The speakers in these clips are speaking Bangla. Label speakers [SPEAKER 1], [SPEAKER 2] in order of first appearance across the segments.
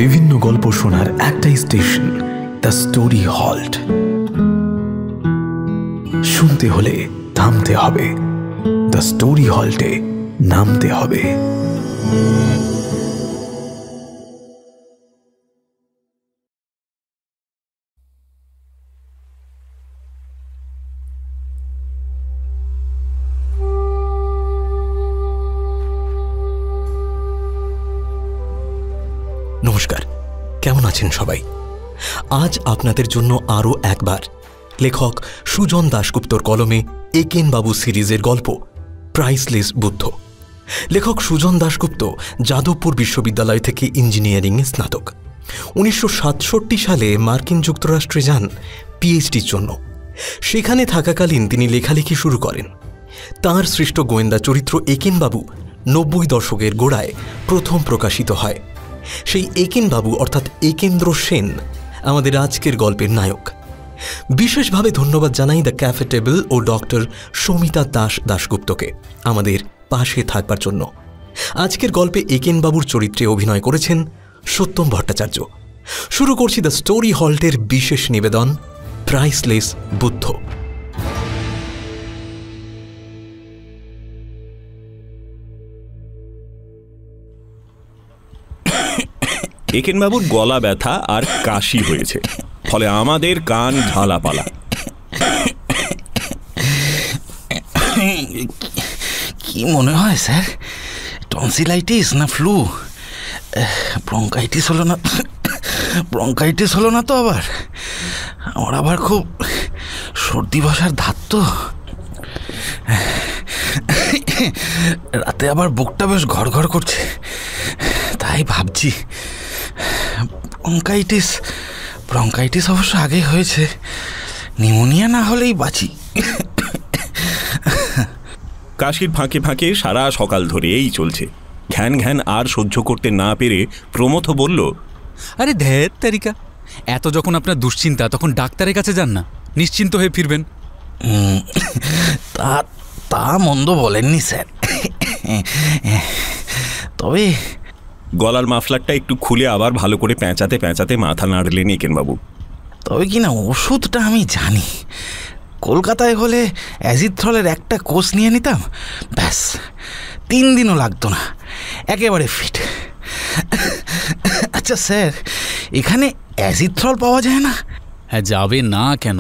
[SPEAKER 1] বিভিন্ন গল্প শোনার একটাই স্টেশন, দ্য স্টোরি হল্ট। শুনতে হলে থামতে হবে, দ্য স্টোরি হল্টে নামতে হবে।
[SPEAKER 2] নমস্কার, কেমন আছেন সবাই? আজ আপনাদের জন্য আরও একবার লেখক সুজন দাশগুপ্তর কলমে একেন বাবু সিরিজের গল্প প্রাইসলেস বুদ্ধ। লেখক সুজন দাশগুপ্ত যাদবপুর বিশ্ববিদ্যালয় থেকে ইঞ্জিনিয়ারিংয়ে স্নাতক। 1967 সালে মার্কিন যুক্তরাষ্ট্রে যান পিএইচডির জন্য। সেখানে থাকাকালীন তিনি লেখালেখি শুরু করেন। তাঁর সৃষ্ট গোয়েন্দা চরিত্র একেন বাবু 90 দশকের গোড়ায় প্রথম প্রকাশিত হয়। সেই একেন বাবু অর্থাৎ একেন্দ্র সেন আমাদের আজকের গল্পের নায়ক। বিশেষভাবে ধন্যবাদ জানাই দ্য ক্যাফে টেবিল ও ডক্টর সৌমিতা দাস দাশগুপ্তকে আমাদের পাশে থাকবার জন্য। আজকের গল্পে একেন বাবুর চরিত্রে অভিনয় করেছেন সত্যম ভট্টাচার্য। শুরু করছি দ্য স্টোরি হল্টের বিশেষ নিবেদন প্রাইসলেস বুদ্ধ।
[SPEAKER 3] একেনবাবুর গলা ব্যথা আর কাশি হয়েছে, ফলে আমাদের কান ঝালাপালা।
[SPEAKER 4] কি মনে হয় স্যার, টনসিলাইটিস না ফ্লু? ব্রঙ্কাইটিস হলো না তো? আমার আবার খুব সর্দি বসার ধাত তো। রাতে আবার বুকটা বেশ ঘড়ঘড় করছে, তাই ভাবছি ব্রঙ্কাইটিস অবশ্য আগে হয়েছে, নিউমোনিয়া না হলেই বাঁচি।
[SPEAKER 3] কাশির ফাঁকে ফাঁকে সারা সকাল ধরে এই চলছে। ঘ্যান ঘ্যান আর সহ্য করতে না পেরে প্রমথ বলল,
[SPEAKER 5] আরে ধ্যাত তারিকা, এত যখন আপনার দুশ্চিন্তা তখন ডাক্তারের কাছে যান না, নিশ্চিন্ত হয়ে ফিরবেন।
[SPEAKER 4] তা মন্দ বলেননি স্যার, তবে
[SPEAKER 3] গলার মাফলারটা একটু খুলে আবার ভালো করে পেঁচাতে পেঁচাতে মাথা নাড়লেন একেনবাবু।
[SPEAKER 4] তবে কি না, ওষুধটা আমি জানি। কলকাতায় হলে অ্যাজিথ্রলের একটা কোর্স নিয়ে নিতাম, ব্যাস 3 দিনও লাগতো না, একেবারে ফিট। আচ্ছা স্যার, এখানে অ্যাজিথ্রল পাওয়া যায় না?
[SPEAKER 5] হ্যাঁ, যাবে না কেন?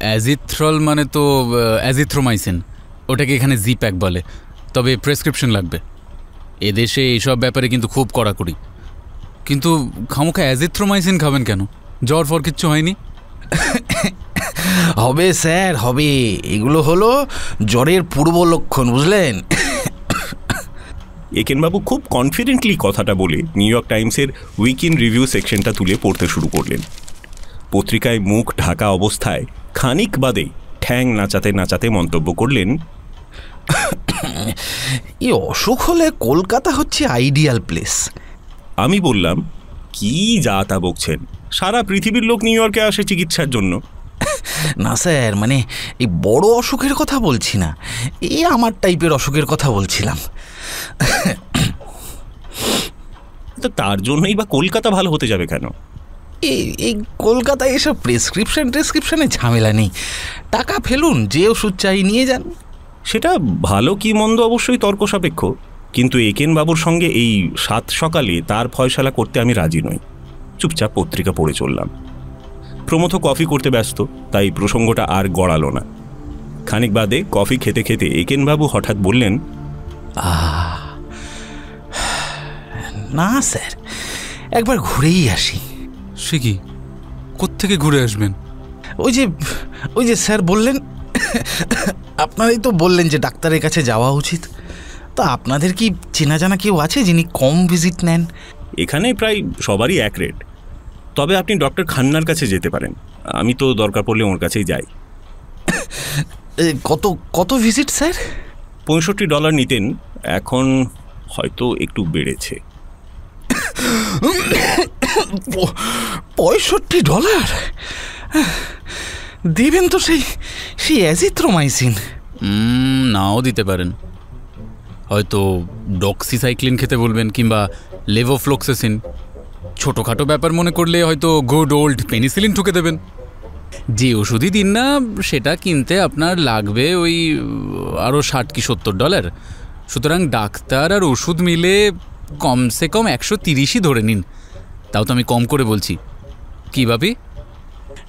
[SPEAKER 5] অ্যাজিথ্রল মানে তো অ্যাজিথ্রোমাইসিন, ওটাকে এখানে জি-প্যাক বলে, তবে প্রেসক্রিপশন লাগবে। এদেশে এইসব ব্যাপারে কিন্তু খুব কড়াকড়ি। কিন্তু খামোখা অ্যাজিথ্রোমাইসিন খাবেন কেন? জ্বর ফর কিচ্ছু হয়নি?
[SPEAKER 4] হবে স্যার, হবে। এগুলো হলো জ্বরের পূর্ব লক্ষণ, বুঝলেন?
[SPEAKER 3] একেনবাবু খুব কনফিডেন্টলি কথাটা বলে নিউ ইয়র্ক টাইমসের উইক ইন রিভিউ সেকশনটা তুলে পড়তে শুরু করলেন। পত্রিকায় মুখ ঢাকা অবস্থায় খানিক বাদে ঠ্যাং নাচাতে নাচাতে মন্তব্য করলেন,
[SPEAKER 4] এই অসুখ হলে কলকাতা হচ্ছে আইডিয়াল প্লেস।
[SPEAKER 3] আমি বললাম, কি যা তা বকছেন, সারা পৃথিবীর লোক নিউ ইয়র্কে আসে চিকিৎসার জন্য।
[SPEAKER 4] না স্যার, মানে এই বড় অসুখের কথা বলছি না, এই আমার টাইপের অসুখের কথা বলছিলাম।
[SPEAKER 3] তো তার জন্যই বা কলকাতা ভালো হতে যাবে কেন?
[SPEAKER 4] এই কলকাতায় এসব প্রেসক্রিপশনে ঝামেলা নেই, টাকা ফেলুন, যে ওষুধ চাই নিয়ে যান।
[SPEAKER 3] সেটা ভালো কি মন্দ অবশ্যই তর্ক সাপেক্ষ, কিন্তু একেনবাবুর সঙ্গে এই 7 সকালে তার ফয়সালা করতে আমি রাজি নই। চুপচাপ পত্রিকা পড়ে চললাম। প্রমথ কফি করতে ব্যস্ত, তাই প্রসঙ্গটা আর গড়ালো না। খানিক বাদে কফি খেতে খেতে একেনবাবু হঠাৎ বললেন,
[SPEAKER 4] না স্যার, একবার ঘুরেই আসি।
[SPEAKER 5] সে কি? কোত্থেকে ঘুরে আসবেন?
[SPEAKER 4] ওই যে স্যার বললেন, আপনারাই তো বললেন যে ডাক্তারের কাছে যাওয়া উচিত। তা আপনাদের কি চেনা জানা কেউ আছে যিনি কম ভিজিট নেন?
[SPEAKER 3] এখানে প্রায় সবারই এক রেট, তবে আপনি ডক্টর খান্নার কাছে যেতে পারেন। আমি তো দরকার পড়লে ওর কাছেই যাই।
[SPEAKER 4] কত ভিজিট স্যার?
[SPEAKER 3] $65 নিতেন, এখন হয়তো একটু বেড়েছে।
[SPEAKER 4] $65 দিবেন তো সেই অ্যাজিথ্রোমাইসিন?
[SPEAKER 5] নাও দিতে পারেন, হয়তো ডক্সিসাইক্লিন খেতে বলবেন, কিংবা লেভোফ্লক্সাসিন, ছোটোখাটো ব্যাপার মনে করলে হয়তো গুড ওল্ড পেনিসিলিন ঠুকে দেবেন। যে ওষুধই দিন না সেটা কিনতে আপনার লাগবে ওই আরও $60 কি $70। সুতরাং ডাক্তার আর ওষুধ মিলে কমসে কম 130ই ধরে নিন। তাও তো আমি কম করে বলছি। কি ভাবি,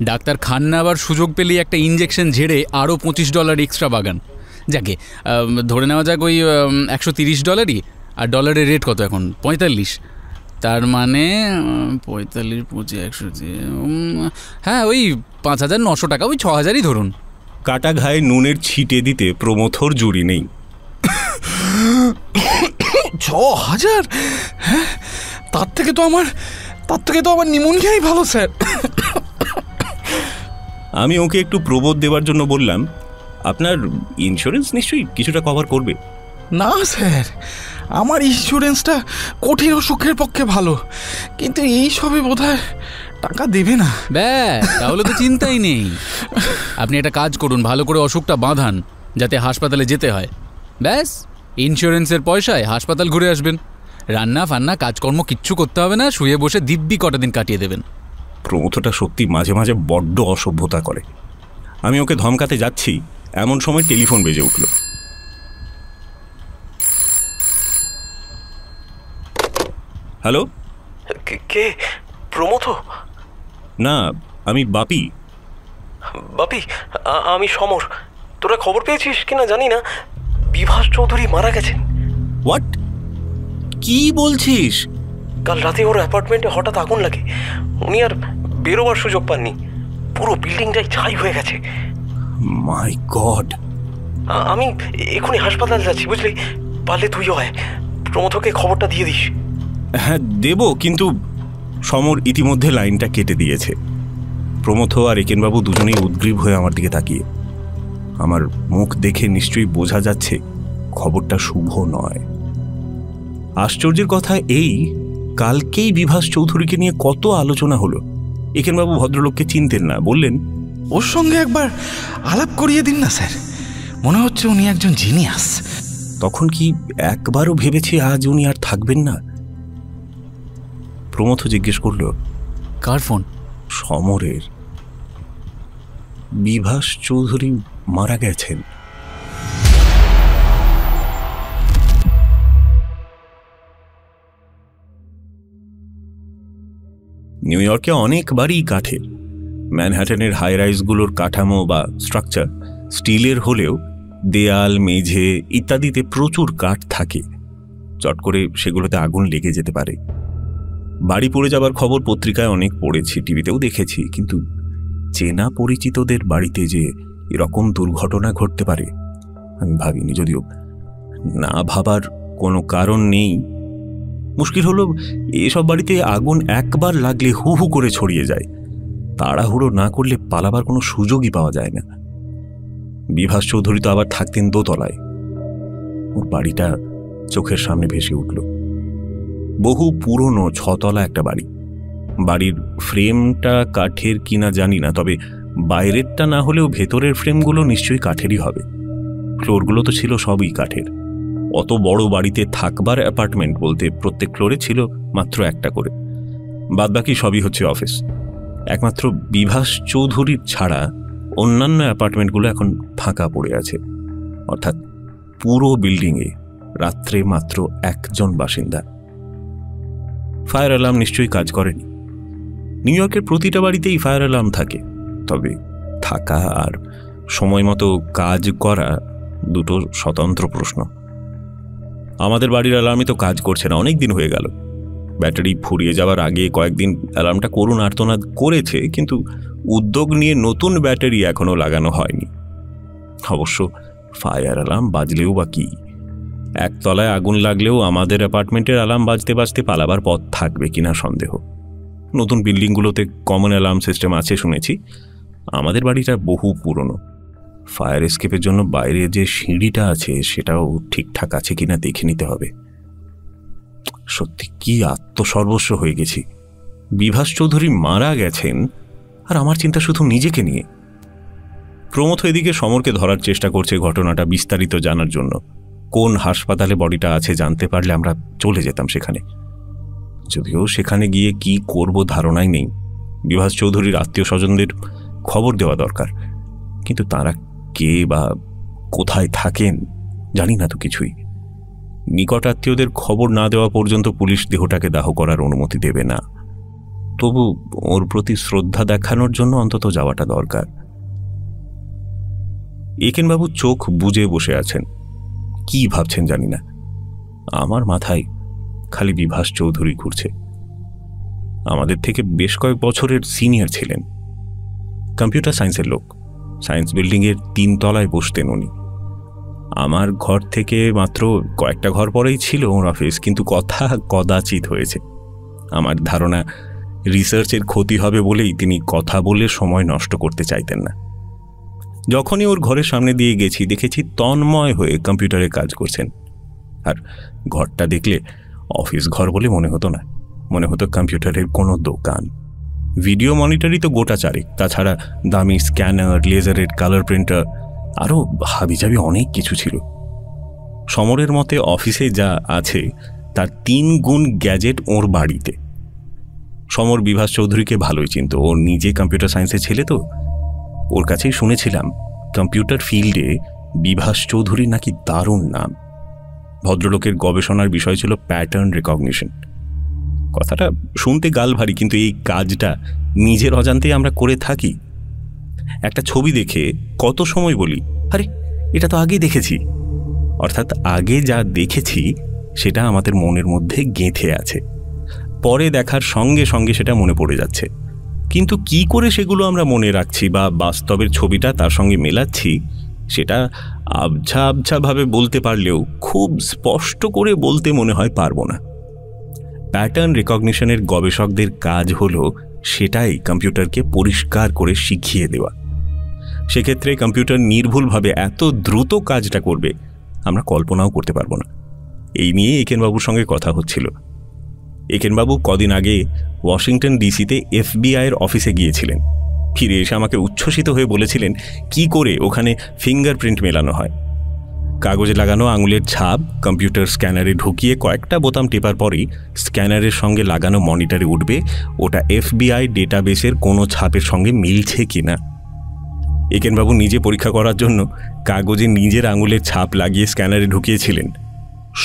[SPEAKER 5] ডাক্তার খান না আবার সুযোগ পেলেই একটা ইঞ্জেকশন ঝেড়ে আরও $25 এক্সট্রা বাগান। যাকে ধরে নেওয়া যাক ওই $130। আর ডলারের রেট কত এখন? 45। তার মানে 45 25 100, হ্যাঁ ওই 5,900 টাকা, ওই 6,000ই ধরুন।
[SPEAKER 3] কাটা ঘায়ে নুনের ছিটে দিতে প্রমথর জুড়ি নেই।
[SPEAKER 4] 6,000? হ্যাঁ, তার থেকে তো আমার নিমোনিয়াই ভালো স্যার।
[SPEAKER 3] আমি ওকে একটু প্রবোধ দেওয়ার জন্য বললাম, আপনার ইন্স্যুরেন্স নিশ্চয়ই কিছুটা কভার করবে।
[SPEAKER 4] না স্যার, আমার ইন্স্যুরেন্সটা কঠিন অসুখের পক্ষে ভালো, কিন্তু এই সবে বোধহয় টাকা দেবে না।
[SPEAKER 5] ব্যাস, তাহলে তো চিন্তাই নেই। আপনি একটা কাজ করুন, ভালো করে অসুখটা বাঁধান যাতে হাসপাতালে যেতে হয়। ব্যাস, ইন্স্যুরেন্সের পয়সায় হাসপাতাল ঘুরে আসবেন। রান্না ফান্না কাজকর্ম কিচ্ছু করতে হবে না, শুয়ে বসে দিব্যি কটা দিন কাটিয়ে দেবেন।
[SPEAKER 3] প্রমথটা সত্যি মাঝে মাঝে বড্ড অসভ্যতা করে। আমি ওকে ধমকাতে যাচ্ছি, এমন সময় টেলিফোন বেজে উঠল। হ্যালো,
[SPEAKER 2] কে? প্রমথ?
[SPEAKER 3] না, আমি বাপি।
[SPEAKER 2] বাপি, আমি সমর। তোরা খবর পেয়েছিস কিনা জানি না, বিভাস চৌধুরী মারা গেছেন।
[SPEAKER 3] হোয়াট? কি বলছিস?
[SPEAKER 2] কাল রাতে ওর অ্যাপার্টমেন্টে হঠাৎ আগুন লাগে, উনি আর বেরোবার সুযোগ পাননি। পুরো বিল্ডিংটাই ছাই হয়ে গেছে।
[SPEAKER 3] মাই গড!
[SPEAKER 2] আমি এখনই হাসপাতাল যাচ্ছি, বুঝলি? পারলে তুইও আয়, প্রমথকে খবরটা দিয়ে দিস।
[SPEAKER 3] হ্যাঁ দেব, কিন্তু সমর ইতিমধ্যে লাইনটা কেটে দিয়েছে। প্রমথ আর একেনবাবু দুজনেই উদ্গ্রীব হয়ে আমার দিকে তাকিয়ে। আমার মুখ দেখে নিশ্চয়ই বোঝা যাচ্ছে খবরটা শুভ নয়। আশ্চর্যের কথা এই, কালকেই বিভাস চৌধুরীকে নিয়ে কত আলোচনা হলো। একেনবাবু ভদ্রলোককে চিনতেন না, বললেন,
[SPEAKER 4] ওর সঙ্গে একবার আলাপ করিয়ে দিন না স্যার, মনে হচ্ছে উনি একজন জিনিয়াস।
[SPEAKER 3] তখন কি একবারও ভেবেছে আজ উনি আর থাকবেন না? প্রমথ জিজ্ঞেস করল,
[SPEAKER 5] কার ফোন?
[SPEAKER 3] সমরের। বিভাস চৌধুরী মারা গেছেন। নিউ ইয়র্কে অনেক বাড়ি কাঠের। ম্যানহাটনের হাই রাইজগুলোর কাঠামো বা স্ট্রাকচার স্টিলের হলেও দেয়াল, মেঝে ইত্যাদিতে প্রচুর কাঠ থাকে। চট করে সেগুলোতে আগুন লেগে যেতে পারে। বাড়ি পড়ে যাবার খবর পত্রিকায় অনেক পড়েছি, টিভিতেও দেখেছি, কিন্তু চেনা পরিচিতদের বাড়িতে যে এরকম দুর্ঘটনা ঘটতে পারে আমি ভাবিনি। যদিও না ভাবার কোনো কারণ নেই। মুশকিল হলো, এসব বাড়িতে আগুন একবার লাগলে হু হু করে ছড়িয়ে যায়। তাড়াহুড়ো না করলে পালাবার কোনো সুযোগই পাওয়া যায় না। বিভাস চৌধুরী তো আবার থাকতেন দোতলায়। ওর বাড়িটা চোখের সামনে ভেসে উঠল। বহু পুরনো 6 তলা একটা বাড়ি। বাড়ির ফ্রেমটা কাঠের কিনা জানি না, তবে বাইরেরটা না হলেও ভেতরের ফ্রেমগুলো নিশ্চয়ই কাঠেরই হবে। ফ্লোরগুলো তো ছিল সবই কাঠের। অত বড় বাড়িতে থাকবার অ্যাপার্টমেন্ট বলতে প্রত্যেক ফ্লোরে ছিল মাত্র একটা করে, বাদবাকি সবই হচ্ছে অফিস। একমাত্র বিভাস চৌধুরীর ছাড়া অন্যান্য অ্যাপার্টমেন্টগুলো এখন ফাঁকা পড়ে আছে। অর্থাৎ পুরো বিল্ডিংয়ে রাত্রে মাত্র একজন বাসিন্দা। ফায়ার অ্যালার্ম নিশ্চয়ই কাজ করেনি। নিউ ইয়র্কের প্রতিটা বাড়িতেই ফায়ার অ্যালার্ম থাকে, তবে থাকা আর সময় মতো কাজ করা দুটো স্বতন্ত্র প্রশ্ন। আমাদের বাড়ির অ্যালার্মই তো কাজ করছে না, অনেক দিন হয়ে গেল। ব্যাটারি ফুরিয়ে যাওয়ার আগে কয়েকদিন অ্যালার্মটা করুন আর্তনাদ করেছে, কিন্তু উদ্যোগ নিয়ে নতুন ব্যাটারি এখনো লাগানো হয়নি। অবশ্য ফায়ার অ্যালার্ম বাজলেও বা কি, একতলায় আগুন লাগলেও আমাদের অ্যাপার্টমেন্টের অ্যালার্ম বাজতে বাজতে পালাবার পথ থাকবে কিনা সন্দেহ। নতুন বিল্ডিংগুলোতে কমন অ্যালার্ম সিস্টেম আছে শুনেছি, আমাদের বাড়িটা বহু পুরনো। ফায়ার এসকেপের জন্য বাইরে যে সিঁড়িটা আছে সেটাও ঠিকঠাক আছে কিনা দেখে নিতে হবে। সত্যি কি আত্মসর্বস্ব হয়ে গেছি। বিভাস চৌধুরী মারা গেছেন আর আমার চিন্তা শুধু নিজেকে নিয়ে। প্রমথ এদিকে সমরকে ধরার চেষ্টা করছে ঘটনাটা বিস্তারিত জানার জন্য। কোন হাসপাতালে বডিটা আছে জানতে পারলে আমরা চলে যেতাম সেখানে। যদিও সেখানে গিয়ে কি করব ধারণাই নেই। বিভাস চৌধুরীর আত্মীয় স্বজনদের খবর দেওয়া দরকার, কিন্তু তারা কে বা কোথায় থাকেন জানি না তো কিছুই। নিকট আত্মীয়দের খবর না দেওয়া পর্যন্ত পুলিশ দেহটাকে দাহ করার অনুমতি দেবে না। তবু ওর প্রতি শ্রদ্ধা দেখানোর জন্য অন্তত যাওয়াটা দরকার। একেনবাবু চোখ বুজে বসে আছেন, কি ভাবছেন জানি না। আমার মাথায় খালি বিভাস চৌধুরী ঘুরছে। আমাদের থেকে বেশ কয়েক বছরের সিনিয়র ছিলেন, কম্পিউটার সায়েন্সের লোক। সায়েন্স বিল্ডিংয়ের 3 তলায় বসতেন উনি। আমার ঘর থেকে মাত্র কয়েকটা ঘর পরেই ছিল ওর অফিস, কিন্তু কথা কদাচিৎ হয়েছে। আমার ধারণা রিসার্চের ক্ষতি হবে বলেই তিনি কথা বলে সময় নষ্ট করতে চাইতেন না। যখনই ওর ঘরের সামনে দিয়ে গেছি দেখেছি তন্ময় হয়ে কম্পিউটারে কাজ করছেন। আর ঘরটা দেখলে অফিস ঘর বলে মনে হতো না, মনে হতো কম্পিউটারের কোনো দোকান। ভিডিও মনিটরই তো গোটা চারেক, তাছাড়া দামি স্ক্যানার, লেজারের কালার প্রিন্টার, আরও হাবিজাবি অনেক কিছু ছিল। সমরের মতে অফিসে যা আছে তার 3 গুণ গ্যাজেট ওর বাড়িতে। সমর বিভাস চৌধুরীকে ভালোই চিনত, ওর নিজে কম্পিউটার সায়েন্সের ছেলে তো। ওর কাছেই শুনেছিলাম কম্পিউটার ফিল্ডে বিভাস চৌধুরী নাকি দারুণ নাম। ভদ্রলোকের গবেষণার বিষয় ছিল প্যাটার্ন রেকগনিশন। কথাটা শুনতে গাল ভারী, কিন্তু এই কাজটা নিজের অজান্তেই আমরা করে থাকি। একটা ছবি দেখে কত সময় বলি, আরে এটা তো আগেই দেখেছি। অর্থাৎ আগে যা দেখেছি সেটা আমাদের মনের মধ্যে গেঁথে আছে, পরে দেখার সঙ্গে সঙ্গে সেটা মনে পড়ে যাচ্ছে। কিন্তু কি করে সেগুলো আমরা মনে রাখছি বা বাস্তবের ছবিটা তার সঙ্গে মেলাচ্ছি, সেটা আবছা আবছাভাবে বলতে পারলেও খুব স্পষ্ট করে বলতে মনে হয় পারবো না। প্যাটার্ন রেকগনিশনের গবেষকদের কাজ হলো সেটাই কম্পিউটারকে পরিষ্কার করে শিখিয়ে দেওয়া। সেক্ষেত্রে কম্পিউটার নির্ভুলভাবে এত দ্রুত কাজটা করবে আমরা কল্পনাও করতে পারবো না। এই নিয়ে একেনবাবুর সঙ্গে কথা হচ্ছিল। একেনবাবু কদিন আগে ওয়াশিংটন ডিসিতে এফবিআইয়ের অফিসে গিয়েছিলেন। ফিরে এসে আমাকে উচ্ছ্বসিত হয়ে বলেছিলেন কি করে ওখানে ফিঙ্গারপ্রিন্ট মেলানো হয়। কাগজে লাগানো আঙুলের ছাপ কম্পিউটার স্ক্যানারে ঢুকিয়ে কয়েকটা বোতাম টেপার পরেই স্ক্যানারের সঙ্গে লাগানো মনিটরে উঠবে ওটা এফবিআই ডেটাবেসের কোনো ছাপের সঙ্গে মিলছে কিনা। একেনবাবু নিজে পরীক্ষা করার জন্য কাগজে নিজের আঙুলের ছাপ লাগিয়ে স্ক্যানারে ঢুকিয়েছিলেন।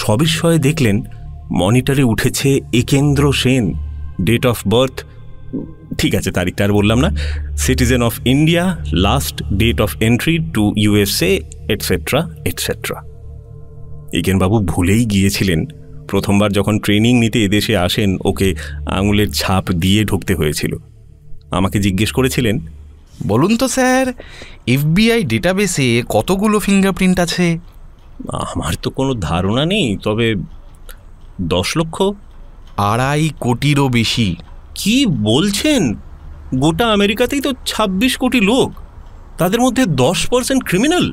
[SPEAKER 3] সবিস্ময়ে দেখলেন মনিটরে উঠেছে Ekendra Sen, date of birth, ঠিক আছে তারিখটা আর বললাম না, citizen of India, last date of entry to USA, etcetera etcetera. একেনবাবু ভুলেই গিয়েছিলেন প্রথমবার যখন ট্রেনিং নিতে এদেশে আসেন ওকে আঙুলের ছাপ দিয়ে ঢুকতে হয়েছিল। আমাকে জিজ্ঞেস করেছিলেন,
[SPEAKER 4] বলুন তো স্যার, এফবিআই ডেটাবেসে কতগুলো ফিঙ্গারপ্রিন্ট আছে?
[SPEAKER 3] আমার তো কোনো ধারণা নেই, তবে 10 লক্ষ।
[SPEAKER 4] 2.5 কোটিরও বেশি।
[SPEAKER 3] কি বলছেন? গোটা আমেরিকাতেই তো 26 কোটি লোক, তাদের মধ্যে 10% ক্রিমিনাল?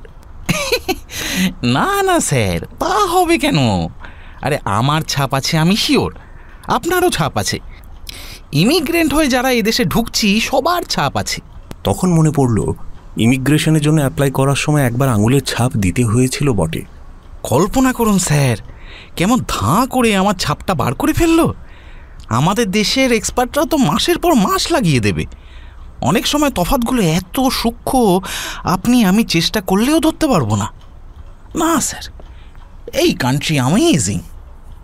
[SPEAKER 4] না না স্যার, তা হবে কেন? আরে আমার ছাপ আছে আমি শিওর, আপনারও ছাপ আছে। ইমিগ্রেন্ট হয়ে যারা এদেশে ঢুকছি সবার ছাপ আছে।
[SPEAKER 3] তখন মনে পড়ল ইমিগ্রেশনের জন্য অ্যাপ্লাই করার সময় একবার আঙুলের ছাপ দিতে হয়েছিল বটে।
[SPEAKER 4] কল্পনা করুন স্যার, কেমন ধাঁ করে আমার ছাপটা বার করে ফেললো। আমাদের দেশের এক্সপার্টরা তো মাসের পর মাস লাগিয়ে দেবে। অনেক সময় তফাৎগুলো এত সূক্ষ্ম আপনি আমি চেষ্টা করলেও ধরতে পারবো না। না স্যার, এই কান্ট্রি অ্যামেজিং,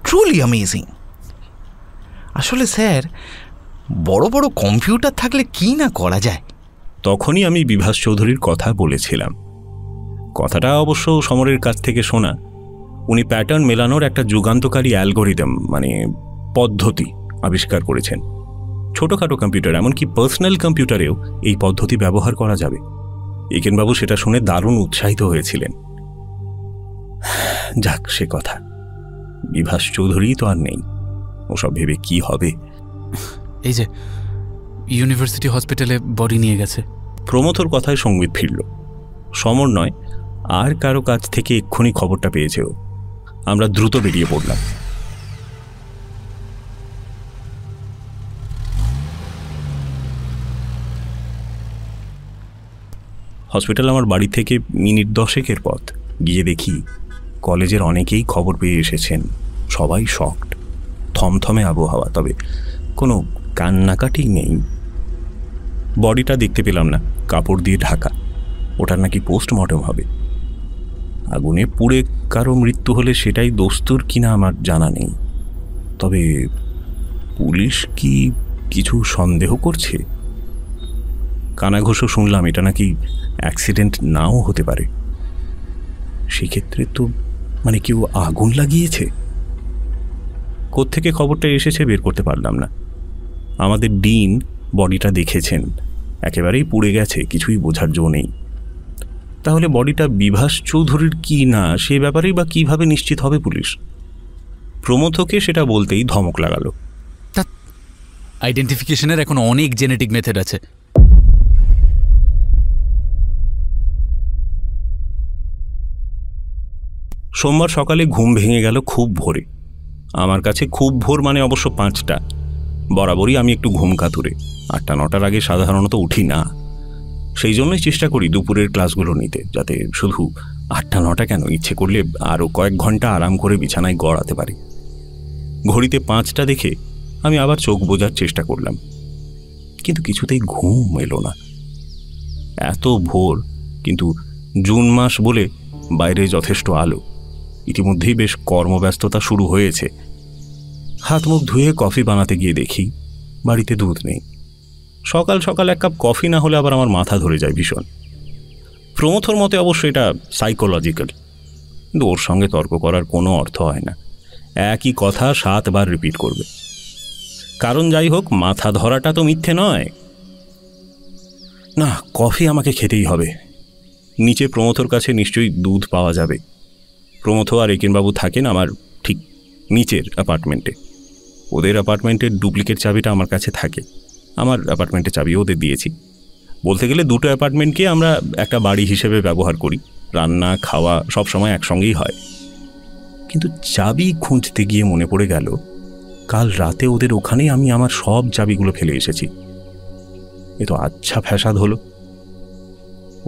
[SPEAKER 4] ট্রুলি অ্যামেজিং। আসলে স্যার, বড় বড় কম্পিউটার থাকলে কি না করা যায়।
[SPEAKER 3] তখনই আমি বিভাস চৌধুরীর কথা বলেছিলাম। কথাটা অবশ্য সমরের কাছ থেকে শোনা। উনি প্যাটার্ন মেলানোর একটা যুগান্তকারী অ্যালগোরিদম মানে পদ্ধতি আবিষ্কার করেছেন। ছোটোখাটো কম্পিউটার, এমনকি পার্সোনাল কম্পিউটারেও এই পদ্ধতি ব্যবহার করা যাবে। একেনবাবু সেটা শুনে দারুণ উৎসাহিত হয়েছিলেন। যাক সে কথা, বিভাস চৌধুরী তো আর নেই, ওসব ভেবে কি হবে।
[SPEAKER 5] এই যে ইউনিভার্সিটি হসপিটালে বডি নিয়ে গেছে।
[SPEAKER 3] প্রমথর কথায় সংবিত ফিরল। সমর নয়, আর কারো কাছ থেকে এক্ষুনি খবরটা পেয়েছে ও। আমরা দ্রুত বেরিয়ে পড়লাম। হসপিটাল আমার বাড়ি থেকে মিনিট 10-এর পথ। গিয়ে দেখি কলেজের অনেকেই খবর পেয়ে এসেছেন, সবাই শকড, থমথমে আবহাওয়া, তবে কোনো কান্নাকাটি নেই। বডিটা দেখতে পেলাম না, কাপড় দিয়ে ঢাকা। ওটার নাকি পোস্টমর্টম হবে। আগুনে পুড়ে কারো মৃত্যু হলে সেটাই দস্তুর কিনা আমার জানা নেই। তবে পুলিশ কি কিছু সন্দেহ করছে? কানাঘোষও শুনলাম এটা নাকি অ্যাক্সিডেন্ট নাও হতে পারে। সেক্ষেত্রে তো মানে কেউ আগুন লাগিয়েছে। কোত্থেকে খবরটা এসেছে বের করতে পারলাম না। আমাদের ডিন বডিটা দেখেছেন, একেবারেই পুড়ে গেছে, কিছুই বোঝার জো নেই। তাহলে বডিটা বিভাস চৌধুরীর কি না সে ব্যাপারেই বা কিভাবে নিশ্চিত হবে পুলিশ? প্রমথকে সেটা বলতেই ধমক লাগালো।
[SPEAKER 5] আইডেন্টিফিকেশনের এখন অনেক জেনেটিক মেথড আছে।
[SPEAKER 3] সোমবার সকালে ঘুম ভেঙে গেল খুব ভোরে। আমার কাছে খুব ভোর মানে অবশ্য 5টা। বরাবরই আমি একটু ঘুম কাতুরে, 8টা-9টার আগে সাধারণত উঠি না। সেই জন্যই চেষ্টা করি দুপুরের ক্লাসগুলো নিতে, যাতে শুধু 8টা-9টা কেন, ইচ্ছে করলে আরও কয়েক ঘন্টা আরাম করে বিছানায় গড়াতে পারি। ঘড়িতে 5টা দেখে আমি আবার চোখ বোঝার চেষ্টা করলাম, কিন্তু কিছুতেই ঘুম এলো না। এত ভোর, কিন্তু জুন মাস বলে বাইরে যথেষ্ট আলো। ইতিমধ্যেই বেশ কর্মব্যস্ততা শুরু হয়েছে। হাত মুখ ধুয়ে কফি বানাতে গিয়ে দেখি বাড়িতে দুধ নেই। সকাল সকাল এক কাপ কফি না হলে আবার আমার মাথা ধরে যায় ভীষণ। প্রমথর মতে অবশ্য এটা সাইকোলজিক্যাল, কিন্তু ওর সঙ্গে তর্ক করার কোনো অর্থ হয় না। একই কথা 7 বার রিপিট করবে। কারণ যাই হোক, মাথা ধরাটা তো মিথ্যে নয়। না, কফি আমাকে খেতেই হবে। নিচে প্রমথর কাছে নিশ্চয়ই দুধ পাওয়া যাবে। প্রমথ আর একেনবাবু থাকেন আমার ঠিক নিচের অ্যাপার্টমেন্টে। ওদের অ্যাপার্টমেন্টের ডুপ্লিকেট চাবিটা আমার কাছে থাকে। আমার অ্যাপার্টমেন্টের চাবিও ওদের দিয়েছি। বলতে গেলে দুটো অ্যাপার্টমেন্টকে আমরা একটা বাড়ি হিসেবে ব্যবহার করি। রান্না খাওয়া সব সময় একসঙ্গেই হয়। কিন্তু চাবি খুঁজতে গিয়ে মনে পড়ে গেল কাল রাতে ওদের ওখানেই আমি আমার সব চাবিগুলো ফেলে এসেছি। এ তো আচ্ছা ফ্যাসাদ হলো।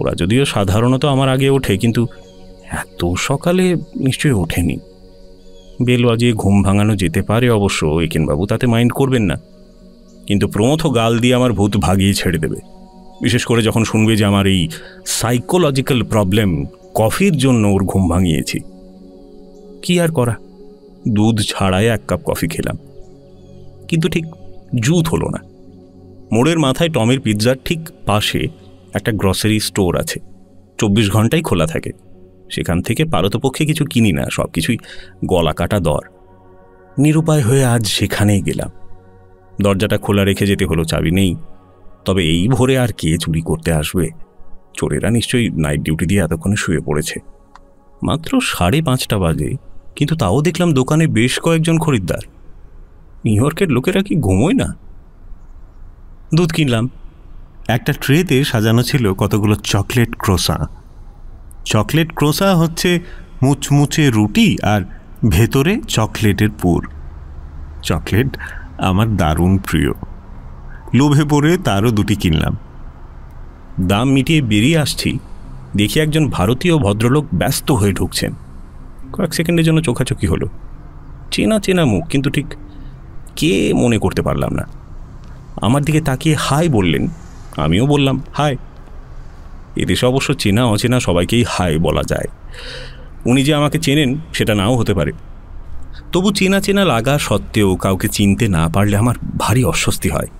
[SPEAKER 3] ওরা যদিও সাধারণত আমার আগে ওঠে, কিন্তু এত সকালে নিশ্চয়ই ওঠেনি। বেল বাজিয়ে ঘুম ভাঙানো যেতে পারে অবশ্য, একেনবাবু তাতে মাইন্ড করবেন না। কিন্তু প্রমথ গাল দিয়ে আমার ভূত ভাগিয়ে ছেড়ে দেবে, বিশেষ করে যখন শুনবে যে আমার এই সাইকোলজিক্যাল প্রবলেম কফির জন্য ওর ঘুম ভাঙিয়েছি। কি আর করা, দুধ ছাড়াই 1 কাপ কফি খেলাম, কিন্তু ঠিক জুত হলো না। মোড়ের মাথায় টমের পিৎজার ঠিক পাশে একটা গ্রসারি স্টোর আছে, 24 ঘন্টাই খোলা থাকে। সেখান থেকে পারতপক্ষে কিছু কিনি না, সব কিছুই গলা কাটা দর। নিরুপায় হয়ে আজ সেখানেই গেলাম। দরজাটা খোলা রেখে যেতে হলো, চাবি নেই। তবে এই ভোরে আর কে চুরি করতে আসবে? চোরেরা নিশ্চয়ই নাইট ডিউটি দিয়ে এতক্ষণে শুয়ে পড়েছে। মাত্র 5:30 বাজে, কিন্তু তাও দেখলাম দোকানে বেশ কয়েকজন খরিদ্দার। নিউ ইয়র্কের লোকেরা কি ঘুমোয় না? দুধ কিনলাম। একটা ট্রেতে সাজানো ছিল কতগুলো চকলেট ক্রোসা। চকলেট ক্রোসা হচ্ছে মুচমুচে রুটি আর ভেতরে চকলেটের পুর। চকলেট আমার দারুণ প্রিয়। লোভে পড়ে তারও 2টি কিনলাম। দাম মিটিয়ে বেরিয়ে আসছি, দেখি একজন ভারতীয় ভদ্রলোক ব্যস্ত হয়ে ঢুকছেন। কয়েক সেকেন্ডের জন্য চোখাচোখি হলো। চেনা চেনা মুখ, কিন্তু ঠিক কে মনে করতে পারলাম না। আমার দিকে তাকিয়ে হাই বললেন, আমিও বললাম হাই। এদেশে অবশ্য চেনা অচেনা সবাইকেই হাই বলা যায়। উনি যে আমাকে চেনেন সেটা নাও হতে পারে। তবু চেনা চেনা লাগা সত্ত্বেও কাউকে চিনতে না পারলে আমার ভারী অস্বস্তি হয়।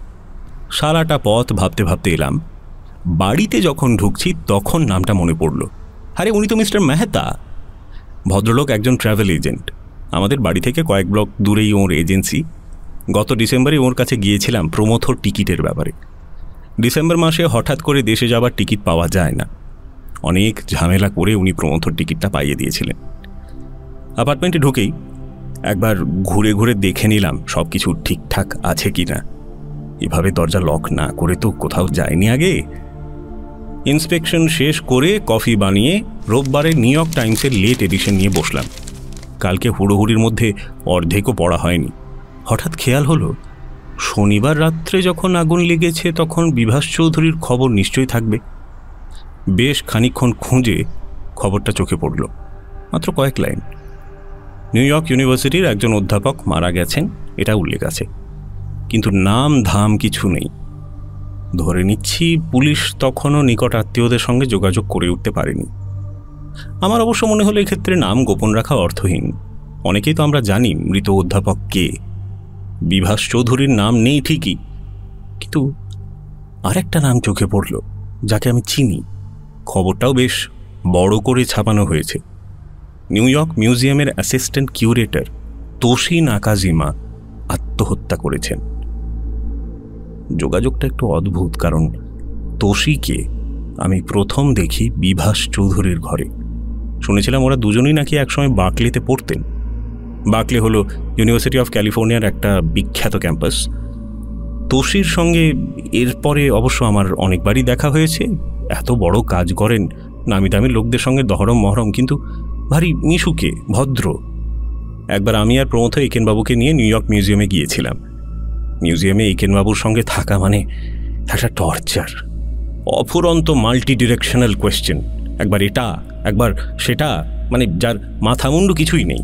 [SPEAKER 3] সারাটা পথ ভাবতে ভাবতে এলাম। বাড়িতে যখন ঢুকছি তখন নামটা মনে পড়ল। আরে উনি তো মিস্টার মেহতা। ভদ্রলোক একজন ট্রাভেল এজেন্ট। আমাদের বাড়ি থেকে কয়েক ব্লক দূরেই ওর এজেন্সি। গত ডিসেম্বরে ওর কাছে গিয়েছিলাম প্রমথর টিকিটের ব্যাপারে। ডিসেম্বর মাসে হঠাৎ করে দেশে যাবার টিকিট পাওয়া যায় না। অনেক ঝামেলা করে উনি প্রমথর টিকিটটা পাইয়ে দিয়েছিলেন। অ্যাপার্টমেন্টে ঢুকেই একবার ঘুরে ঘুরে দেখে নিলাম সব কিছু ঠিকঠাক আছে কি না। এভাবে দরজা লক না করে তো কোথাও যায়নি আগে। ইন্সপেকশন শেষ করে কফি বানিয়ে রোববারে নিউ ইয়র্ক টাইমসের লেট এডিশন নিয়ে বসলাম। কালকে হুড়োহুড়ির মধ্যে অর্ধেকও পড়া হয়নি। হঠাৎ খেয়াল হলো, শনিবার রাত্রে যখন আগুন লেগেছে তখন বিভাস চৌধুরীর খবর নিশ্চয়ই থাকবে। বেশ খানিকক্ষণ খুঁজে খবরটা চোখে পড়ল। মাত্র কয়েক লাইন। নিউ ইয়র্ক ইউনিভার্সিটির একজন অধ্যাপক মারা গেছেন, এটা উল্লেখ আছে, কিন্তু নাম ধাম কিছু নেই। ধরে নিচ্ছি পুলিশ তখনও নিকট আত্মীয়দের সঙ্গে যোগাযোগ করে উঠতে পারেনি। আমার অবশ্য মনে হলো এক্ষেত্রে নাম গোপন রাখা অর্থহীন। অনেকেই তো আমরা জানি মৃত অধ্যাপক কে। বিভাস চৌধুরীর নাম নেই ঠিকই, কিন্তু আরেকটা নাম চোখে পড়ল, যাকে আমি চিনি। খবরটাও বেশ বড় করে ছাপানো হয়েছে। নিউ ইয়র্ক মিউজিয়ামের অ্যাসিস্ট্যান্ট কিউরেটর তোশি নাকাজিমা আত্মহত্যা করেছেন। যোগাযোগটা একটু অদ্ভুত, কারণ তোশিকে আমি প্রথম দেখি বিভাস চৌধুরীর ঘরে। শুনেছিলাম ওরা দুজনেই নাকি একসময় বার্কলেতে পড়তেন। বার্কলে হলো ইউনিভার্সিটি অফ ক্যালিফোর্নিয়ার একটা বিখ্যাত ক্যাম্পাস। তোশির সঙ্গে এরপরে অবশ্য আমার অনেকবারই দেখা হয়েছে। এত বড় কাজ করেন, নামি দামি লোকদের সঙ্গে দহরম মহরম, কিন্তু ভারী মিশুকে, ভদ্র। একবার আমি আর প্রমথ একেনবাবুকে নিয়ে নিউ ইয়র্ক মিউজিয়ামে গিয়েছিলাম। মিউজিয়ামে একেনবাবুর সঙ্গে থাকা মানে একটা টর্চার। অফুরন্ত মাল্টি ডিরেকশনাল কোয়েশ্চেন, একবার এটা একবার সেটা, মানে যার মাথা মুন্ডু কিছুই নেই।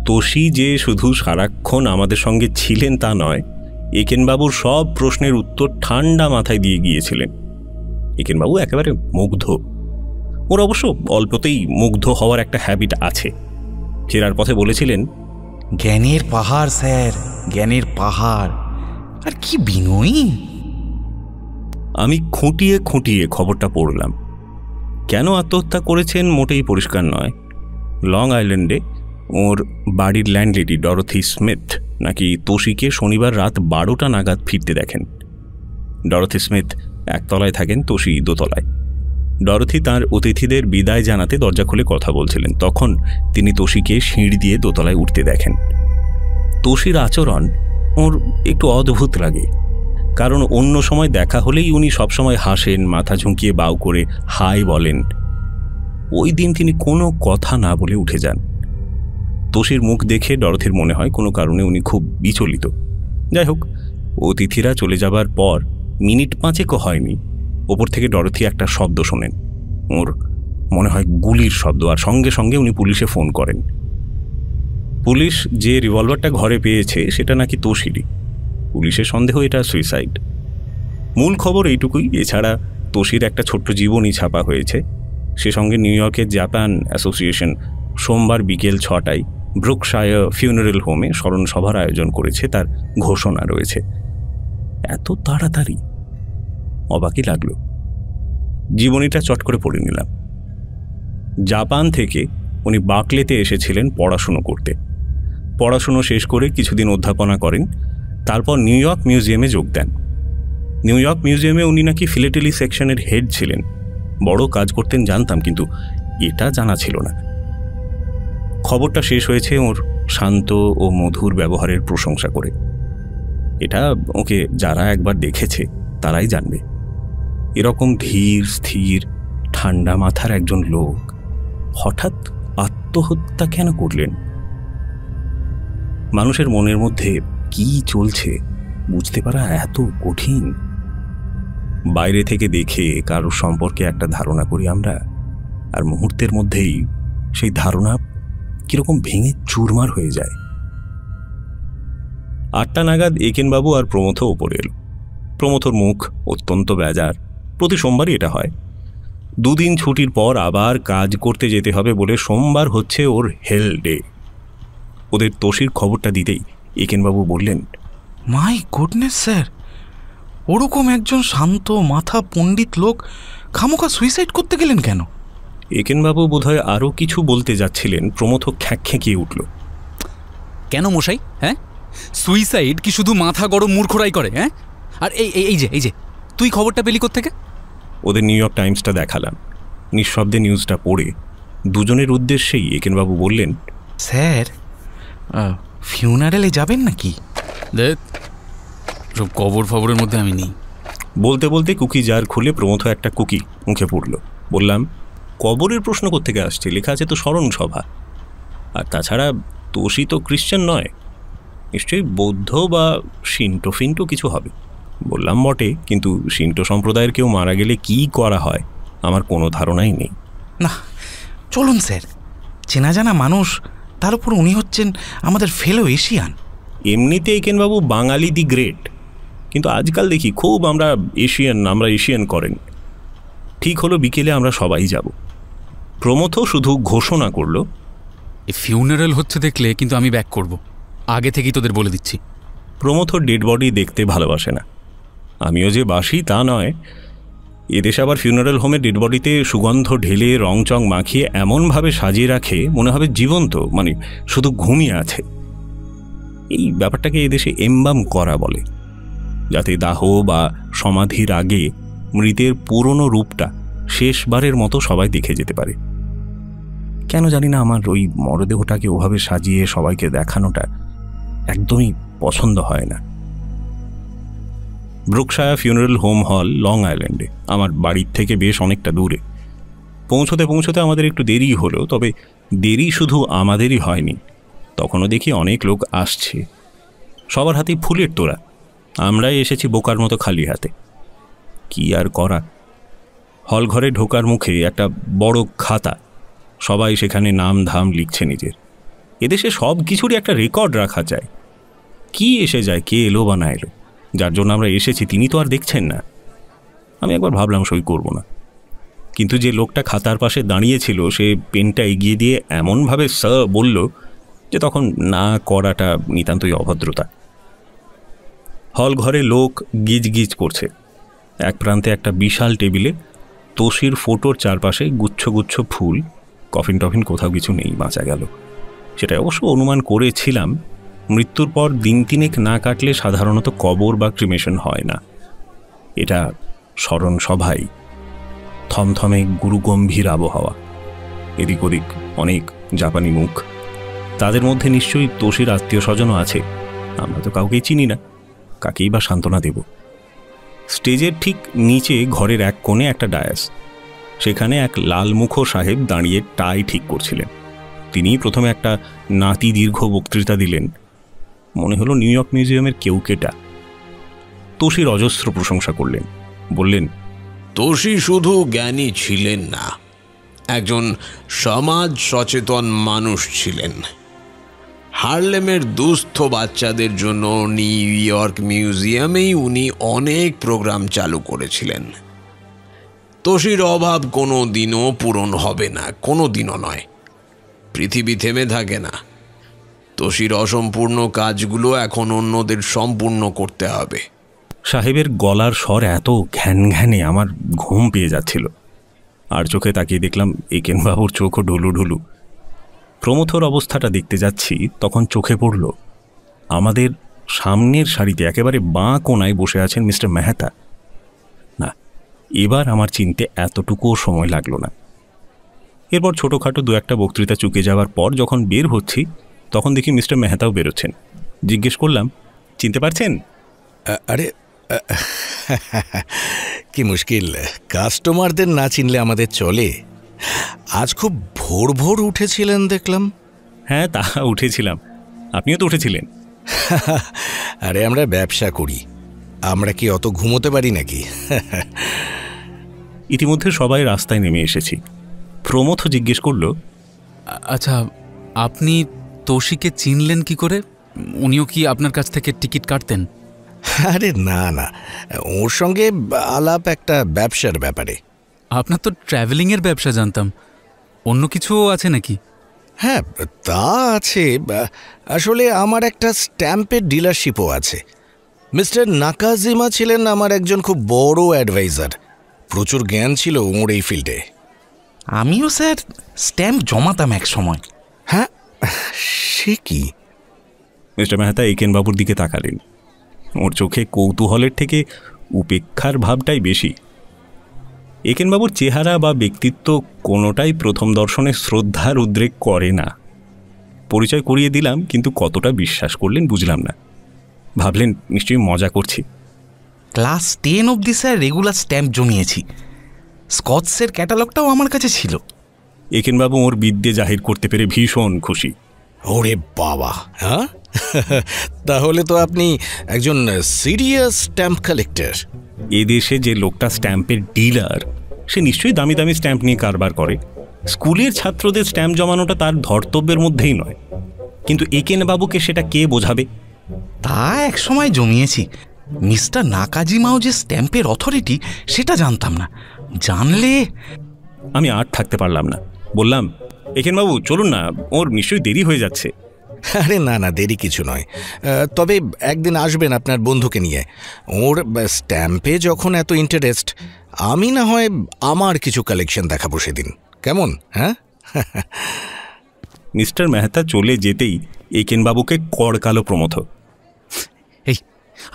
[SPEAKER 3] তোশি যে শুধু সারাক্ষণ আমাদের সঙ্গে ছিলেন তা নয়, একেনবাবুর সব প্রশ্নের উত্তর ঠান্ডা মাথায় দিয়ে গিয়েছিলেন। একেনবাবু একেবারে মুগ্ধ। ওর অবশ্য অল্পতেই মুগ্ধ হওয়ার একটা হ্যাবিট আছে। ফেরার পথে বলেছিলেন,
[SPEAKER 4] জ্ঞানের পাহাড় স্যার, জ্ঞানের পাহাড়। আর কি বিনয়ী।
[SPEAKER 3] আমি খুঁটিয়ে খুঁটিয়ে খবরটা পড়লাম। কেন আত্মহত্যা করেছেন মোটেই পরিষ্কার নয়। লং আইল্যান্ডে ওর বাড়ির ল্যান্ডলেডি ডরথি স্মিথ নাকি তোশিকে শনিবার রাত 12টা নাগাদ ফিরতে দেখেন। ডরথি স্মিথ একতলায় থাকেন, তোশি দোতলায়। ডরথি তাঁর অতিথিদের বিদায় জানাতে দরজা খুলে কথা বলছিলেন। তখন তিনি তোশিকে সিঁড়ি দিয়ে দোতলায় উঠতে দেখেন। তোশির আচরণ ওর একটু অদ্ভুত লাগে, কারণ অন্য সময় দেখা হলেই উনি সবসময় হাসেন, মাথা ঝুঁকিয়ে বাউ করে হাই বলেন। ওই দিন তিনি কোনো কথা না বলে উঠে যান। তোশির মুখ দেখে ডরথির মনে হয় কোনো কারণে উনি খুব বিচলিত। যাই হোক, অতিথিরা চলে যাবার পর মিনিট 5 হয়নি, ওপর থেকে ডরথি একটা শব্দ শোনেন। ওর মনে হয় গুলির শব্দ, আর সঙ্গে সঙ্গে উনি পুলিশে ফোন করেন। পুলিশ যে রিভলভারটা ঘরে পেয়েছে সেটা নাকি তোশিরই। পুলিশের সন্দেহ এটা সুইসাইড। মূল খবর এইটুকুই। এছাড়া তোশির একটা ছোট্ট জীবনী ছাপা হয়েছে। সে সঙ্গে নিউ ইয়র্কের জাপান অ্যাসোসিয়েশন সোমবার বিকেল 6টায় ব্রুকশায়ার ফিউনারেল হোমে স্মরণ সভার আয়োজন করেছে, তার ঘোষণা রয়েছে। এত তাড়াতাড়ি অবাকই লাগলো। জীবনীটা চট করে পড়ে নিলাম। জাপান থেকে উনি বার্কলেতে এসেছিলেন পড়াশুনো করতে। পড়াশুনো শেষ করে কিছুদিন অধ্যাপনা করেন, তারপর নিউ ইয়র্ক মিউজিয়ামে যোগ দেন। নিউ ইয়র্ক মিউজিয়ামে উনি নাকি ফিলেটেলি সেকশনের হেড ছিলেন। বড় কাজ করতেন জানতাম, কিন্তু এটা জানা ছিল না। খবরটা শেষ হয়েছে ওর শান্ত ও মধুর ব্যবহারের প্রশংসা করে। এটা ওকে যারা একবার দেখেছে তারাই জানবে। এরকম ধীর স্থির ঠান্ডা মাথার একজন লোক হঠাৎ আত্মহত্যা কেন করলেন? মানুষের মনের মধ্যে কি চলছে বুঝতে পারা এত কঠিন। বাইরে থেকে দেখে কারোর সম্পর্কে একটা ধারণা করি আমরা, আর মুহূর্তের মধ্যেই সেই ধারণা কিরকম ভেঙে চুরমার হয়ে যায়। 8টা নাগাদ একেনবাবু আর প্রমথ ওপরে এলো। প্রমথর মুখ অত্যন্ত বেজার। প্রতি সোমবারই এটা হয়। 2 দিন ছুটির পর আবার কাজ করতে যেতে হবে বলে সোমবার হচ্ছে ওর হেল ডে। ওদের তোশির খবরটা দিতেই একেনবাবু বললেন,
[SPEAKER 4] মাই গুডনেস স্যার, ওরকম একজন শান্ত মাথা পণ্ডিত লোক খামোখা সুইসাইড করতে গেলেন কেন?
[SPEAKER 3] একেনবাবু বোধহয় আরও কিছু বলতে যাচ্ছিলেন। প্রমথ খ্যাঁকিয়ে উঠল।
[SPEAKER 5] কেন মশাই? হ্যাঁ, সুইসাইড কি শুধু মাথা গরম মূর্খরাই করে? হ্যাঁ, আর এই যে তুই খবরটা পেলি কোত্থেকে?
[SPEAKER 3] ওদের নিউ ইয়র্ক টাইমসটা দেখালাম। নিঃশব্দে নিউজটা পড়ে দুজনের উদ্দেশ্যেই একেনবাবু বললেন,
[SPEAKER 4] স্যার, ফিউনারেলে যাবেন নাকি?
[SPEAKER 5] দেখ, সব কবর ফবরের মধ্যে আমি নেই।
[SPEAKER 3] বলতে বলতে কুকি জার খুলে প্রমথ একটা কুকি মুখে পড়ল। বললাম, কবরের প্রশ্ন কোত্থেকে আসছে? লেখা আছে তো স্মরণ সভা। আর তাছাড়া তোশি তো খ্রিশ্চান নয়, নিশ্চয়ই বৌদ্ধ বা শিন্টো ফিন্টো কিছু হবে। বললাম বটে, কিন্তু শিন্টো সম্প্রদায়ের কেউ মারা গেলে কি করা হয় আমার কোনো ধারণাই নেই।
[SPEAKER 4] না, চলুন স্যার, চেনা জানা মানুষ, তার উপর উনি হচ্ছেন আমাদের ফেলো এশিয়ান।
[SPEAKER 3] এমনিতে একেনবাবু বাঙালি দি গ্রেট, কিন্তু আজকাল দেখি খুব আমরা এশিয়ান করেন। ঠিক হলো বিকেলে আমরা সবাই যাব। প্রমথ শুধু ঘোষণা করলো,
[SPEAKER 5] এই ফিউনারাল হচ্ছে দেখলে কিন্তু আমি ব্যাক করব, আগে থেকেই তোদের বলে দিচ্ছি।
[SPEAKER 3] প্রমথ ডেড বডি দেখতে ভালোবাসে না, আমিও যে বাসি তা নয়। এদেশে আবার ফিউনারাল হোমে ডেড বডিতে সুগন্ধ ঢেলে রংচং মাখিয়ে এমনভাবে সাজিয়ে রাখে মনে হবে জীবন্ত, মানে শুধু ঘুমিয়ে আছে। এই ব্যাপারটাকে এদেশে এমবাম করা বলে, যাতে দাহ বা সমাধির আগে মৃতের পুরনো রূপটা শেষবারের মতো সবাই দেখে যেতে পারে। কেন জানি না আমার ওই মরদেহটাকে ওভাবে সাজিয়ে সবাইকে দেখানোটা একদমই পছন্দ হয় না। ব্রুকশায়ার ফিউনারাল হোম হল লং আইল্যান্ডে, আমার বাড়ির থেকে বেশ অনেকটা দূরে। পৌঁছতে আমাদের একটু দেরি হলো, তবে দেরি শুধু আমাদেরই হয়নি, তখনও দেখি অনেক লোক আসছে, সবার হাতেই ফুলের তোড়া। আমরাই এসেছি বোকার মতো খালি হাতে। কি আর করা, হল ঘরে ঢোকার মুখে একটা বড় খাতা, সবাই সেখানে নাম ধাম লিখছে নিজের। এদেশে সব কিছুরই একটা রেকর্ড রাখা যায়, কি এসে যায়, কে এলো বা না এলো, যার জন্য আমরা এসেছি তিনি তো আর দেখছেন না। আমি একবার ভাবলাম সই করব না, কিন্তু যে লোকটা খাতার পাশে দাঁড়িয়েছিল সে পেনটা এগিয়ে দিয়ে এমনভাবে বলল যে তখন না করাটা নিতান্তই অভদ্রতা। হল ঘরে লোক গিজ গিজ করছে। এক প্রান্তে একটা বিশাল টেবিলে তোষির ফটোর চারপাশে গুচ্ছ গুচ্ছ ফুল, কফিন টফিন কোথাও কিছু নেই, বাঁচা গেল। সেটা অবশ্য অনুমান করেছিলাম, মৃত্যুর পর দিন তিনেক না কাটলে সাধারণত কবর বা ক্রিমেশন হয় না। এটা স্মরণ সভাই, থমথমে গুরুগম্ভীর আবহাওয়া, এদিক ওদিক অনেক জাপানি মুখ, তাদের মধ্যে নিশ্চয়ই তোষির আত্মীয় স্বজনও আছে। আমরা তো কাউকেই চিনি না, কাকেই বা সান্ত্বনা দেব। স্টেজের ঠিক নিচে ঘরের এক কোণে একটা ডায়াস, সেখানে এক লালমুখো সাহেব দাঁড়িয়ে টাই ঠিক করছিলেন। তিনি প্রথমে একটা নাতি দীর্ঘ বক্তৃতা দিলেন, মনে হলো নিউ ইয়র্ক মিউজিয়ামের কেউকেটা। তোষির অজস্র প্রশংসা করলেন, বললেন,
[SPEAKER 6] তোষি শুধু জ্ঞানী ছিলেন না, একজন সমাজ সচেতন মানুষ ছিলেন। হার্লেমের দুস্থ বাচ্চাদের জন্য নিউ ইয়র্ক মিউজিয়ামেই উনি অনেক প্রোগ্রাম চালু করেছিলেন। তোষির অভাব কোনো দিনও পূরণ হবে না, কোনো দিনও নয়। পৃথিবী থেমে থাকে না, তোষির অসম্পূর্ণ কাজগুলো এখন অন্যদের সম্পূর্ণ করতে হবে।
[SPEAKER 3] সাহেবের গলার স্বর এত ঘ্যান ঘ্যানে আমার ঘুম পেয়ে যাচ্ছিল। আর চোখে তাকিয়ে দেখলাম একেনবাবুর চোখও ঢুলু ঢুলু। প্রমথর অবস্থাটা দেখতে যাচ্ছি, তখন চোখে পড়ল আমাদের সামনের সারিতে একেবারে বাঁ কোনায় বসে আছেন মিস্টার মেহতা। না, এবার আমার চিনতে এতটুকুও সময় লাগলো না। এরপর ছোটোখাটো দু একটা বক্তৃতা চুকে যাওয়ার পর যখন বের হচ্ছি, তখন দেখি মিস্টার মেহতাও বেরোচ্ছেন। জিজ্ঞেস করলাম, চিনতে পারছেন?
[SPEAKER 7] আরে কি মুশকিল, কাস্টমারদের না চিনলে আমাদের চলে। আজ খুব ভোর ভোর উঠেছিলেন দেখলাম।
[SPEAKER 3] হ্যাঁ, তা উঠেছিলাম। আপনিও তো উঠেছিলেন?
[SPEAKER 7] আরে আমরা ব্যবসা করি, আমরা কি অত ঘুমোতে পারি নাকি?
[SPEAKER 3] ইতিমধ্যে সবাই রাস্তায় নেমে এসেছি। প্রমথ জিজ্ঞেস করল,
[SPEAKER 5] আচ্ছা, আপনি তোষিকে চিনলেন কি করে? উনিও কি আপনার কাছ থেকে টিকিট কাটতেন?
[SPEAKER 7] আরে না না, ওর সঙ্গে আলাপ একটা ব্যবসার ব্যাপারে।
[SPEAKER 5] আপনার তো ট্র্যাভেলিংয়ের ব্যবসা জানতাম, অন্য কিছুও আছে নাকি?
[SPEAKER 7] হ্যাঁ, তা আছে। আসলে আমার একটা স্ট্যাম্পের ডিলারশিপও আছে। মিস্টার নাকাজিমা ছিলেন আমার একজন খুব বড় অ্যাডভাইজার, প্রচুর জ্ঞান ছিল ওর এই ফিল্ডে।
[SPEAKER 4] আমিও স্যার স্ট্যাম্প জমাতাম এক সময়।
[SPEAKER 7] হ্যাঁ, সে কি?
[SPEAKER 3] মিস্টার মেহতা একেনবাবুর দিকে তাকালেন। ওর চোখে কৌতূহলের থেকে উপেক্ষার ভাবটাই বেশি। একেনবাবুর চেহারা বা ব্যক্তিত্ব কোনোটাই প্রথম দর্শনে শ্রদ্ধার উদ্রেক করে না। পরিচয় করিয়ে দিলাম, কিন্তু কতটা বিশ্বাস করলেন বুঝলাম না। ভাবলেন নিশ্চয়ই মজা করছি।
[SPEAKER 4] ক্লাস 10 অবধি স্যার রেগুলার স্ট্যাম্প জমিয়েছি। স্কটসের ক্যাটালগটাও আমার কাছে ছিল।
[SPEAKER 3] একেনবাবু ওর বিদ্যে জাহির করতে পেরে ভীষণ খুশি।
[SPEAKER 7] ওরে বাবা, হ্যাঁ, তাহলে তো আপনি একজন সিরিয়াস স্ট্যাম্প কালেক্টর।
[SPEAKER 3] এদেশে যে লোকটা স্ট্যাম্পের ডিলার, সে নিশ্চয়ই দামি দামি স্ট্যাম্প নিয়ে কারবার করে। স্কুলের ছাত্রদের স্ট্যাম্প জমানোটা তার ধর্তব্যের মধ্যেই নয়। কিন্তু একেনবাবুকে সেটা কে বোঝাবে?
[SPEAKER 4] তা এক সময় জমিয়েছি। মিস্টার নাকাজিমাও যে স্ট্যাম্পের অথরিটি সেটা জানতাম না, জানলে।
[SPEAKER 3] আমি আর থাকতে পারলাম না, বললাম, একেনবাবু চলুন না, ওর নিশ্চয়ই দেরি হয়ে যাচ্ছে।
[SPEAKER 7] আরে না না, দেরি কিছু নয়। তবে একদিন আসবেন আপনার বন্ধুকে নিয়ে। ওর স্ট্যাম্পে যখন এত ইন্টারেস্ট, আমি না হয় আমার কিছু কালেকশন দেখাবো সেদিন, কেমন? হ্যাঁ।
[SPEAKER 3] মিস্টার মেহতা চলে যেতেই একেনবাবুকে কড়কালো প্রমথ।
[SPEAKER 5] এই,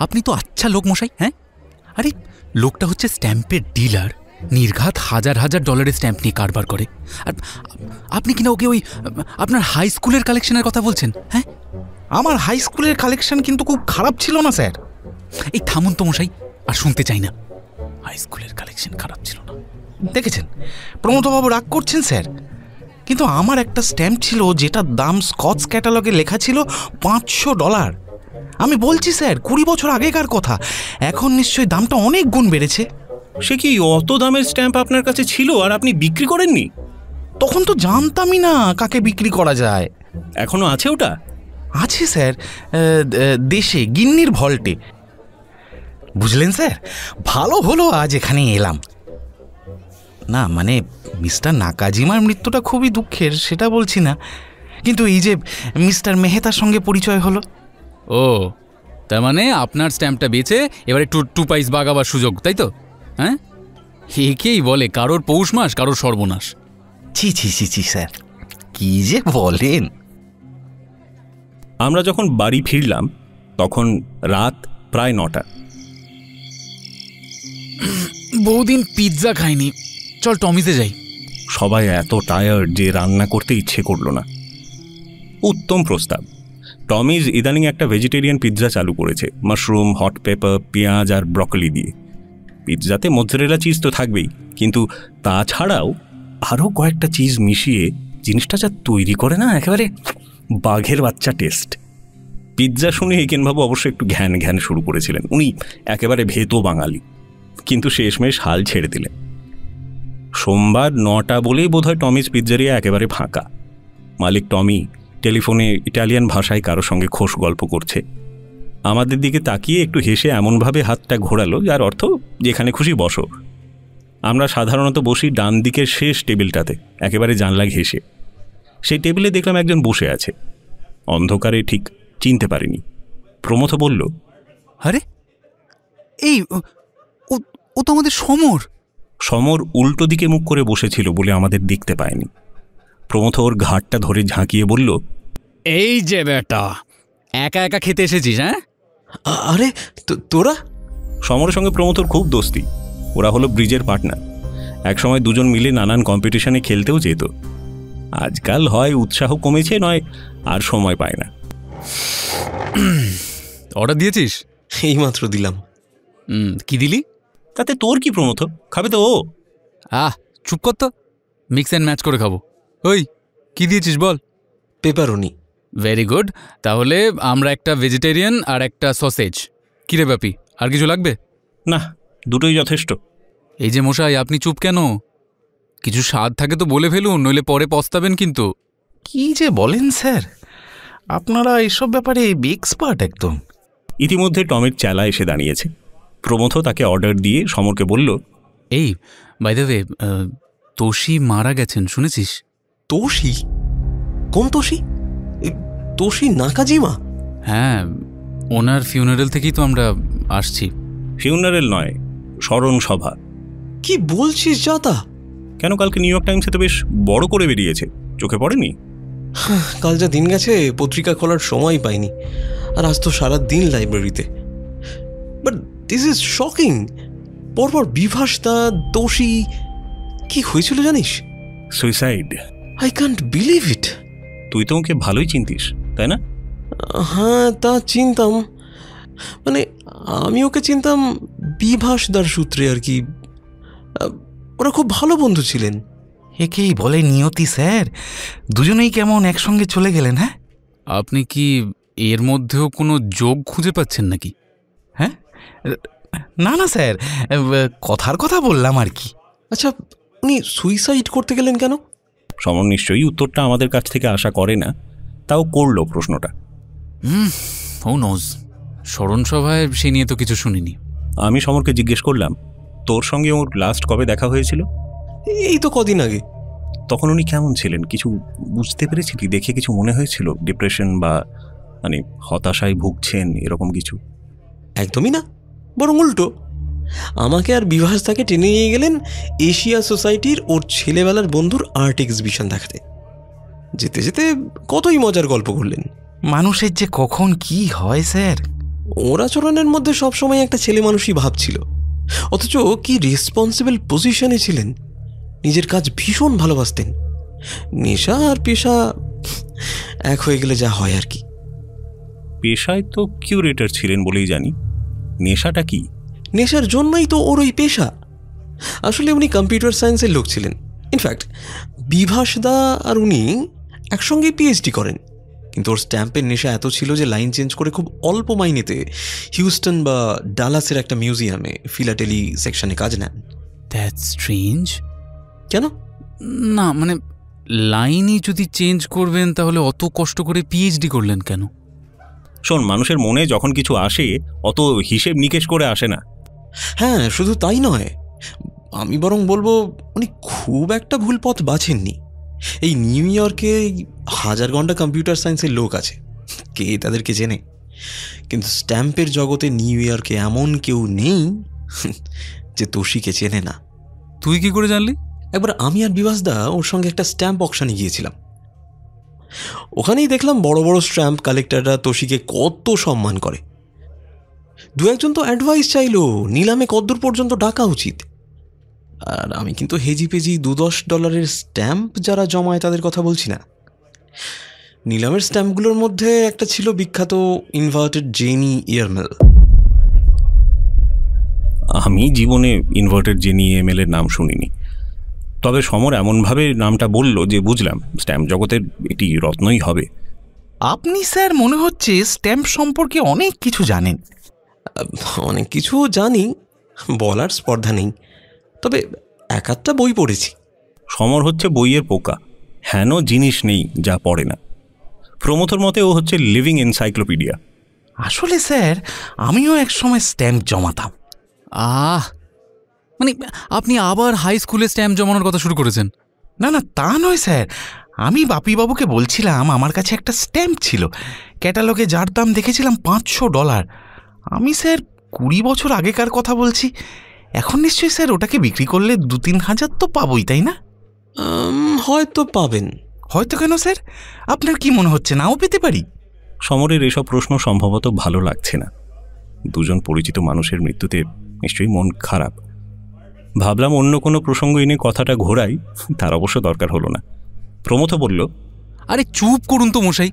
[SPEAKER 5] আপনি তো আচ্ছা লোক মশাই। হ্যাঁ, আরে লোকটা হচ্ছে স্ট্যাম্পের ডিলার, নির্ঘাত হাজার হাজার ডলারের স্ট্যাম্প নিয়ে কারবার করে। আর আপনি কিনা ওকে ওই আপনার হাই স্কুলের কালেকশনের কথা বলছেন? হ্যাঁ,
[SPEAKER 4] আমার হাই স্কুলের কালেকশন কিন্তু খুব খারাপ ছিল না স্যার।
[SPEAKER 5] এই থামুন তো মশাই, আর শুনতে চাই না। হাই স্কুলের কালেকশন খারাপ ছিল না?
[SPEAKER 4] দেখেছেন প্রমথবাবু রাগ করছেন স্যার, কিন্তু আমার একটা স্ট্যাম্প ছিল যেটার দাম স্কচ ক্যাটালগে লেখা ছিল $500। আমি বলছি স্যার 20 বছর আগেকার কথা, এখন নিশ্চয়ই দামটা অনেক গুণ বেড়েছে।
[SPEAKER 3] সে কি অত দামের স্ট্যাম্প আপনার কাছে ছিল আর আপনি বিক্রি করেননি?
[SPEAKER 4] তখন তো জানতামই না কাকে বিক্রি করা যায়।
[SPEAKER 3] এখনো আছে ওটা?
[SPEAKER 4] আছে স্যার, দেশে গিন্নির ভল্টে। বুঝলেন স্যার, ভালো হলো আজ এখানে এলাম। না মানে মিস্টার নাকাজিমার মৃত্যুটা খুবই দুঃখের, সেটা বলছি না, কিন্তু এই যে মিস্টার মেহতার সঙ্গে পরিচয় হলো।
[SPEAKER 5] ও, তার মানে আপনার স্ট্যাম্পটা বেচে এবার একটু 2 পয়সা বাগাবার সুযোগ, তাই তো? হ্যাঁ, একেই বলে কারোর পৌষ মাস কারোর সর্বনাশ।
[SPEAKER 4] ছি ছি ছি ছি স্যার, কি যে বলেন।
[SPEAKER 3] আমরা যখন বাড়ি ফিরলাম তখন রাত প্রায় 9টা।
[SPEAKER 5] বহুদিন পিৎজা খাইনি, চল টমিজে যাই।
[SPEAKER 3] সবাই এত টায়ার্ড যে রান্না করতে ইচ্ছে করলো না। উত্তম প্রস্তাব। টমিজ ইদানিং একটা ভেজিটেরিয়ান পিৎজা চালু করেছে, মাশরুম, হট পেপার, পেঁয়াজ আর ব্রকলি দিয়ে। পিৎজাতে মোজ্জারেলা চিজ তো থাকবেই, কিন্তু তাছাড়াও আরও কয়েকটা চিজ মিশিয়ে জিনিসটা যা তৈরি করে না, একেবারে বাঘের বাচ্চা টেস্ট। পিৎজা শুনে একেনবাবু অবশ্য একটু ঘ্যান ঘ্যান শুরু করেছিলেন। উনি একেবারে ভেতো বাঙালি, কিন্তু শেষমেশ হাল ছেড়ে দিলেন। সোমবার 9টা বলেই বোধহয় টমিজ পিৎজারিয়া একেবারে ফাঁকা। মালিক টমি টেলিফোনে ইটালিয়ান ভাষায় কারো সঙ্গে খোশ গল্প করছে। আমাদের দিকে তাকিয়ে একটু হেসে এমনভাবে হাতটা ঘোরালো যার অর্থ যেখানে খুশি বসো। আমরা সাধারণত বসি ডান দিকের শেষ টেবিলটাতে, একেবারে জানলা ঘেঁষে। সেই টেবিলে দেখলাম একজন বসে আছে। অন্ধকারে ঠিক চিনতে পারিনি। প্রমথ বলল,
[SPEAKER 5] আরে এই ও তো আমাদের সমর।
[SPEAKER 3] সমর উল্টো দিকে মুখ করে বসেছিল বলে আমাদের দেখতে পায়নি। প্রমথ ওর ঘাটটা ধরে ঝাঁকিয়ে বলল,
[SPEAKER 5] এই যে বেটা, একা একা খেতে এসেছিস? হ্যাঁ,
[SPEAKER 6] আরে তোরা?
[SPEAKER 3] সমরের সঙ্গে প্রমথর খুব দোস্তি। ওরা হলো ব্রিজের পার্টনার। একসময় দুজন মিলে নানান কম্পিটিশনে খেলতেও যেত। আজকাল হয় উৎসাহ কমেছে, নয় আর সময় পায় না।
[SPEAKER 5] অর্ডার দিয়েছিস?
[SPEAKER 6] এইমাত্র দিলাম।
[SPEAKER 5] কি দিলি?
[SPEAKER 3] তাতে তোর কি প্রমথ? খাবে তো ও।
[SPEAKER 5] চুপ কর তো, মিক্স অ্যান্ড ম্যাচ করে খাবো। ওই কি দিয়েছিস বল?
[SPEAKER 6] পেপারোনি।
[SPEAKER 5] Very good. তাহলে আমরা একটা ভেজিটেরিয়ান আর একটা সসেজ। কি রে ব্যাপী, আর কিছু লাগবে?
[SPEAKER 3] না, দুটোই যথেষ্ট।
[SPEAKER 5] এই যে মশাই, আপনি চুপ কেন? কিছু স্বাদ থাকে তো বলে ফেলুন, নইলে পরে পস্তাবেন কিন্তু।
[SPEAKER 4] কি যে বলেন স্যার, আপনারা এসব ব্যাপারে এক্সপার্ট একদম।
[SPEAKER 3] ইতিমধ্যে টমের চেলা এসে দাঁড়িয়েছে। প্রমথ তাকে অর্ডার দিয়ে সমরকে বলল,
[SPEAKER 5] এই বাই দ্য ওয়ে, তোষি মারা গেছেন শুনেছিস?
[SPEAKER 6] তোষি? কোন তোষি? তোষি নাকাজিমা?
[SPEAKER 5] হ্যাঁ, ওনার ফিউনারেল থেকেই তো আমরা আসছি।
[SPEAKER 3] ফিউনারেল নয়, স্মরণ সভা।
[SPEAKER 6] কি বলছিস জাতা?
[SPEAKER 3] কেন, কালকে নিউ ইয়র্ক টাইমসে তো বেশ বড় করে বেরিয়েছে, চোখে পড়েনি?
[SPEAKER 6] কাল যা দিন গেছে পত্রিকা খোলার সময় পাইনি, আর আজ তো সারা দিন লাইব্রেরিতে। But this is shocking. পরপর বিভাসদা, তোষি, কি হয়েছিল জানিস?
[SPEAKER 3] Suicide.
[SPEAKER 6] I can't believe it.
[SPEAKER 3] তুই তো ওকে ভালোই চিনতিস, তাই না?
[SPEAKER 6] হ্যাঁ, তা চিনতাম। মানে আমি ওকে চিনতাম বিভাসদার সূত্রে আর কি। ওরা খুব ভালো বন্ধু ছিলেন।
[SPEAKER 4] একেই বলে নিয়তি স্যার, দুজনেই কেমন একসঙ্গে চলে গেলেন। হ্যাঁ,
[SPEAKER 5] আপনি কি এর মধ্যেও কোনো যোগ খুঁজে পাচ্ছেন নাকি?
[SPEAKER 4] হ্যাঁ, না না স্যার, কথার কথা বললাম আর কি।
[SPEAKER 6] আচ্ছা, উনি সুইসাইড করতে গেলেন কেন?
[SPEAKER 3] সমর নিশ্চয়ই উত্তরটা আমাদের কাছ থেকে আশা করে না, তাও করলো প্রশ্নটা।
[SPEAKER 5] হু নোজ, স্মরণ সভায় সে নিয়ে তো কিছু শুনিনি।
[SPEAKER 3] আমি সমরকে জিজ্ঞেস করলাম, তোর সঙ্গে ওর লাস্ট কবে দেখা হয়েছিল?
[SPEAKER 8] এই তো কদিন আগে।
[SPEAKER 3] তখন উনি কেমন ছিলেন? কিছু বুঝতে পেরেছিলি? দেখে কিছু মনে হয়েছিল? ডিপ্রেশন বা মানে হতাশায় ভুগছেন এরকম কিছু?
[SPEAKER 8] একদমই না, বরং উল্টো। আমাকে আর বিভাস তাকে টেনে নিয়ে গেলেন এশিয়া সোসাইটির ওর ছেলেবেলার বন্ধুর আর্ট এক্সিবিশন দেখাতে। যেতে যেতে কতই মজার গল্প করলেন।
[SPEAKER 4] মানুষের যে কখন কি হয় স্যার।
[SPEAKER 8] ওর আচরণের মধ্যে সবসময় একটা ছেলে মানুষই ভাবছিল, অথচ কি রেসপন্সিবল পজিশনে ছিলেন। নিজের কাজ ভীষণ ভালোবাসতেন। নেশা আর পেশা এক হয়ে গেলে যা হয় আর কি।
[SPEAKER 3] পেশায় তো কিউরেটর ছিলেন বলেই জানি, নেশাটা কি?
[SPEAKER 8] নেশার জন্যই তো ওর ওই পেশা। আসলে উনি কম্পিউটার সায়েন্সের লোক ছিলেন। ইনফ্যাক্ট বিভাসদা আর উনি একসঙ্গে পিএইচডি করেন, কিন্তু ওর স্ট্যাম্পের নেশা এত ছিল যে লাইন চেঞ্জ করে খুব অল্প মাইনেতে হিউস্টন বা ডালাসের একটা মিউজিয়ামে ফিলাটেলি সেকশনে কাজ নেন।
[SPEAKER 5] That's strange.
[SPEAKER 8] কেন?
[SPEAKER 5] না মানে লাইনই যদি চেঞ্জ করবেন তাহলে অত কষ্ট করে পিএইচডি করলেন কেন?
[SPEAKER 3] শোন, মানুষের মনে যখন কিছু আসে অত হিসেব নিকেশ করে আসে না।
[SPEAKER 8] হ্যাঁ, শুধু তাই নয়, আমি বরং বলবো উনি খুব একটা ভুল পথ বাছেননি। এই নিউ ইয়র্কে 1000 ঘন্টা কম্পিউটার সায়েন্সের লোক আছে, কে তাদেরকে চেনে? কিন্তু স্ট্যাম্পের জগতে নিউ ইয়র্কে এমন কেউ নেই যে তোষিকে চেনে না।
[SPEAKER 5] তুই কি করে জানলি?
[SPEAKER 8] একবার আমি আর বিভাসদা ওর সঙ্গে একটা স্ট্যাম্প অকশনে গিয়েছিলাম। ওখানেই দেখলাম বড় বড় স্ট্যাম্প কালেক্টররা তোষিকে কত সম্মান করে। দু একজন তো অ্যাডভাইস চাইলো নিলামে কতদূর পর্যন্ত ডাকা উচিত। আর আমি কিন্তু হেজি পেজি $2-10 স্ট্যাম্প যারা জমায় তাদের কথা বলছি না। নিলামের স্ট্যাম্পগুলোর মধ্যে একটা ছিল বিখ্যাত ইনভার্টেড জেনি ইয়ারমেল।
[SPEAKER 3] আমি জীবনে ইনভার্টেড জেনি এমএল এর নাম শুনিনি, তবে সমর এমনভাবে নামটা বলল যে বুঝলাম স্ট্যাম্প জগতের এটি রত্নই হবে।
[SPEAKER 4] আপনি স্যার মনে হচ্ছে স্ট্যাম্প সম্পর্কে অনেক কিছু জানেন।
[SPEAKER 8] অনেক কিছু জানি, বলার স্পর্ধা নেই, তবে এক আধটা বই পড়েছি।
[SPEAKER 3] সমর হচ্ছে বইয়ের পোকা, হেন জিনিস নেই যা পড়ে না। প্রমথর মতে ও হচ্ছে লিভিং এনসাইক্লোপিডিয়া।
[SPEAKER 4] আসলে স্যার আমিও একসময় স্ট্যাম্প জমাতাম।
[SPEAKER 5] মানে আপনি আবার হাই স্কুলে স্ট্যাম্প জমানোর কথা শুরু করেছেন?
[SPEAKER 4] না না, তা নয় স্যার, আমি বাপিবাবুকে বলছিলাম আমার কাছে একটা স্ট্যাম্প ছিল, ক্যাটালগে যার দাম দেখেছিলাম $500। আমি স্যার 20 বছর আগেকার কথা বলছি। এখন নিশ্চয়ই স্যার ওটাকে বিক্রি করলে 2-3 হাজার তো পাবোই, তাই না?
[SPEAKER 8] হয়তো পাবেন।
[SPEAKER 4] হয়তো কেন স্যার? আপনার কি মনে হচ্ছে নাও পেতে পারি?
[SPEAKER 3] সমরের এসব প্রশ্ন সম্ভবত ভালো লাগছে না। দুজন পরিচিত মানুষের মৃত্যুতে নিশ্চয়ই মন খারাপ। ভাবলাম অন্য কোনো প্রসঙ্গ এনে কথাটা ঘোরাই, তার অবশ্য দরকার হলো না। প্রমথ বলল,
[SPEAKER 5] আরে চুপ করুন তো মশাই,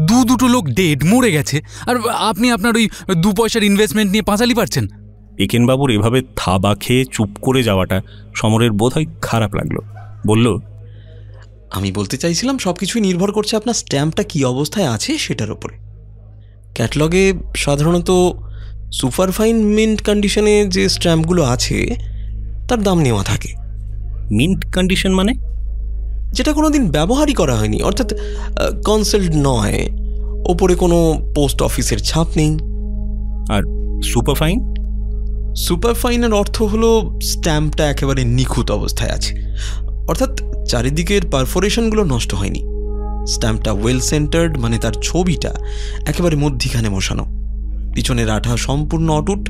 [SPEAKER 5] দুটো লোক ডেড মরে গেছে আর আপনি আপনার ওই 2 পয়সার ইনভেস্টমেন্ট নিয়ে পাঁচালি পারছেন।
[SPEAKER 3] একেনবাবুর এভাবে থাবা খেয়ে চুপ করে যাওয়াটা সমরের বোধহয় খারাপ লাগলো। বলল,
[SPEAKER 8] আমি বলতে চাইছিলাম সব কিছুই নির্ভর করছে আপনার স্ট্যাম্পটা কী অবস্থায় আছে সেটার উপরে। ক্যাটলগে সাধারণত সুপারফাইন মিন্ট কন্ডিশনে যে স্ট্যাম্পগুলো আছে তার দাম নেওয়া থাকে।
[SPEAKER 3] মিন্ট কন্ডিশন মানে?
[SPEAKER 8] যেটা কোনো দিন ব্যবহারই করা হয়নি, অর্থাৎ কনসেল্ট নয়, ওপরে কোনো পোস্ট অফিসের ছাপ নেই।
[SPEAKER 3] আর সুপারফাইন?
[SPEAKER 8] সুপারফাইনের অর্থ হলো স্ট্যাম্পটা একেবারে নিখুঁত অবস্থায় আছে, অর্থাৎ চারিদিকের পারফোরেশনগুলো নষ্ট হয়নি। স্ট্যাম্পটা ওয়েল সেন্টার্ড, মানে তার ছবিটা একেবারে মধ্যিখানে বসানো, পিছনের আঠা সম্পূর্ণ অটুট,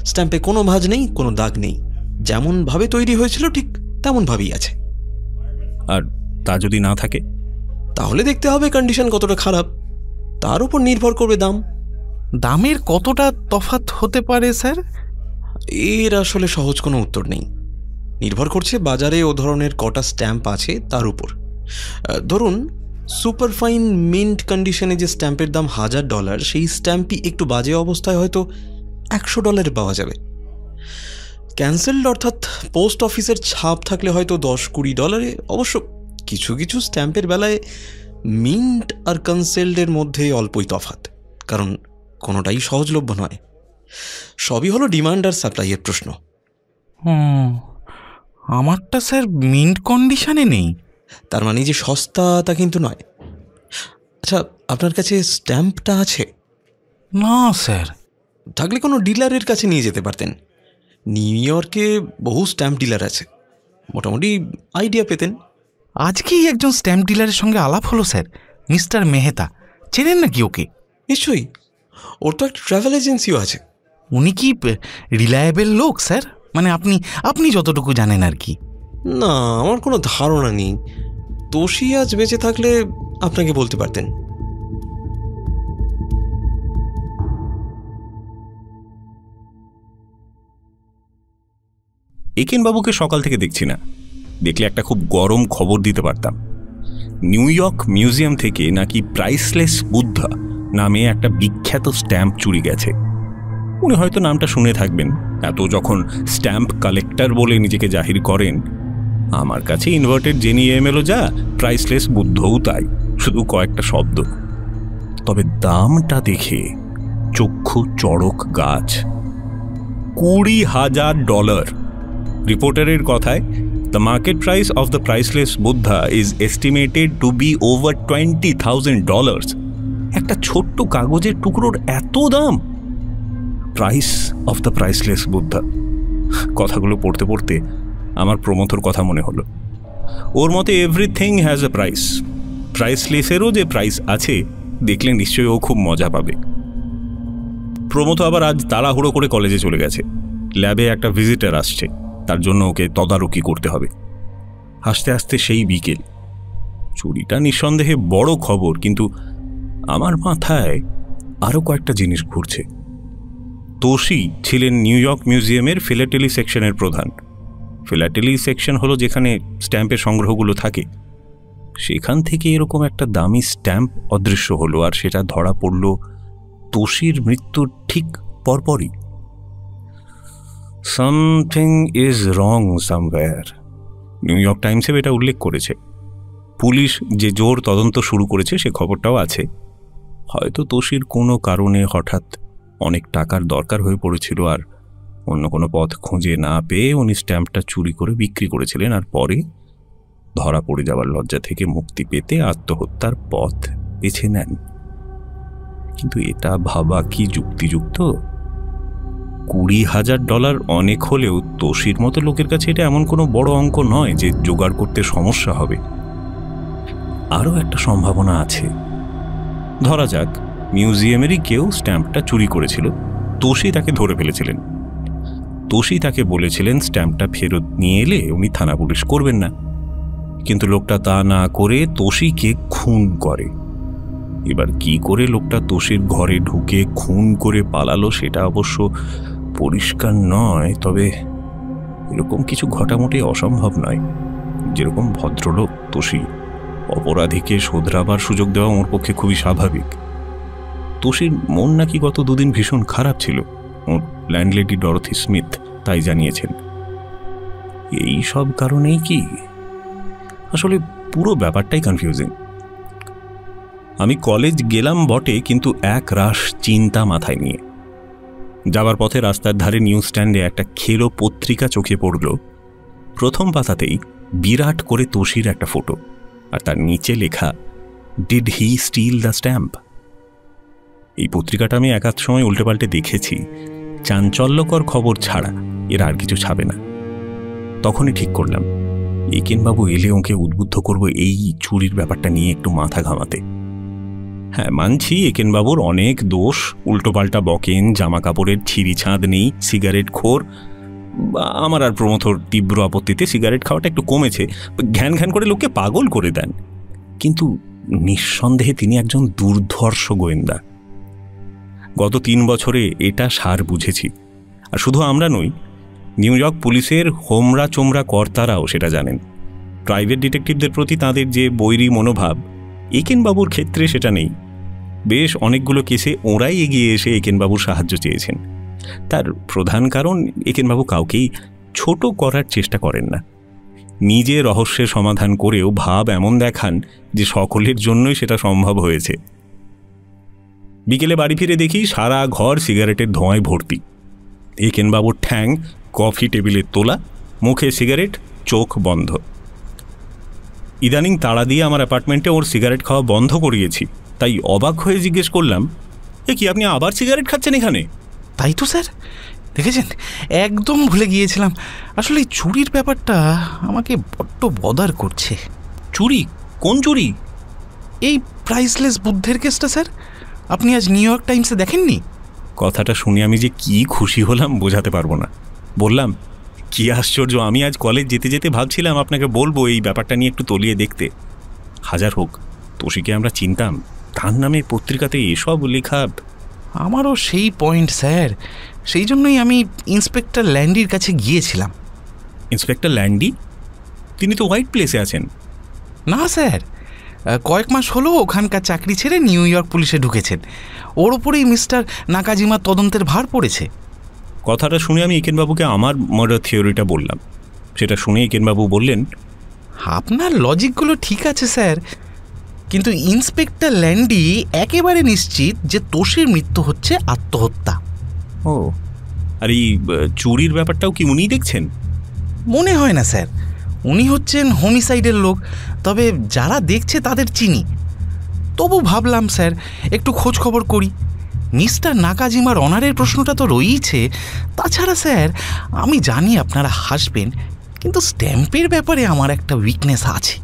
[SPEAKER 8] স্ট্যাম্পে কোনো ভাঁজ নেই, কোনো দাগ নেই, যেমনভাবে তৈরি হয়েছিল ঠিক তেমনভাবেই আছে।
[SPEAKER 3] আর তা যদি না থাকে?
[SPEAKER 8] তাহলে দেখতে হবে কন্ডিশন কতটা খারাপ, তার উপর নির্ভর করবে দাম।
[SPEAKER 4] দামের কতটা তফাৎ হতে পারে স্যার?
[SPEAKER 8] এর আসলে সহজ কোনো উত্তর নেই, নির্ভর করছে বাজারে ও ধরনের কটা স্ট্যাম্প আছে তার উপর। ধরুন সুপারফাইন মিন্ট কন্ডিশনে যে স্ট্যাম্পের দাম $1000, সেই স্ট্যাম্পই একটু বাজে অবস্থায় হয়তো $100 পাওয়া যাবে। ক্যান্সেলড অর্থাৎ পোস্ট অফিসের ছাপ থাকলে হয়তো $10-20। অবশ্য কিছু কিছু স্ট্যাম্পের বেলায় মিন্ট আর কনসেলডের মধ্যে অল্পই তফাৎ, কারণ কোনোটাই সহজলভ্য নয়। সবই হলো ডিমান্ড আর সাপ্লাইয়ের প্রশ্ন।
[SPEAKER 4] আমারটা স্যার মিন্ট কন্ডিশনে নেই।
[SPEAKER 8] তার মানে যে সস্তা তা কিন্তু নয়। আচ্ছা, আপনার কাছে স্ট্যাম্পটা আছে?
[SPEAKER 4] না স্যার।
[SPEAKER 8] থাকলে কোনো ডিলারের কাছে নিয়ে যেতে পারতেন। নিউ ইয়র্কে বহু স্ট্যাম্প ডিলার আছে, মোটামুটি আইডিয়া পেতেন।
[SPEAKER 4] আজকেই একজন স্ট্যাম্প ডিলারের সঙ্গে আলাপ হলো স্যার, মিস্টার মেহতা। চেনেন নাকি ওকে?
[SPEAKER 8] নিশ্চয়ই, ওর তো একটা ট্রাভেল এজেন্সিও আছে।
[SPEAKER 4] উনি কি রিলায়েবল লোক স্যার? মানে আপনি যতটুকু জানেন আর কি।
[SPEAKER 8] না, আমার কোনো ধারণা নেই। তোষী আজ বেঁচে থাকলে আপনাকে বলতে পারতেন।
[SPEAKER 3] একেনবাবুকে সকাল থেকে দেখছি না, দেখলে একটা খুব গরম খবর দিতে পারতাম। নিউ ইয়র্ক মিউজিয়াম থেকে নাকি প্রাইসলেস বুদ্ধা নামে একটা বিখ্যাত স্ট্যাম্প চুরি গেছে। উনি হয়তো নামটা শুনে থাকবেন, এত যখন স্ট্যাম্প কালেক্টর বলে নিজেকে জাহির করেন। আমার কাছে ইনভার্টেড জেনিএমএলও যা, প্রাইসলেস বুদ্ধও তাই, শুধু কয়েকটা শব্দ। তবে দামটা দেখে চক্ষু চড়ক গাছ। $20,000। রিপোর্টারের কথায়, the market price of the priceless Buddha is estimated to be over $20,000। একটা ছোট্ট কাগজের টুকরোর এত দাম! Price of the priceless Buddha. কথাগুলো পড়তে পড়তে আমার প্রমথর কথা মনে হলো। ওর মতে এভরিথিং হ্যাজ এ প্রাইস। প্রাইসলেসেরও যে প্রাইস আছে, দেখলে নিশ্চয়ই ও খুব মজা পাবে। প্রমথ আবার আজ তাড়াহুড়ো করে কলেজে চলে গেছে। ল্যাবে একটা ভিজিটার আসছে, তার জন্য ওকে তদারকি করতে হবে। আস্তে আস্তে সেই বিকেল। চুরিটা নিঃসন্দেহে বড় খবর, কিন্তু আমার মাথায় আরও কয়েকটা জিনিস ঘুরছে। তোষী ছিলেন নিউ ইয়র্ক মিউজিয়ামের ফিলাটেলি সেকশনের প্রধান। ফিলাটেলি সেকশন হলো যেখানে স্ট্যাম্পের সংগ্রহগুলো থাকে। সেখান থেকে এরকম একটা দামি স্ট্যাম্প অদৃশ্য হলো, আর সেটা ধরা পড়ল তোষীর মৃত্যুর ঠিক পরপরই। Something is wrong somewhere. New York টাইমসে এটা উল্লেখ করেছে। পুলিশ যে জোর তদন্ত শুরু করেছে সে খবরটাও আছে। হয়তো তোষীর কোনো কারণে হঠাৎ অনেক টাকার দরকার হয়ে পড়েছিল, আর অন্য কোনো পথ খুঁজে না পেয়ে উনি স্ট্যাম্পটা চুরি করে বিক্রি করেছিলেন, আর পরে ধরা পড়ে যাওয়ার লজ্জা থেকে মুক্তি পেতে আত্মহত্যার পথ বেছে নেন। কিন্তু এটা ভাবা কি যুক্তিযুক্ত? $20,000 অনেক হলেও তোষীর মতো লোকের কাছে এটা এমন কোনো বড় অঙ্ক নয় যে জোগাড় করতে সমস্যা হবে। আরও একটা সম্ভাবনা আছে। ধরা যাক মিউজিয়ামেরই কেউ স্ট্যাম্পটা চুরি করেছিল, তোষী তাকে ধরে ফেলেছিলেন। তোষী তাকে বলেছিলেন স্ট্যাম্পটা ফেরত নিয়ে এলে উনি থানা পুলিশ করবেন না, কিন্তু লোকটা তা না করে তোষীকে খুন করে। এবার কি করে লোকটা তোষীর ঘরে ঢুকে খুন করে পালালো সেটা অবশ্য পরিষ্কার নয়, তবে এরকম কিছু ঘটা মোটেই অসম্ভব নয়। যেরকম ভদ্রলোক তোষী, অপরাধীকে শোধরাবার সুযোগ দেওয়া ওর পক্ষে খুবই স্বাভাবিক। তোষীর মন নাকি গত দুদিন ভীষণ খারাপ ছিল, ওর ল্যান্ডলেডি ডরথি স্মিথ তাই জানিয়েছেন। এই সব কারণেই কি? আসলে পুরো ব্যাপারটাই কনফিউজিং। আমি কলেজ গেলাম বটে, কিন্তু এক রাশ চিন্তা মাথায় নিয়ে। যাবার পথে রাস্তার ধারে নিউজ স্ট্যান্ডে একটা খেলো পত্রিকা চোখে পড়ল। প্রথম পাতাতেই বিরাট করে তোষীর একটা ফটো, আর তার নিচে লেখা, did he steal the stamp. এই পত্রিকাটা আমি একাধ সময় উল্টে পাল্টে দেখেছি, চাঞ্চল্যকর খবর ছাড়া এর আর কিছু ছাপে না। তখনই ঠিক করলাম একেনবাবু এলে ওকে উদ্বুদ্ধ করব এই চুরির ব্যাপারটা নিয়ে একটু মাথা ঘামাতে। হ্যাঁ, মানছি একেনবাবুর অনেক দোষ, উল্টোপাল্টা বকেন, জামা কাপড়ের ছিঁড়ি ছাঁদ নেই, সিগারেট খোর। আমার আর প্রমথর তীব্র আপত্তিতে সিগারেট খাওয়াটা একটু কমেছে, ঘ্যান ঘ্যান করে লোককে পাগল করে দেন। কিন্তু নিঃসন্দেহে তিনি একজন দুর্ধর্ষ গোয়েন্দা। গত 3 বছরে এটা সার বুঝেছি। আর শুধু আমরা নই, নিউ ইয়র্ক পুলিশের হোমরা চোমরা কর্তারাও সেটা জানেন। প্রাইভেট ডিটেকটিভদের প্রতি তাঁদের যে বৈরী মনোভাব, একেনবাবুর ক্ষেত্রে সেটা নেই। বেশ অনেকগুলো কেসে ওঁরাই এগিয়ে এসে একেনবাবুর সাহায্য চেয়েছেন। তার প্রধান কারণ, একেনবাবু কাউকেই ছোট করার চেষ্টা করেন না। নিজে রহস্যের সমাধান করেও ভাব এমন দেখান যে সকলের জন্যই সেটা সম্ভব হয়েছে। বিকেলে বাড়ি ফিরে দেখি সারা ঘর সিগারেটের ধোঁয়ায় ভর্তি। একেনবাবুর ঠ্যাং কফি টেবিলে তোলা, মুখে সিগারেট, চোখ বন্ধ। ইদানিং তাড়া দিয়ে আমার অ্যাপার্টমেন্টে ওর সিগারেট খাওয়া বন্ধ করিয়েছি, তাই অবাক হয়ে জিজ্ঞেস করলাম, এ কি, আপনি আবার সিগারেট খাচ্ছেন এখানে?
[SPEAKER 4] তাই তো স্যার, দেখেছেন, একদম ভুলে গিয়েছিলাম। আসলে এই চুরির ব্যাপারটা আমাকে বড্ড বদার করছে।
[SPEAKER 3] চুরি? কোন চুরি?
[SPEAKER 4] এই প্রাইসলেস বুদ্ধের কেসটা স্যার, আপনি আজ নিউ ইয়র্ক টাইমসে দেখেননি?
[SPEAKER 3] কথাটা শুনে আমি যে কি খুশি হলাম বোঝাতে পারবো না। বললাম, কি আশ্চর্য, আমি আজ কলেজ যেতে যেতে ভাবছিলাম আপনাকে বলবো এই ব্যাপারটা নিয়ে একটু তলিয়ে দেখতে। হাজার হোক, তোষীকে আমরা চিনতাম, তার নামে পত্রিকাতে এসব লেখা।
[SPEAKER 4] আমারও সেই পয়েন্ট স্যার, সেই জন্যই আমি ইন্সপেক্টর ল্যান্ডির কাছে গিয়েছিলাম।
[SPEAKER 3] ইন্সপেক্টর ল্যান্ডি? তিনি তো হোয়াইট প্লেসে আছেন।
[SPEAKER 4] না স্যার, কয়েক মাস হলো ওখানকার চাকরি ছেড়ে নিউ ইয়র্ক পুলিশে ঢুকেছেন। ওর ওপরেই মিস্টার নাকাজিমার তদন্তের ভার পড়েছে।
[SPEAKER 3] কথাটা শুনে আমি একেনবাবুকে আমার মার্ডার থিওরিটা বললাম। সেটা শুনে একেনবাবু বললেন,
[SPEAKER 4] আপনার লজিকগুলো ঠিক আছে স্যার, কিন্তু ইন্সপেক্টর ল্যান্ডি একেবারে নিশ্চিত যে তোষীর মৃত্যু হচ্ছে আত্মহত্যা।
[SPEAKER 3] ও, আর এই চুরির ব্যাপারটাও কি উনিই দেখছেন?
[SPEAKER 4] মনে হয় না স্যার, উনি হচ্ছেন হোমিসাইডের লোক, তবে যারা দেখছে তাদের চিনি। তবু ভাবলাম স্যার একটু খোঁজ খবর করি। মিস্টার নাকাজিমার অনারের প্রশ্নটা তো রয়েইছে। তাছাড়া স্যার, আমি জানি আপনারা হাসবেন, কিন্তু স্ট্যাম্পের ব্যাপারে আমার একটা উইকনেস আছে।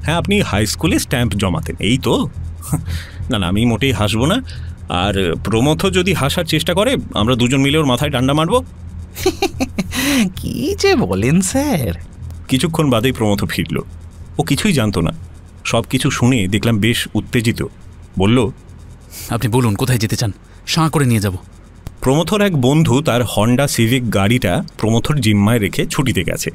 [SPEAKER 3] হ্যাঁ, আপনি হাই স্কুলে স্ট্যাম্প জমাতেন, এই তো? না না, আমি মোটেই হাসবো না। আর প্রমথ যদি হাসার চেষ্টা করে, আমরা দুজন মিলে ওর মাথায় ডান্ডা মারব।
[SPEAKER 4] কি যে বলেন স্যার।
[SPEAKER 3] কিছুক্ষণ বাদেই প্রমথ ফিরল। ও কিছুই জানতো না। সব কিছু শুনে দেখলাম বেশ উত্তেজিত। বলল,
[SPEAKER 5] আপনি বলুন কোথায় যেতে চান, সাঁ করে নিয়ে যাব।
[SPEAKER 3] প্রমথর এক বন্ধু তার হন্ডা সিভিক গাড়িটা প্রমথর জিম্মায় রেখে ছুটিতে গেছে।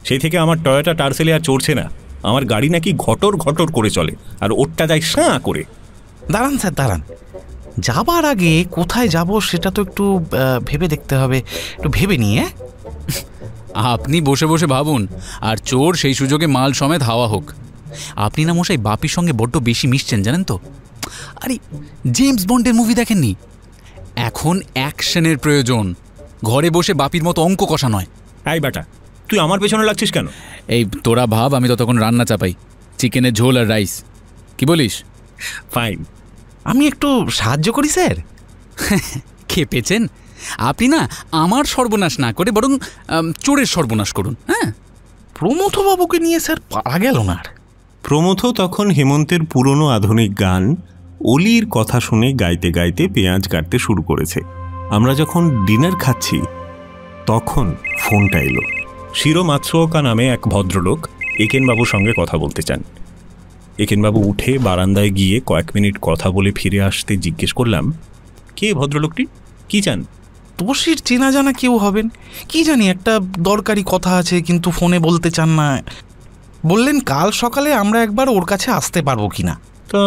[SPEAKER 3] সেই থেকে আমার টয়োটা টার্সেলে আর চড়ছে না। আমার গাড়ি নাকি ঘটর ঘটর করে চলে, আর ওরটা যায় সাঁ করে।
[SPEAKER 4] দাঁড়ান স্যার, দাঁড়ান। যাবার আগে কোথায় যাব সেটা তো একটু ভেবে দেখতে হবে। একটু ভেবে নিয়ে।
[SPEAKER 5] আপনি বসে বসে ভাবুন, আর চোর সেই সুযোগে মাল সমেত হাওয়া হোক। আপনি না মশাই বাপির সঙ্গে বড্ড বেশি মিশছেন, জানেন তো? আরে জেমস বন্ডের মুভি দেখেননি? এখন অ্যাকশনের প্রয়োজন, ঘরে বসে বাপির মতো অঙ্ক কষা নয়।
[SPEAKER 3] এই বেটা, তুই আমার পেছনে লাগছিস কেন?
[SPEAKER 5] এই তোরা ভাব, আমি তো তখন রান্না চাপাই, চিকেনের ঝোল আর রাইস। কি বলিস?
[SPEAKER 3] ফাইন।
[SPEAKER 4] আমি একটু সাহায্য করি স্যার।
[SPEAKER 5] খেপেছেন? আপনি না আমার সর্বনাশ না করে বরং চোরের সর্বনাশ করুন। হ্যাঁ,
[SPEAKER 4] প্রমথবাবুকে নিয়ে স্যার পারা গেল না।
[SPEAKER 3] প্রমথ তখন হেমন্তের পুরনো আধুনিক গান অলির কথা শুনে গাইতে গাইতে পেঁয়াজ কাটতে শুরু করেছে। আমরা যখন ডিনার খাচ্ছি তখন ফোনটা এলো। শিরো মাতসুওকা নামে এক ভদ্রলোক একেনবাবুর সঙ্গে কথা বলতে চান। একেনবাবু উঠে বারান্দায় গিয়ে কয়েক মিনিট কথা বলে ফিরে আসতে জিজ্ঞেস করলাম, কে ভদ্রলোকটি, কি চান?
[SPEAKER 4] তোষীর চেনা জানা কেউ হবেন কি জানি, একটা দরকারি কথা আছে কিন্তু ফোনে বলতে চান না। বললেন কাল সকালে আমরা একবার ওর কাছে আসতে পারবো কিনা।
[SPEAKER 3] তা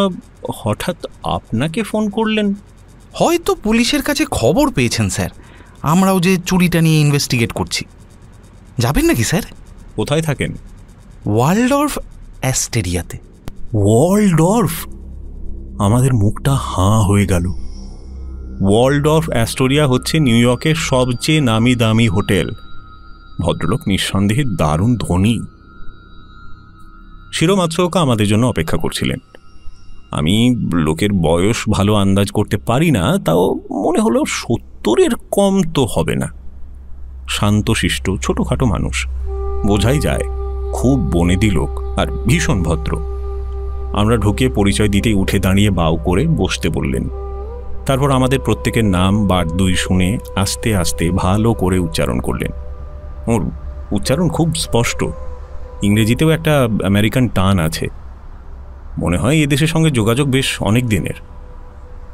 [SPEAKER 3] হঠাৎ আপনাকে ফোন করলেন?
[SPEAKER 4] হয়তো পুলিশের কাছে খবর পেয়েছেন স্যার, আমরাও যে চুরিটা নিয়ে ইনভেস্টিগেট করছি। যাবেন নাকি স্যার?
[SPEAKER 3] কোথায় থাকেন?
[SPEAKER 4] ওয়ালডর্ফ অ্যাস্টেরিয়াতে।
[SPEAKER 3] ওয়ালডর্ফ? আমাদের মুখটা হাঁ হয়ে গেল। ওয়ালডর্ফ অ্যাস্টোরিয়া হচ্ছে নিউ ইয়র্কের সবচেয়ে নামি দামি হোটেল। ভদ্রলোক নিঃসন্দেহে দারুণ ধনী। শিরো মাতসুওকা আমাদের জন্য অপেক্ষা করছিলেন। আমি লোকের বয়স ভালো আন্দাজ করতে পারি না, তাও মনে হলো 70-এর কম তো হবে না। শান্তশিষ্ট ছোটোখাটো মানুষ, বোঝাই যায় খুব বনেদি লোক আর ভীষণ ভদ্র। আমরা ঢুকে পরিচয় দিতেই উঠে দাঁড়িয়ে বাউ করে বসতে বললেন। তারপর আমাদের প্রত্যেকের নাম বারদুই শুনে আস্তে আস্তে ভালো করে উচ্চারণ করলেন। ওর উচ্চারণ খুব স্পষ্ট। ইংরেজিতেও একটা আমেরিকান টান আছে। মনে হয় এদেশের সঙ্গে যোগাযোগ বেশ অনেক দিনের।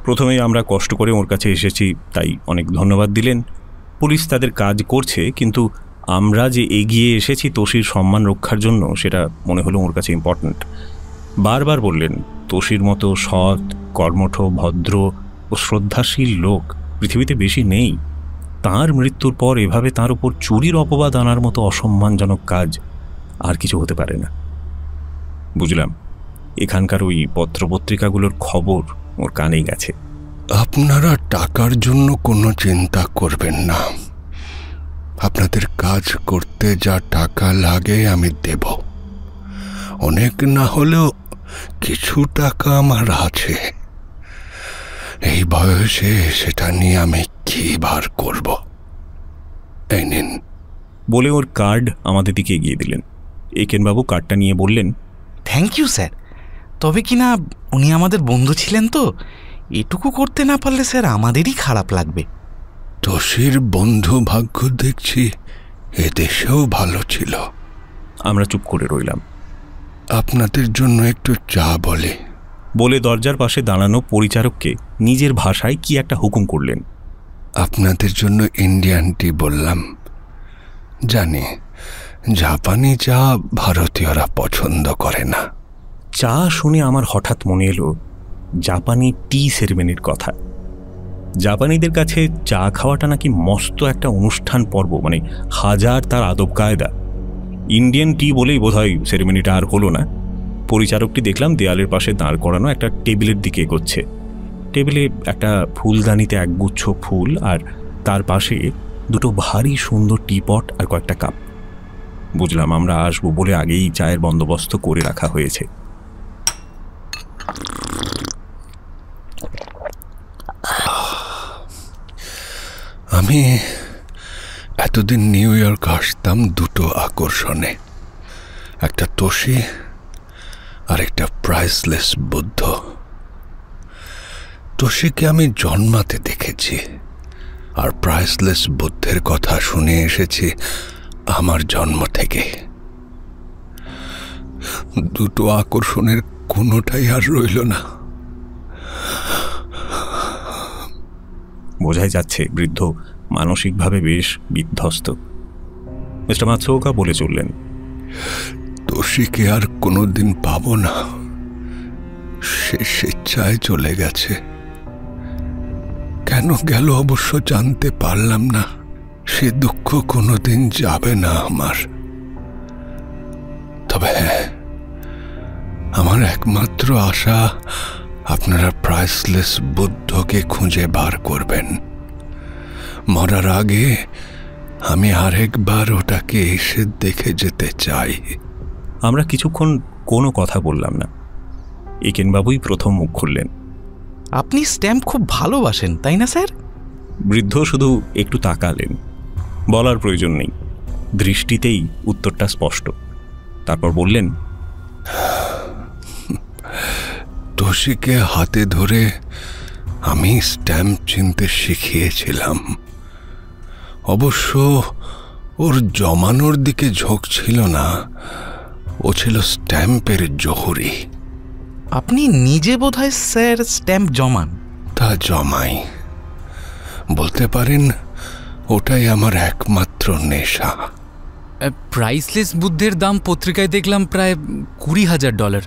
[SPEAKER 3] প্রথমেই আমরা কষ্ট করে ওর কাছে এসেছি, তাই অনেক ধন্যবাদ দিলেন। পুলিশ তাদের কাজ করছে, কিন্তু আমরা যে এগিয়ে এসেছি তোষীর সম্মান রক্ষার জন্য, সেটা মনে হলো ওর কাছে ইম্পর্ট্যান্ট। বারবার বললেন, তোষীর মতো সৎ, কর্মঠ, ভদ্র ও শ্রদ্ধাশীল লোক পৃথিবীতে বেশি নেই। তার মৃত্যুর পর এভাবে তার উপর চুরির অপবাদ আনার মতো অসম্মানজনক কাজ আর কিছু হতে পারে না। বুঝলাম এখানকার ওই পত্রপত্রিকাগুলোর খবর ওর কানে গেছে।
[SPEAKER 9] আপনারা টাকার জন্য কোনো চিন্তা করবেন না। আপনাদের কাজ করতে যা টাকা লাগে আমি দেব। অনেক না হলেও কিছু টাকা আমার আছে। এই বয়সে সেটা নিয়ে আমি কি বার করব? এই নিন।
[SPEAKER 3] বলে ওর কার্ড আমাদের দিকে এগিয়ে দিলেন। একেনবাবু কার্ডটা নিয়ে বললেন,
[SPEAKER 4] থ্যাংক ইউ স্যার। তবে কিনা উনি আমাদের বন্ধু ছিলেন, তো এটুকু করতে না পারলে স্যার আমাদেরই খারাপ লাগবে।
[SPEAKER 9] তোষির বন্ধু ভাগ্য দেখছি এদেশেও ভালো ছিল।
[SPEAKER 3] আমরা চুপ করে রইলাম।
[SPEAKER 9] আপনাদের জন্য একটু চা
[SPEAKER 3] বলে দরজার পাশে দাঁড়ানো পরিচারককে নিজের ভাষায় কি একটা হুকুম করলেন।
[SPEAKER 9] আপনাদের জন্য ইন্ডিয়ান টি বললাম। জানি জাপানি চা ভারতীয়রা পছন্দ করে না।
[SPEAKER 3] চা শুনে আমার হঠাৎ মনে এলো জাপানি টি সেরেমনির কথা। জাপানিদের কাছে চা খাওয়াটা নাকি মস্ত একটা অনুষ্ঠান পর্ব, মানে হাজার তার আদব কায়দা। ইন্ডিয়ান টি বলেই বোধহয় সেরেমনিটা আর হলো না। পরিচারকটি দেখলাম দেয়ালের পাশে দাঁড় করানো একটা টেবিলের দিকে এগোচ্ছে। টেবিলে একটা ফুলদানিতে একগুচ্ছ ফুল, আর তার পাশে দুটো ভারী সুন্দর টিপট আর কয়েকটা কাপ। বুঝলাম আমরা আসবো বলে আগেই চায়ের বন্দোবস্ত করে রাখা হয়েছে।
[SPEAKER 9] আমি এতদিন নিউ ইয়র্ক আসতাম দুটো আকর্ষণে, একটা তোষি আর একটা প্রাইসলেস বুদ্ধ। তোষিকে আমি জন্মাতে দেখেছি, আর প্রাইসলেস বুদ্ধের কথা শুনে এসেছি আমার জন্ম থেকে। দুটো আকর্ষণের কোনোটাই আর রইল না।
[SPEAKER 3] বোঝাই যাচ্ছে বৃদ্ধ মানসিকভাবে বেশ বিধ্বস্ত। মিস্টার মাতসুওকা বলে চললেন,
[SPEAKER 9] তোষিকে আর কোনোদিন পাবো না। সে স্বেচ্ছায় চলে গেছে। কেন গেল অবশ্য জানতে পারলাম না। সে দুঃখ কোনোদিন যাবে না আমার। তবে হ্যাঁ, আমার একমাত্র আশা আপনারা প্রাইসলেস বুদ্ধকে খুঁজে বার করবেন। মরার আগে আমি আরেকবার ওটাকে এসে দেখে যেতে চাই।
[SPEAKER 3] আমরা কিছুক্ষণ কোনো কথা বললাম না। একেনবাবুই প্রথম মুখ খুললেন।
[SPEAKER 4] আপনি স্ট্যাম্প খুব ভালোবাসেন, তাই না স্যার?
[SPEAKER 3] বৃদ্ধ শুধু একটু তাকালেন, বলার প্রয়োজন নেই, দৃষ্টিতেই উত্তরটা স্পষ্ট। তারপর বললেন,
[SPEAKER 9] তোষিকে হাতে ধরে আমি স্ট্যাম্প চিনতে শিখিয়েছিলাম। অবশ্য ওর জমানোর দিকে ঝোঁক ছিল না, ও ছিল স্ট্যাম্পের জহুরি।
[SPEAKER 4] আপনি নিজে বোধহয় স্যার স্ট্যাম্প জমান?
[SPEAKER 9] তা জমাই, বলতে পারেন ওটাই আমার একমাত্র নেশা।
[SPEAKER 5] প্রাইসলেস বুদ্ধের দাম পত্রিকায় দেখলাম প্রায় $20,000।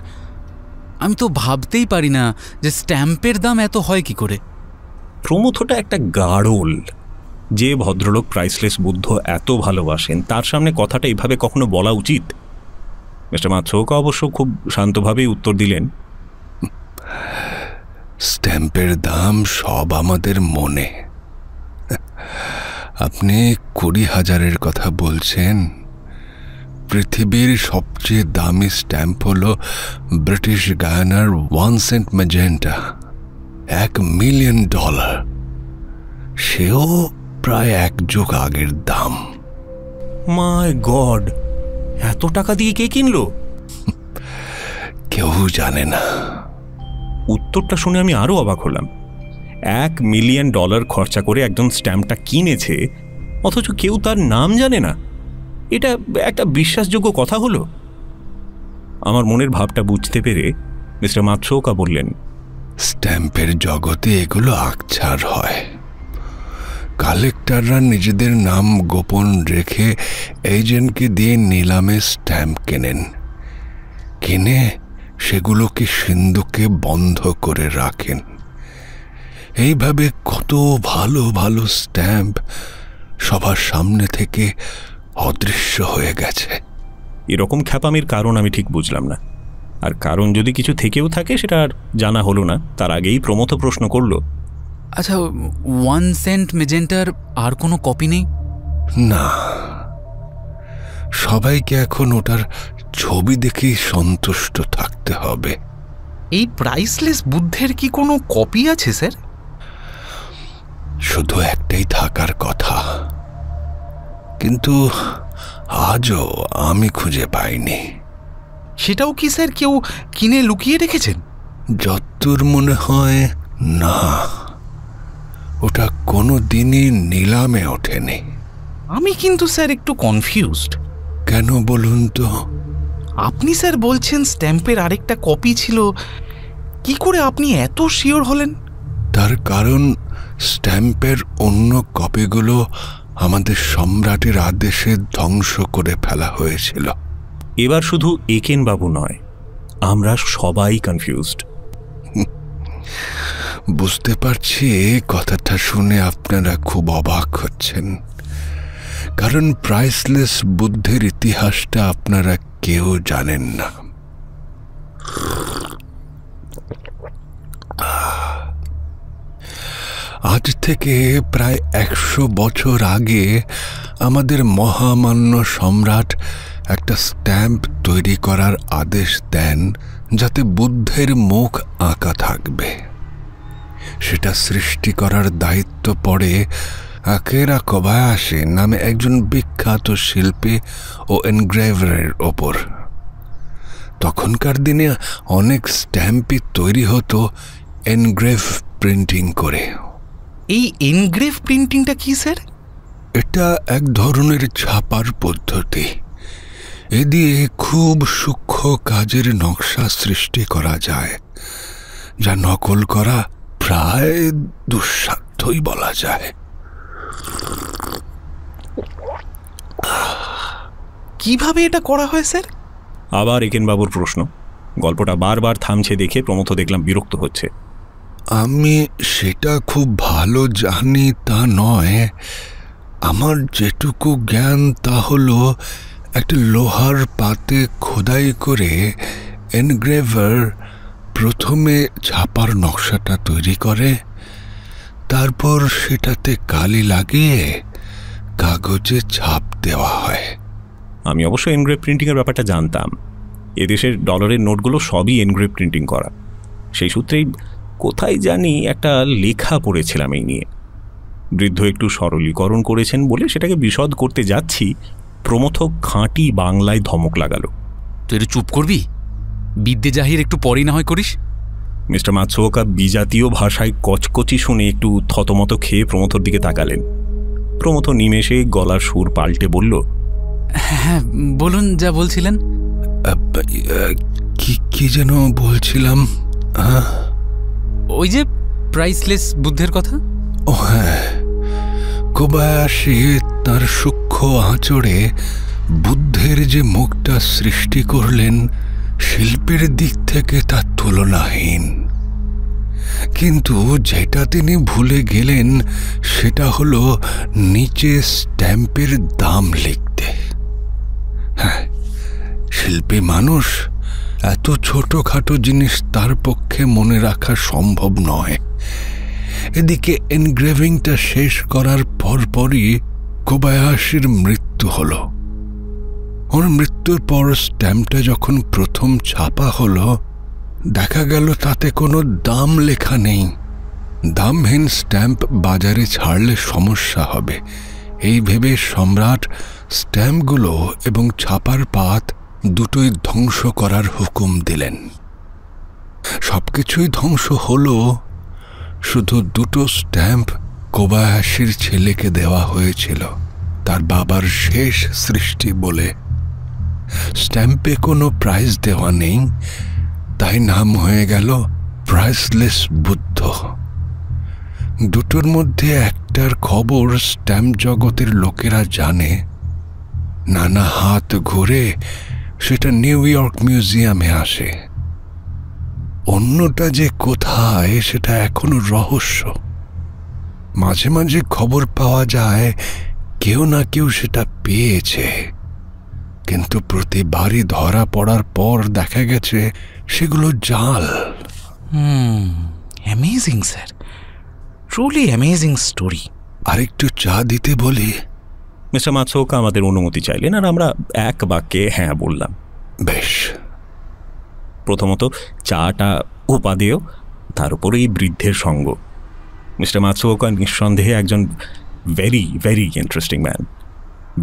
[SPEAKER 5] আমি তো ভাবতেই পারি না যে স্ট্যাম্পের দাম এত হয় কি করে।
[SPEAKER 3] প্রমথটা একটা গাড়ল। যে ভদ্রলোক প্রাইসলেস বুদ্ধ এত ভালোবাসেন তার সামনে কথাটা এইভাবে কখনো বলা উচিত? মিস্টার মাতসুওকা অবশ্য খুব শান্তভাবেই উত্তর দিলেন,
[SPEAKER 9] স্ট্যাম্পের দাম সব আমাদের মনে। আপনি 20,000-এর কথা বলছেন। পৃথিবীর সবচেয়ে দামি স্ট্যাম্প হল ব্রিটিশ গায়ানার 1 সেন্ট ম্যাজেন্টা, $1 মিলিয়ন। সেও প্রায় 1 যুগ আগের দাম।
[SPEAKER 3] মাই গড, এত টাকা দিয়ে কে কিনলো?
[SPEAKER 9] কেউ জানে না।
[SPEAKER 3] উত্তরটা শুনে আমি আরো অবাক হলাম। $1 মিলিয়ন খরচা করে একজন স্ট্যাম্পটা কিনেছে, অথচ কেউ তার নাম জানে না। এটা একটা বিশ্বাসযোগ্য কথা হলো? আমার মনের ভাবটা বুঝতে পেরে মিস্টার মাতসুওকা বললেন,
[SPEAKER 9] স্ট্যাম্পের জগতে এগুলো আকছার হয়। কালেক্টররা নিজেদের নাম গোপন রেখে এজেন্টকে দিয়ে নিলামে স্ট্যাম্প কেনেন, কিনে সেগুলোকে সিন্ধুকে বন্ধ করে রাখেন। এইভাবে কত ভালো ভালো স্ট্যাম্প সবার সামনে থেকে অদৃশ্য হয়ে গেছে।
[SPEAKER 3] এরকম খ্যাপামির কারণ আমি ঠিক বুঝলাম না, আর কারণ যদি কিছু থেকেও থাকে সেটা আর জানা হলো না। তার আগেই প্রমথ প্রশ্ন করল,
[SPEAKER 5] আচ্ছা, 1 সেন্ট মেজেন্টার আর কোনো কপি নেই?
[SPEAKER 9] না, সবাইকে এখন ওটার ছবি দেখেই সন্তুষ্ট থাকতে হবে।
[SPEAKER 4] এই প্রাইসলেস বুদ্ধের কি কোনো কপি আছে স্যার?
[SPEAKER 9] শুধু একটাই থাকার কথা, কিন্তু আজও আমি খুঁজে পাইনি।
[SPEAKER 4] সেটাও কি স্যার কেউ কিনে লুকিয়ে রেখেছেন?
[SPEAKER 9] যতদূর মনে হয় না, ওটা কোনো দিনই নিলামে ওঠেনি।
[SPEAKER 4] আমি কিন্তু স্যার একটু কনফিউজড।
[SPEAKER 9] কেন বলুন তো?
[SPEAKER 4] আপনি স্যার বলছেন স্ট্যাম্পের আরেকটা কপি ছিল, কি করে আপনি এত শিওর হলেন?
[SPEAKER 9] তার কারণ স্ট্যাম্পের অন্য কপিগুলো আমাদের সম্রাটের আদেশে ধ্বংস করে ফেলা হয়েছিল।
[SPEAKER 3] এবার শুধু একেন বাবু নয়, আমরা সবাই কনফিউজড।
[SPEAKER 9] বুঝতে পারছি কথাটা শুনে আপনারা খুব অবাক হচ্ছেন, কারণ প্রাইসলেস বুদ্ধের ইতিহাসটা আপনারা কেউ জানেন না। আজ থেকে প্রায় 100 বছর আগে আমাদের মহামান্য সম্রাট একটা স্ট্যাম্প তৈরি করার আদেশ দেন, যাতে বুদ্ধের মুখ আঁকা থাকবে। সেটা সৃষ্টি করার দায়িত্ব পড়ে আকেরা কোবায়াশি নামে একজন বিখ্যাত শিল্পী ও এনগ্রেভারের ওপর। তখনকার দিনে অনেক স্ট্যাম্পই তৈরি হতো এনগ্রেভ প্রিন্টিং করে।
[SPEAKER 4] এই এনগ্রেভ প্রিন্টিংটা কি স্যার?
[SPEAKER 9] এটা এক ধরনের ছাপার পদ্ধতি। এ দিয়ে খুব সূক্ষ্ম কাজের নকশা সৃষ্টি করা যায়, যা নকল করা প্রায় দুঃসাধ্যই বলা যায়।
[SPEAKER 4] কিভাবে এটা করা হয় স্যার?
[SPEAKER 3] আবার একেনবাবুর প্রশ্ন। গল্পটা বারবার থামছে দেখে প্রমথ দেখলাম বিরক্ত হচ্ছে।
[SPEAKER 9] আমি সেটা খুব ভালো জানি তা নয়, আমার যেটুকু জ্ঞান তা হলো একটা লোহার পাতে খোদাই করে এনগ্রেভার প্রথমে ছাপার নকশাটা তৈরি করে, তারপর সেটাতে কালি লাগিয়ে কাগজে ছাপ দেওয়া হয়।
[SPEAKER 3] আমি অবশ্য এনগ্রেভ প্রিন্টিংয়ের ব্যাপারটা জানতাম। এদেশের ডলারের নোটগুলো সবই এনগ্রেভ প্রিন্টিং করা। সেই সূত্রেই কোথায় জানি একটা লেখা পড়েছিলাম এই নিয়ে। বৃদ্ধ একটু সরলীকরণ করেছেন বলে সেটাকে বিশদ করতে যাচ্ছি, প্রমথ খাঁটি বাংলায় ধমক লাগালো।
[SPEAKER 5] তুই একটু চুপ করবি? বিদ্যে জাহির একটু পরেই না হয় করিস।
[SPEAKER 3] মিস্টার মাতসুওকা বিজাতীয় ভাষায় কচকচি শুনে একটু থতমত খেয়ে প্রমথর দিকে তাকালেন। প্রমথ নিমেষে গলার সুর পাল্টে বলল,
[SPEAKER 5] হ্যাঁ বলুন, যা বলছিলেন।
[SPEAKER 9] কি যেন বলছিলাম?
[SPEAKER 5] ওই যে প্রাইসলেস বুদ্ধের কথা।
[SPEAKER 9] ও হ্যাঁ, কোবায়াশি তার সূক্ষ্ম আঁচড়ে বুদ্ধের যে মুখটা সৃষ্টি করলেন, শিল্পের দিক থেকে তা তুলনাহীন। কিন্তু যেটা তিনি ভুলে গেলেন সেটা হলো নিচে স্ট্যাম্পের দাম লিখতে। হ্যাঁ, শিল্পী মানুষ, এত ছোটখাটো জিনিস তার পক্ষে মনে রাখা সম্ভব নয়। এদিকে এনগ্রেভিংটা শেষ করার পরপরই কোবায়াশির মৃত্যু হলো। ওর মৃত্যুর পর স্ট্যাম্পটা যখন প্রথম ছাপা হলো, দেখা গেল তাতে কোনো দাম লেখা নেই। দামহীন স্ট্যাম্প বাজারে ছাড়লে সমস্যা হবে, এই ভেবে সম্রাট স্ট্যাম্পগুলো এবং ছাপার পাত দুটোই ধ্বংস করার হুকুম দিলেন। সবকিছুই ধ্বংস হলো, শুধু দুটো স্ট্যাম্প কোবায়াশির ছেলেকে দেওয়া হয়েছিল, তার বাবার শেষ সৃষ্টি বলে। স্ট্যাম্পে কোনো প্রাইজ দেওয়া নেই, তাই নাম হয়ে গেল প্রাইসলেস বুদ্ধ। দুটোর মধ্যে একটার খবর স্ট্যাম্প জগতের লোকেরা জানে, নানা হাত ঘুরে সেটা নিউ ইয়র্ক মিউজিয়ামে আসে। অন্যটা যে কোথায় সেটা এখনো রহস্য। মাঝে মাঝে খবর পাওয়া যায় কেউ না কেউ সেটা পেয়েছে, কিন্তু প্রতিবারই ধরা পড়ার পর দেখা গেছে সেগুলো জাল।
[SPEAKER 4] Amazing sir, truly amazing story.
[SPEAKER 9] আরেকটু চা দিতে বলি?
[SPEAKER 3] মিস্টার মাতসুওকা আমাদের অনুমতি চাইলেন আর আমরা এক বাক্যে হ্যাঁ বললাম।
[SPEAKER 9] বেশ।
[SPEAKER 3] প্রথমত চাটা উপাদেয়, তার উপরে এই বৃদ্ধের সঙ্গ। মিস্টার মাতসুওকা নিঃসন্দেহে একজন ভেরি ভেরি ইন্টারেস্টিং ম্যান।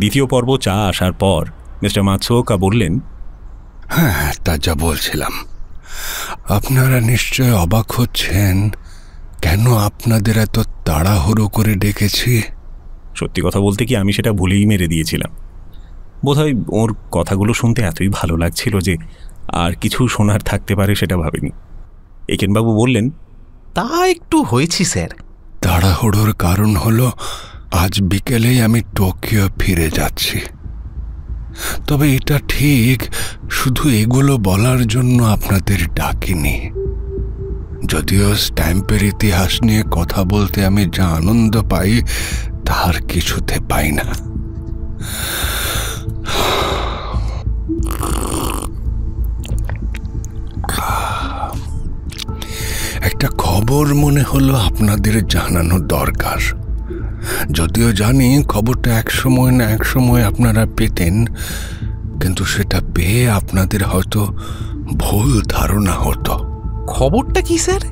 [SPEAKER 3] দ্বিতীয় পর্ব চা আসার পর মিস্টার মাতসুওকা বললেন,
[SPEAKER 9] হ্যাঁ, তা যা বলছিলাম, আপনারা নিশ্চয় অবাক হচ্ছেন কেন আপনাদের এত তাড়াহুড়ো করে ডেকেছি।
[SPEAKER 3] সত্যি কথা বলতে কি আমি সেটা ভুলেই মেরে দিয়েছিলাম। বোধহয় ওর কথাগুলো শুনতে এতই ভালো লাগছিল যে আর কিছু শোনার থাকতে পারে সেটা ভাবিনি। একেনবাবু বললেন,
[SPEAKER 4] তা একটু হয়েছি স্যার।
[SPEAKER 9] তাড়াহুড়োর কারণ হলো আজ বিকেলেই আমি টোকিও ফিরে যাচ্ছি। তবে এটা ঠিক, শুধু এগুলো বলার জন্য আপনাদের ডাকিনি। যদিও স্ট্যাম্পের ইতিহাস নিয়ে কথা বলতে আমি যা আনন্দ পাই তার কিছুতে পাই না। একটা খবর মনে হলো আপনাদের জানানো দরকার। যদিও জানি খবরটা একসময় না একসময় আপনারা পেতেন, কিন্তু সেটা পেয়ে আপনাদের হয়তো ভুল ধারণা হতো।
[SPEAKER 4] খবরটা কি স্যার?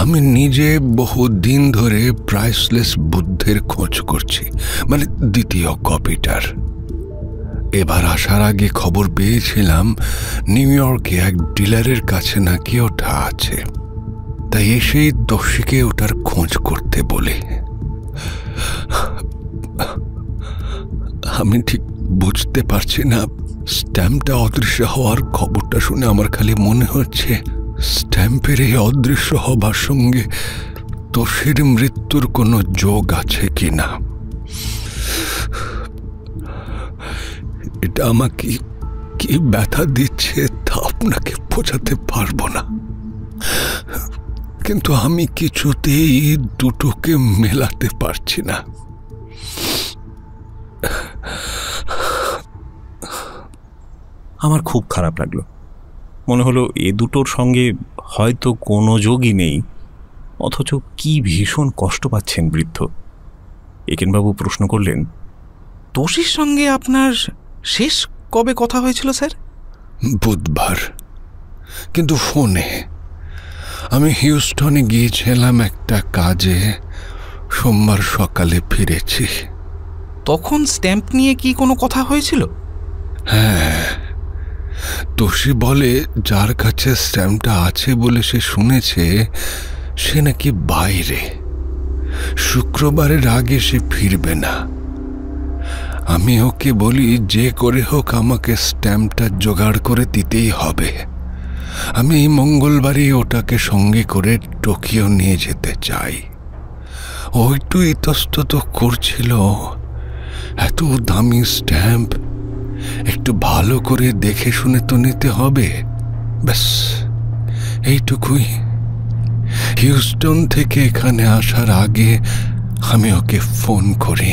[SPEAKER 9] আমি নিজে বহুদিন ধরে প্রাইসলেস বুদ্ধের খোঁজ করছি, মানে দ্বিতীয় কপিটার। এবার আসার আগে খবর পেয়েছিলাম নিউ ইয়র্কে এক ডিলারের কাছে নাকি ওটা আছে। তাই এসেই দোষীকে ওটার খোঁজ করতে বলে। আমি ঠিক বুঝতে পারছি না, স্ট্যাম্পটা অদৃশ্য হওয়ার খবরটা শুনে আমার খালি মনে হচ্ছে স্ট্যাম্পের এই অদৃশ্য হবার সঙ্গে দোষীর মৃত্যুর কোনো যোগ আছে কিনা। এটা আমাকে কি ব্যথা দিচ্ছে তা আপনাকে বোঝাতে পারবো না, কিন্তু আমি কিছুতেই দুটোকে মেলাতে পারছি না।
[SPEAKER 3] আমার খুব খারাপ লাগলো। মনে হলো এ দুটোর সঙ্গে হয়তো কোনো যোগই নেই, অথচ কি ভীষণ কষ্ট পাচ্ছেন বৃদ্ধ। একেনবাবু প্রশ্ন করলেন,
[SPEAKER 4] দোষীর সঙ্গে আপনার শেষ কবে কথা হয়েছিল স্যার?
[SPEAKER 9] বুধবার, কিন্তু ফোনে। আমি হিউস্টনে গিয়েছিলাম একটা কাজে, সোমবার সকালে ফিরেছি।
[SPEAKER 4] তখন স্ট্যাম্প নিয়ে কি কোনো কথা হয়েছিল?
[SPEAKER 9] হ্যাঁ, দোষী বলে যার কাছে স্ট্যাম্পটা আছে বলে সে শুনেছে সে নাকি বাইরে, শুক্রবারের আগে সে ফিরবে না। আমি ওকে বলি যে করে হোক আমাকে স্ট্যাম্পটা জোগাড় করে দিতেই হবে। আমি এই মঙ্গলবারই ওটাকে সঙ্গে করে টোকিও নিয়ে যেতে চাই। ও একটু ইতস্তত করছিল, এত দামি স্ট্যাম্প একটু ভালো করে দেখে শুনে তো নিতে হবে। ব্যাস এইটুকুই। হিউস্টন থেকে এখানে আসার আগে আমি ওকে ফোন করি,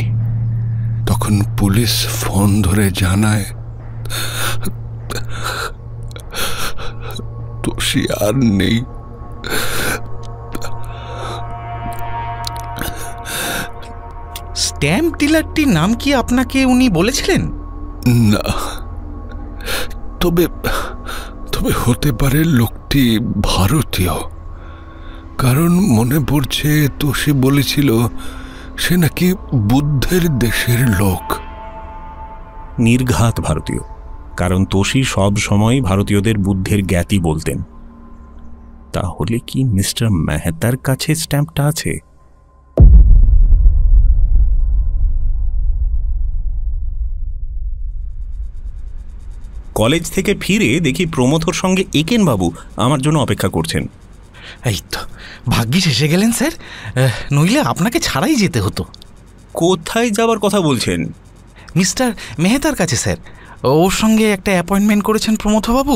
[SPEAKER 9] তখন পুলিশ ফোন ধরে জানায় দোষী আর নেই।
[SPEAKER 4] স্ট্যাম্প ডিলারটির নাম কি আপনাকে উনি বলেছিলেন?
[SPEAKER 9] না, তবে তবে হতে পারে লোকটি ভারতীয়, কারণ মনে পড়ছে তোষী বলেছিল সে নাকি বুদ্ধের দেশের লোক।
[SPEAKER 3] নির্ঘাত ভারতীয়, কারণ তোষী সব সময় ভারতীয়দের বুদ্ধের জ্ঞাতি বলতেন। তাহলে কি মিস্টার মেহতার কাছে স্ট্যাম্পটা আছে? কলেজ থেকে ফিরে দেখি প্রমথর সঙ্গে একেনবাবু আমার জন্য অপেক্ষা করছেন।
[SPEAKER 4] এই তো ভাগ্যিস এসে গেলেন স্যার, নইলে আপনাকে ছাড়াই যেতে হতো।
[SPEAKER 3] কোথায় যাবার কথা বলছেন?
[SPEAKER 4] মিস্টার মেহতার কাছে স্যার। ওর সঙ্গে একটা অ্যাপয়েন্টমেন্ট করেছেন প্রমথবাবু।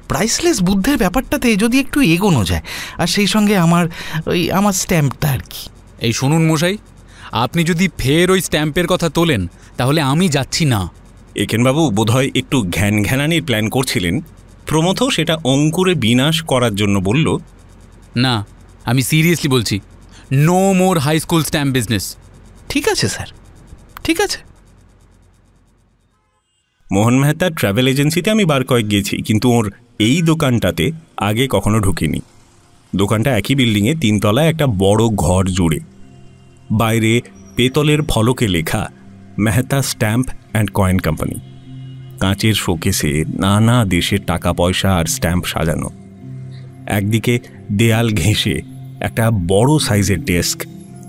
[SPEAKER 4] প্রাইসলেস বুদ্ধের ব্যাপারটাতে যদি একটু এগোনো যায়, আর সেই সঙ্গে আমার স্ট্যাম্পটা আর কি।
[SPEAKER 5] এই শুনুন মশাই, আপনি যদি ফের ওই স্ট্যাম্পের কথা তোলেন তাহলে আমি যাচ্ছি না।
[SPEAKER 3] একেনবাবু বোধহয় একটু ঘ্যানঘ্যানানির প্ল্যান করছিলেন। প্রমথ সেটা অঙ্কুরে বিনাশ করার জন্য বলল,
[SPEAKER 5] না, আমি সিরিয়াসলি বলছি, no more high school stamp business.
[SPEAKER 4] ঠিক আছে স্যার, ঠিক আছে।
[SPEAKER 3] মোহন মেহতার ট্রাভেল এজেন্সিতে আমি বার কয়েক গিয়েছি, কিন্তু ওর এই দোকানটাতে আগে কখনো ঢুকিনি। দোকানটা একই বিল্ডিংয়ে 3 তলায় একটা বড় ঘর জুড়ে। বাইরে পেতলের ফলকে লেখা Mehta stamp and coin company. কাঁচের শোকেসে নানা দেশের টাকা পয়সা আর স্ট্যাম্প সাজানো। একদিকে দেয়াল ঘেঁষে একটা বড় সাইজের ডেস্ক,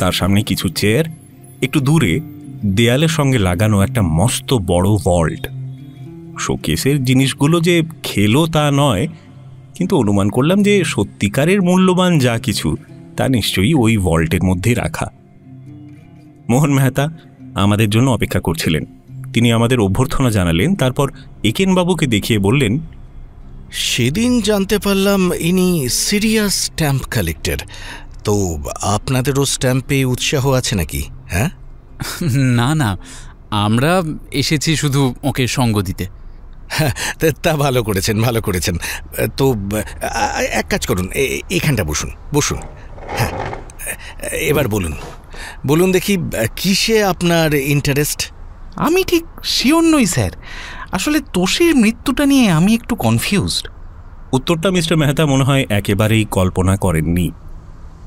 [SPEAKER 3] তার সামনে কিছু চেয়ার, একটু দূরে দেয়ালের সঙ্গে লাগানো একটা মস্ত বড় ভল্ট। শোকেসের জিনিসগুলো যে খেলো তা নয়, কিন্তু অনুমান করলাম যে সত্যিকারের মূল্যবান যা কিছু তা নিশ্চয়ই ওই ভল্টের মধ্যে রাখা। মোহন মেহতা আমাদের জন্য অপেক্ষা করছিলেন। তিনি আমাদের অভ্যর্থনা জানালেন, তারপর একেনবাবুকে দেখিয়ে বললেন,
[SPEAKER 7] সেদিন জানতে পারলাম ইনি সিরিয়াস স্ট্যাম্প কালেক্টর। তো আপনাদেরও স্ট্যাম্পে উৎসাহ আছে নাকি? হ্যাঁ,
[SPEAKER 5] না না, আমরা এসেছি শুধু ওকে সঙ্গ দিতে।
[SPEAKER 7] তা ভালো করেছেন, ভালো করেছেন। তো এক কাজ করুন, এখানটা বসুন বসুন। হ্যাঁ, এবার বলুন বলুন দেখি, কিসে আপনার ইন্টারেস্ট?
[SPEAKER 4] আমি ঠিক শিওর নই স্যার, আসলে তোষির মৃত্যুটা নিয়ে আমি একটু কনফিউজড।
[SPEAKER 3] উত্তরটা মিস্টার মেহতা মনে হয় একেবারেই কল্পনা করেননি।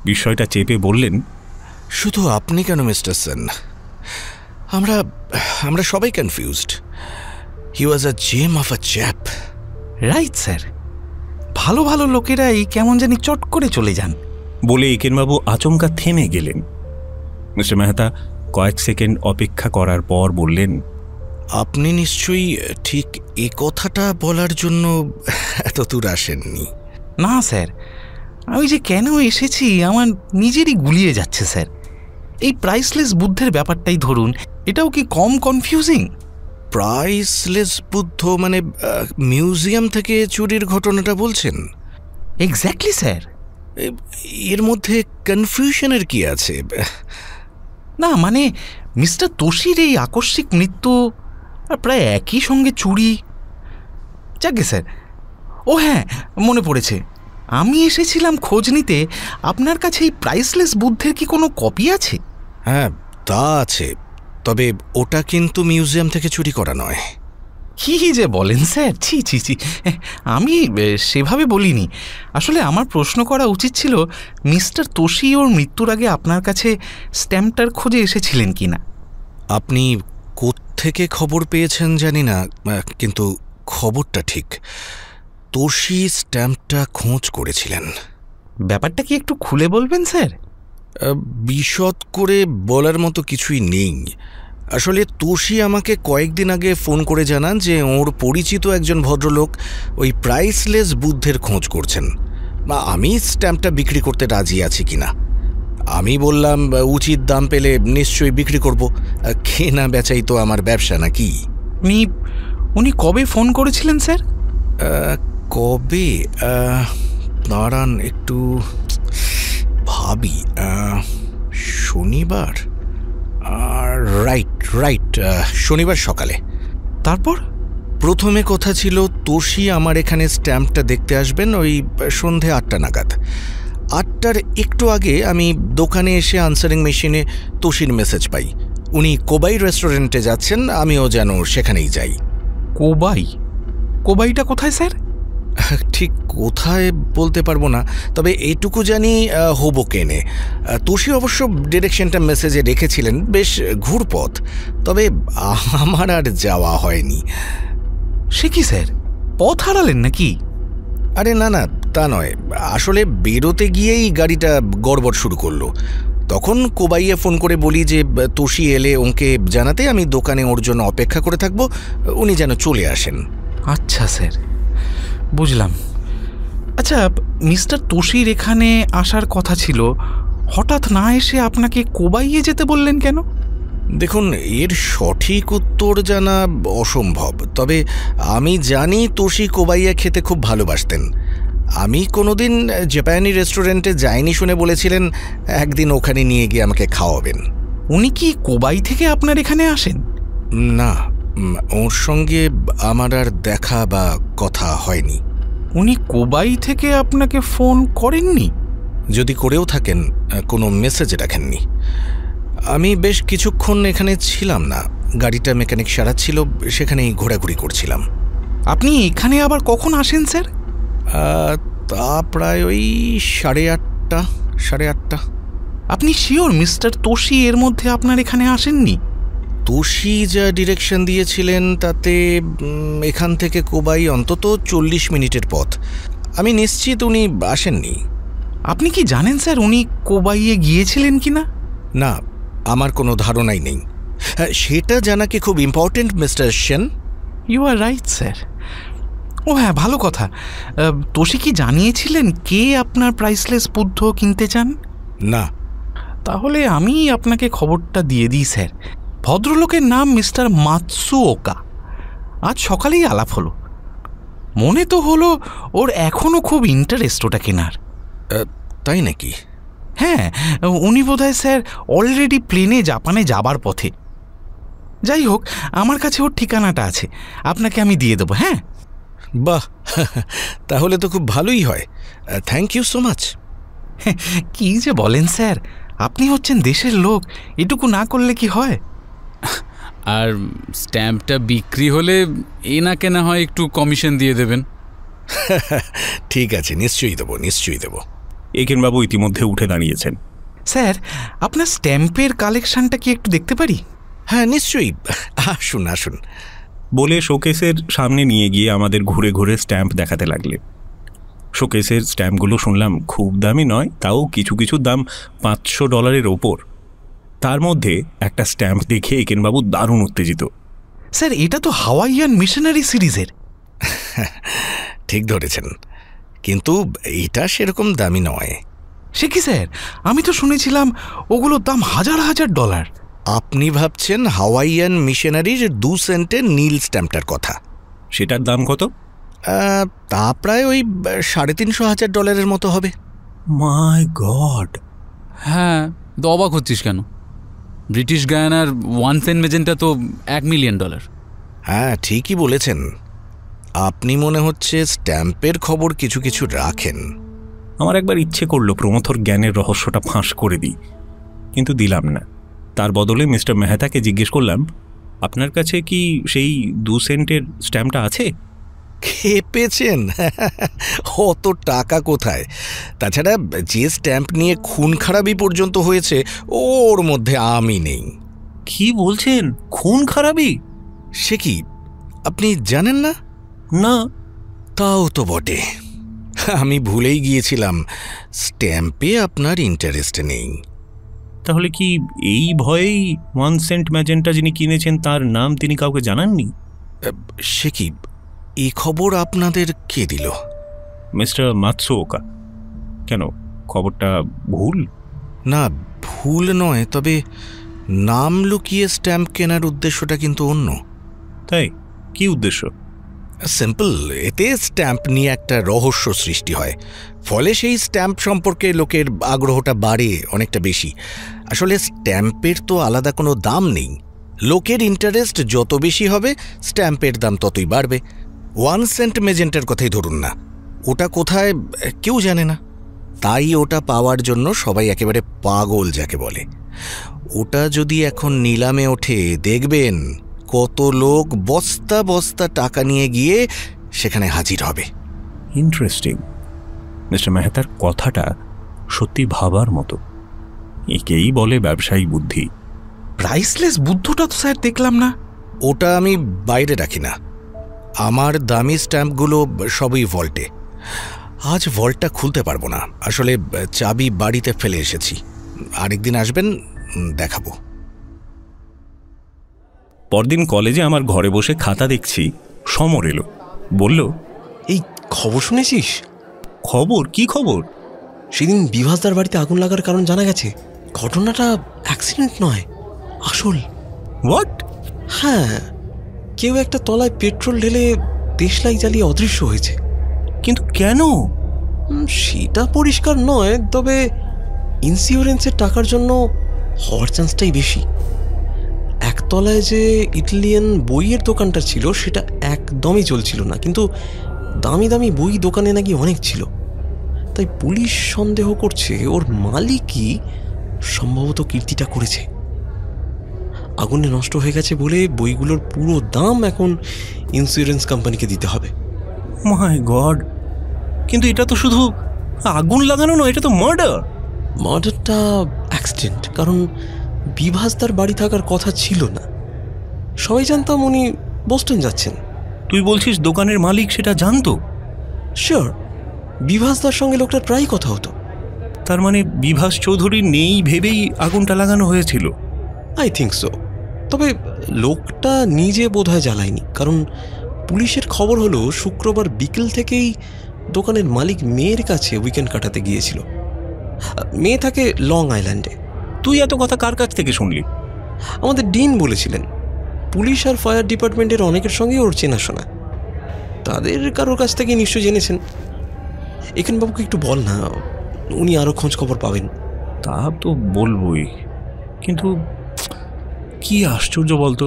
[SPEAKER 3] বিষয়টা চেপে বললেন,
[SPEAKER 7] শুধু আপনি কেন মিস্টার সেন, আমরা সবাই confused. He was a gem of a chap.
[SPEAKER 4] Right sir, ভালো ভালো লোকেরাই কেমন জানি চট করে চলে যান।
[SPEAKER 3] বলে একেনবাবু আচমকা থেমে গেলেন। মিস্টার মেহতা কয়েক সেকেন্ড অপেক্ষা করার পর বললেন,
[SPEAKER 7] আপনি নিশ্চয়ই ঠিক এ কথাটা বলার জন্য এত দূর আসেননি?
[SPEAKER 4] না স্যার, আমি যে কেন এসেছি আমার নিজেরই গুলিয়ে যাচ্ছে স্যার। এই প্রাইসলেস বুদ্ধের ব্যাপারটাই ধরুন, এটাও কি কম কনফিউজিং?
[SPEAKER 7] প্রাইসলেস বুদ্ধ মানে মিউজিয়াম থেকে চুরির ঘটনাটা বলছেন?
[SPEAKER 4] Exactly sir.
[SPEAKER 7] এর মধ্যে কনফিউশনের কি আছে?
[SPEAKER 4] না মানে মিস্টার তোষির এই আকস্মিক মৃত্যু আর প্রায় একই সঙ্গে চুরি। যাকে স্যার, ও হ্যাঁ মনে পড়েছে, আমি এসেছিলাম খোঁজ নিতে আপনার কাছে এই প্রাইসলেস বুদ্ধের কি কোনো কপি আছে?
[SPEAKER 7] হ্যাঁ তা আছে, তবে ওটা কিন্তু মিউজিয়াম থেকে চুরি করা নয়।
[SPEAKER 4] কি যে বলেন স্যার, ছি ছি ছি, আমি সেভাবে বলিনি। আসলে আমার প্রশ্ন করা উচিত ছিল মিস্টার তোষি ওর মৃত্যুর আগে আপনার কাছে স্ট্যাম্পটার খোঁজে এসেছিলেন কি না।
[SPEAKER 7] আপনি কোত্থেকে খবর পেয়েছেন জানি না, কিন্তু খবরটা ঠিক। তোষি স্ট্যাম্পটা খোঁজ করেছিলেন।
[SPEAKER 4] ব্যাপারটা কি একটু খুলে বলবেন স্যার?
[SPEAKER 7] বিশদ করে বলার মতো কিছুই নেই। আসলে তোষি আমাকে কয়েকদিন আগে ফোন করে জানান যে ওর পরিচিত একজন ভদ্রলোক ওই প্রাইসলেস বুদ্ধের খোঁজ করছেন, বা আমি স্ট্যাম্পটা বিক্রি করতে রাজি আছি কিনা। আমি বললাম উচিত দাম পেলে নিশ্চয়ই বিক্রি করব, কেনা বেচাই তো আমার ব্যবসা নাকি।
[SPEAKER 4] উনি কবে ফোন করেছিলেন স্যার?
[SPEAKER 7] কবে দাঁড়ান একটু ভাবি, শনিবার, রাইট শনিবার সকালে।
[SPEAKER 4] তারপর
[SPEAKER 7] প্রথমে কথা ছিল তোষি আমার এখানে স্ট্যাম্পটা দেখতে আসবেন ওই সন্ধে 8টা নাগাদ। 8টার একটু আগে আমি দোকানে এসে আনসারিং মেশিনে তোষির মেসেজ পাই উনি কোবাই রেস্টুরেন্টে যাচ্ছেন, আমিও যেন সেখানেই যাই।
[SPEAKER 4] কোবাইটা কোথায় স্যার?
[SPEAKER 7] ঠিক কোথায় বলতে পারবো না, তবে এইটুকু জানি হোবোকেনে। তোষি অবশ্য ডিরেকশনটা মেসেজে রেখেছিলেন, বেশ ঘুরপথ, তবে আমার আর যাওয়া হয়নি।
[SPEAKER 4] সে কি স্যার, পথ হারালেন নাকি?
[SPEAKER 7] আরে না না, তা নয়, আসলে বেরোতে গিয়েই গাড়িটা গড়বড় শুরু করলো। তখন কোবাইয়ে ফোন করে বলি যে তোষি এলে ওকে জানাতে আমি দোকানে ওর জন্য অপেক্ষা করে থাকবো, উনি যেন চলে আসেন।
[SPEAKER 4] আচ্ছা স্যার, বুঝলাম। আচ্ছা, মিস্টার তোষির এখানে আসার কথা ছিল, হঠাৎ না এসে আপনাকে কোবাইয়ে যেতে বললেন কেন?
[SPEAKER 7] দেখুন, এর সঠিক উত্তর জানা অসম্ভব, তবে আমি জানি তোষি কোবাইয়া খেতে খুব ভালোবাসতেন। আমি কোনোদিন জাপানি রেস্টুরেন্টে যাইনি শুনে বলেছিলেন একদিন ওখানে নিয়ে গিয়ে আমাকে খাওয়াবেন।
[SPEAKER 4] উনি কি কোবাই থেকে আপনার এখানে আসেন?
[SPEAKER 7] না, ওর সঙ্গে আমার আর দেখা বা কথা হয়নি।
[SPEAKER 4] উনি কোবাই থেকে আপনাকে ফোন করেননি?
[SPEAKER 7] যদি করেও থাকেন, কোনো মেসেজ রাখেননি। আমি বেশ কিছুক্ষণ এখানে ছিলাম না, গাড়িটা মেকানিক সারাচ্ছিল, সেখানেই ঘোরাঘুরি করছিলাম।
[SPEAKER 4] আপনি এখানে আবার কখন আসেন স্যার?
[SPEAKER 7] তা প্রায় ওই 8:30।
[SPEAKER 4] আপনি শিওর মিস্টার তোষি এর মধ্যে আপনার এখানে আসেননি?
[SPEAKER 7] তোষি যা ডিরেকশন দিয়েছিলেন তাতে এখান থেকে কোবাই অন্তত 40 মিনিটের পথ। আমি নিশ্চিত উনি আসেননি।
[SPEAKER 4] আপনি কি জানেন স্যার উনি কোবাইয়ে গিয়েছিলেন কিনা?
[SPEAKER 7] না, আমার কোনো ধারণাই নেই। সেটা জানা কি খুব important mister Sen?
[SPEAKER 4] You are right sir. ও হ্যাঁ, ভালো কথা। তোষি কি জানিয়েছিলেন কে আপনার প্রাইসলেস বুদ্ধ কিনতে চান?
[SPEAKER 7] না।
[SPEAKER 4] তাহলে আমি আপনাকে খবরটা দিয়ে দিই স্যার। ভদ্রলোকের নাম মিস্টার মাতসুওকা। আজ সকালেই আলাপ হলো। মনে তো হলো ওর এখনও খুব ইন্টারেস্ট ওটা কেনার।
[SPEAKER 7] তাই নাকি?
[SPEAKER 4] হ্যাঁ, উনি বোধহয় স্যার অলরেডি প্লেনে জাপানে যাবার পথে। যাই হোক, আমার কাছে ওর ঠিকানাটা আছে, আপনাকে আমি দিয়ে দেবো। হ্যাঁ।
[SPEAKER 7] বাহ, তাহলে তো খুব ভালোই হয়। Thank you so much.
[SPEAKER 4] কি যে বলেন স্যার, আপনি হচ্ছেন দেশের লোক, এটুকু না করলে কি হয়?
[SPEAKER 5] আর স্ট্যাম্পটা বিক্রি হলে এনাকে না হয় একটু কমিশন দিয়ে দেবেন।
[SPEAKER 7] ঠিক আছে, নিশ্চয়ই দেবো, নিশ্চয়ই দেবো।
[SPEAKER 3] একেনবাবু ইতিমধ্যে উঠে দাঁড়িয়েছেন।
[SPEAKER 4] স্যার, আপনার স্ট্যাম্পের কালেকশনটা কি একটু দেখতে পারি?
[SPEAKER 7] হ্যাঁ, নিশ্চয়ই, আসুন আসুন।
[SPEAKER 3] বলে শোকেসের সামনে নিয়ে গিয়ে আমাদের ঘুরে ঘুরে স্ট্যাম্প দেখাতে লাগলেন। শোকেসের স্ট্যাম্পগুলো শুনলাম খুব দামি নয়, তাও কিছু কিছু দাম $500 ওপর। তার মধ্যে একটা স্ট্যাম্প দেখে একেনবাবু দারুণ উত্তেজিত।
[SPEAKER 4] স্যার, এটা তো হাওয়াইয়ান মিশনারি সিরিজের।
[SPEAKER 7] ঠিক ধরেছেন, কিন্তু এটা সেরকম দামি নয়।
[SPEAKER 4] সে কি স্যার, আমি তো শুনেছিলাম ওগুলোর দাম $1000।
[SPEAKER 7] আপনি ভাবছেন হাওয়াইয়ান মিশনারির 2 সেন্টের নীল স্ট্যাম্পটার কথা।
[SPEAKER 3] সেটার দাম কত?
[SPEAKER 7] তা প্রায় ওই $350,000 মতো হবে।
[SPEAKER 3] মাই গড!
[SPEAKER 5] হ্যাঁ, তো অবাক হচ্ছিস কেন? ব্রিটিশ গায়ানার 1 সেন্ট মেজেন্টা তো $1 মিলিয়ন।
[SPEAKER 7] হ্যাঁ, ঠিকই বলেছেন। আপনি মনে হচ্ছে স্ট্যাম্পের খবর কিছু কিছু রাখেন।
[SPEAKER 3] আমার একবার ইচ্ছে করলো প্রমথর জ্ঞানের রহস্যটা ফাঁস করে দিই, কিন্তু দিলাম না। তার বদলে মিস্টার মেহতাকে জিজ্ঞেস করলাম, আপনার কাছে কি সেই 2 সেন্টের স্ট্যাম্পটা আছে?
[SPEAKER 7] খেপেছেন? অত টাকা কোথায়? তাছাড়া যে স্ট্যাম্প নিয়ে খুন খারাপি পর্যন্ত হয়েছে ওর মধ্যে আমি নেই।
[SPEAKER 3] কি বলছেন? খুন খারাপি?
[SPEAKER 7] সে কি, আপনি জানেন না?
[SPEAKER 3] না।
[SPEAKER 7] তাও তো বটে, আমি ভুলেই গিয়েছিলাম স্ট্যাম্পে আপনার ইন্টারেস্ট নেই।
[SPEAKER 3] তাহলে কি এই ভয়েই 1 সেন্ট ম্যাজেন্টা যিনি কিনেছেন তার নাম তিনি কাউকে জানাননি?
[SPEAKER 7] সে কি, এই খবর আপনাদের কে দিল?
[SPEAKER 3] মিস্টার মাতসুওকা। কেন, খবরটা ভুল?
[SPEAKER 7] না, ভুল নয়, তবে নাম লুকিয়ে স্ট্যাম্প কেনার উদ্দেশ্যটা কিন্তু অন্য।
[SPEAKER 3] তাই? কি উদ্দেশ্য?
[SPEAKER 7] সিম্পল, এতে স্ট্যাম্প নিয়ে একটা রহস্য সৃষ্টি হয়, ফলে সেই স্ট্যাম্প সম্পর্কে লোকের আগ্রহটা বাড়ে অনেকটা বেশি। আসলে স্ট্যাম্পের তো আলাদা কোনো দাম নেই, লোকের ইন্টারেস্ট যত বেশি হবে স্ট্যাম্পের দাম ততই বাড়বে। 1 সেন্ট মেজেন্টার কথাই ধরুন না, ওটা কোথায় কেউ জানে না, তাই ওটা পাওয়ার জন্য সবাই একেবারে পাগল যাকে বলে। ওটা যদি এখন নিলামে ওঠে, দেখবেন কত লোক বস্তা বস্তা টাকা নিয়ে গিয়ে সেখানে হাজির হবে।
[SPEAKER 3] ইন্টারেস্টিং। মিস্টার মেহতার কথাটা সত্যি ভাবার মতো। একেই বলে ব্যবসায়ী বুদ্ধি।
[SPEAKER 4] প্রাইসলেস বুদ্ধটা তো স্যার দেখলাম না।
[SPEAKER 7] ওটা আমি বাইরে রাখি না, আমার দামি স্ট্যাম্পগুলো সবই ভল্টে। আজ ভল্টটা খুলতে পারবো না, আসলে চাবি বাড়িতে ফেলে এসেছি। আরেকদিন আসবেন, দেখাবো।
[SPEAKER 3] পরদিন কলেজে আমার ঘরে বসে খাতা দেখছি, সমর এলো। বলল,
[SPEAKER 8] এই খবর শুনেছিস?
[SPEAKER 3] খবর? কি খবর?
[SPEAKER 8] সেদিন বিভাসদার বাড়িতে আগুন লাগার কারণ জানা গেছে। ঘটনাটা অ্যাক্সিডেন্ট নয়, আসল।
[SPEAKER 3] হোয়াট?
[SPEAKER 8] হ্যাঁ, কেউ একটা তলায় পেট্রোল ঢেলে দেশলাই জ্বালিয়ে অদৃশ্য হয়েছে।
[SPEAKER 3] কিন্তু কেন?
[SPEAKER 8] সেটা পরিষ্কার নয়, তবে ইন্স্যুরেন্সের টাকার জন্য হওয়ার চান্সটাই বেশি। একতলায় যে ইটালিয়ান বইয়ের দোকানটা ছিল সেটা একদমই চলছিল না, কিন্তু দামি দামি বই দোকানে নাকি অনেক ছিল। তাই পুলিশ সন্দেহ করছে ওর মালিকই সম্ভবত কীর্তিটা করেছে। আগুনে নষ্ট হয়ে গেছে বলে বইগুলোর পুরো দাম এখন ইন্স্যুরেন্স কোম্পানিকে দিতে হবে।
[SPEAKER 3] মাই গড! কিন্তু এটা তো শুধু আগুন লাগানো নয়, এটা তো মার্ডার।
[SPEAKER 8] মার্ডারটা অ্যাক্সিডেন্ট, কারণ বিভাস তার বাড়ি থাকার কথা ছিল না। সবাই জানতাম উনি বোস্টন যাচ্ছেন।
[SPEAKER 3] তুই বলছিস দোকানের মালিক সেটা জানতো?
[SPEAKER 8] শিওর, বিভাস তার সঙ্গে লোকটার প্রায় কথা হতো।
[SPEAKER 3] তার মানে বিভাস চৌধুরী নেই ভেবেই আগুনটা লাগানো হয়েছিল?
[SPEAKER 8] I think so. তবে লোকটা নিজে বোধহয় জ্বালায়নি, কারণ পুলিশের খবর হলো শুক্রবার বিকেল থেকেই দোকানের মালিক মেয়ের কাছে উইকেন্ড কাটাতে গিয়েছিল। মেয়ে থাকে লং আইল্যান্ডে।
[SPEAKER 3] তুই এত কথা কার কাছ থেকে শুনলি?
[SPEAKER 8] আমাদের ডিন বলেছিলেন। পুলিশ আর ফায়ার ডিপার্টমেন্টের অনেকের সঙ্গে ওর চেনাশোনা, তাদের কারোর কাছ থেকে নিশ্চয় জেনেছেন। এখানে বাবুকে একটু বল না, উনি আরও খোঁজ খবর পাবেন।
[SPEAKER 3] তা তো বলবই, কিন্তু কি আশ্চর্য বলতো,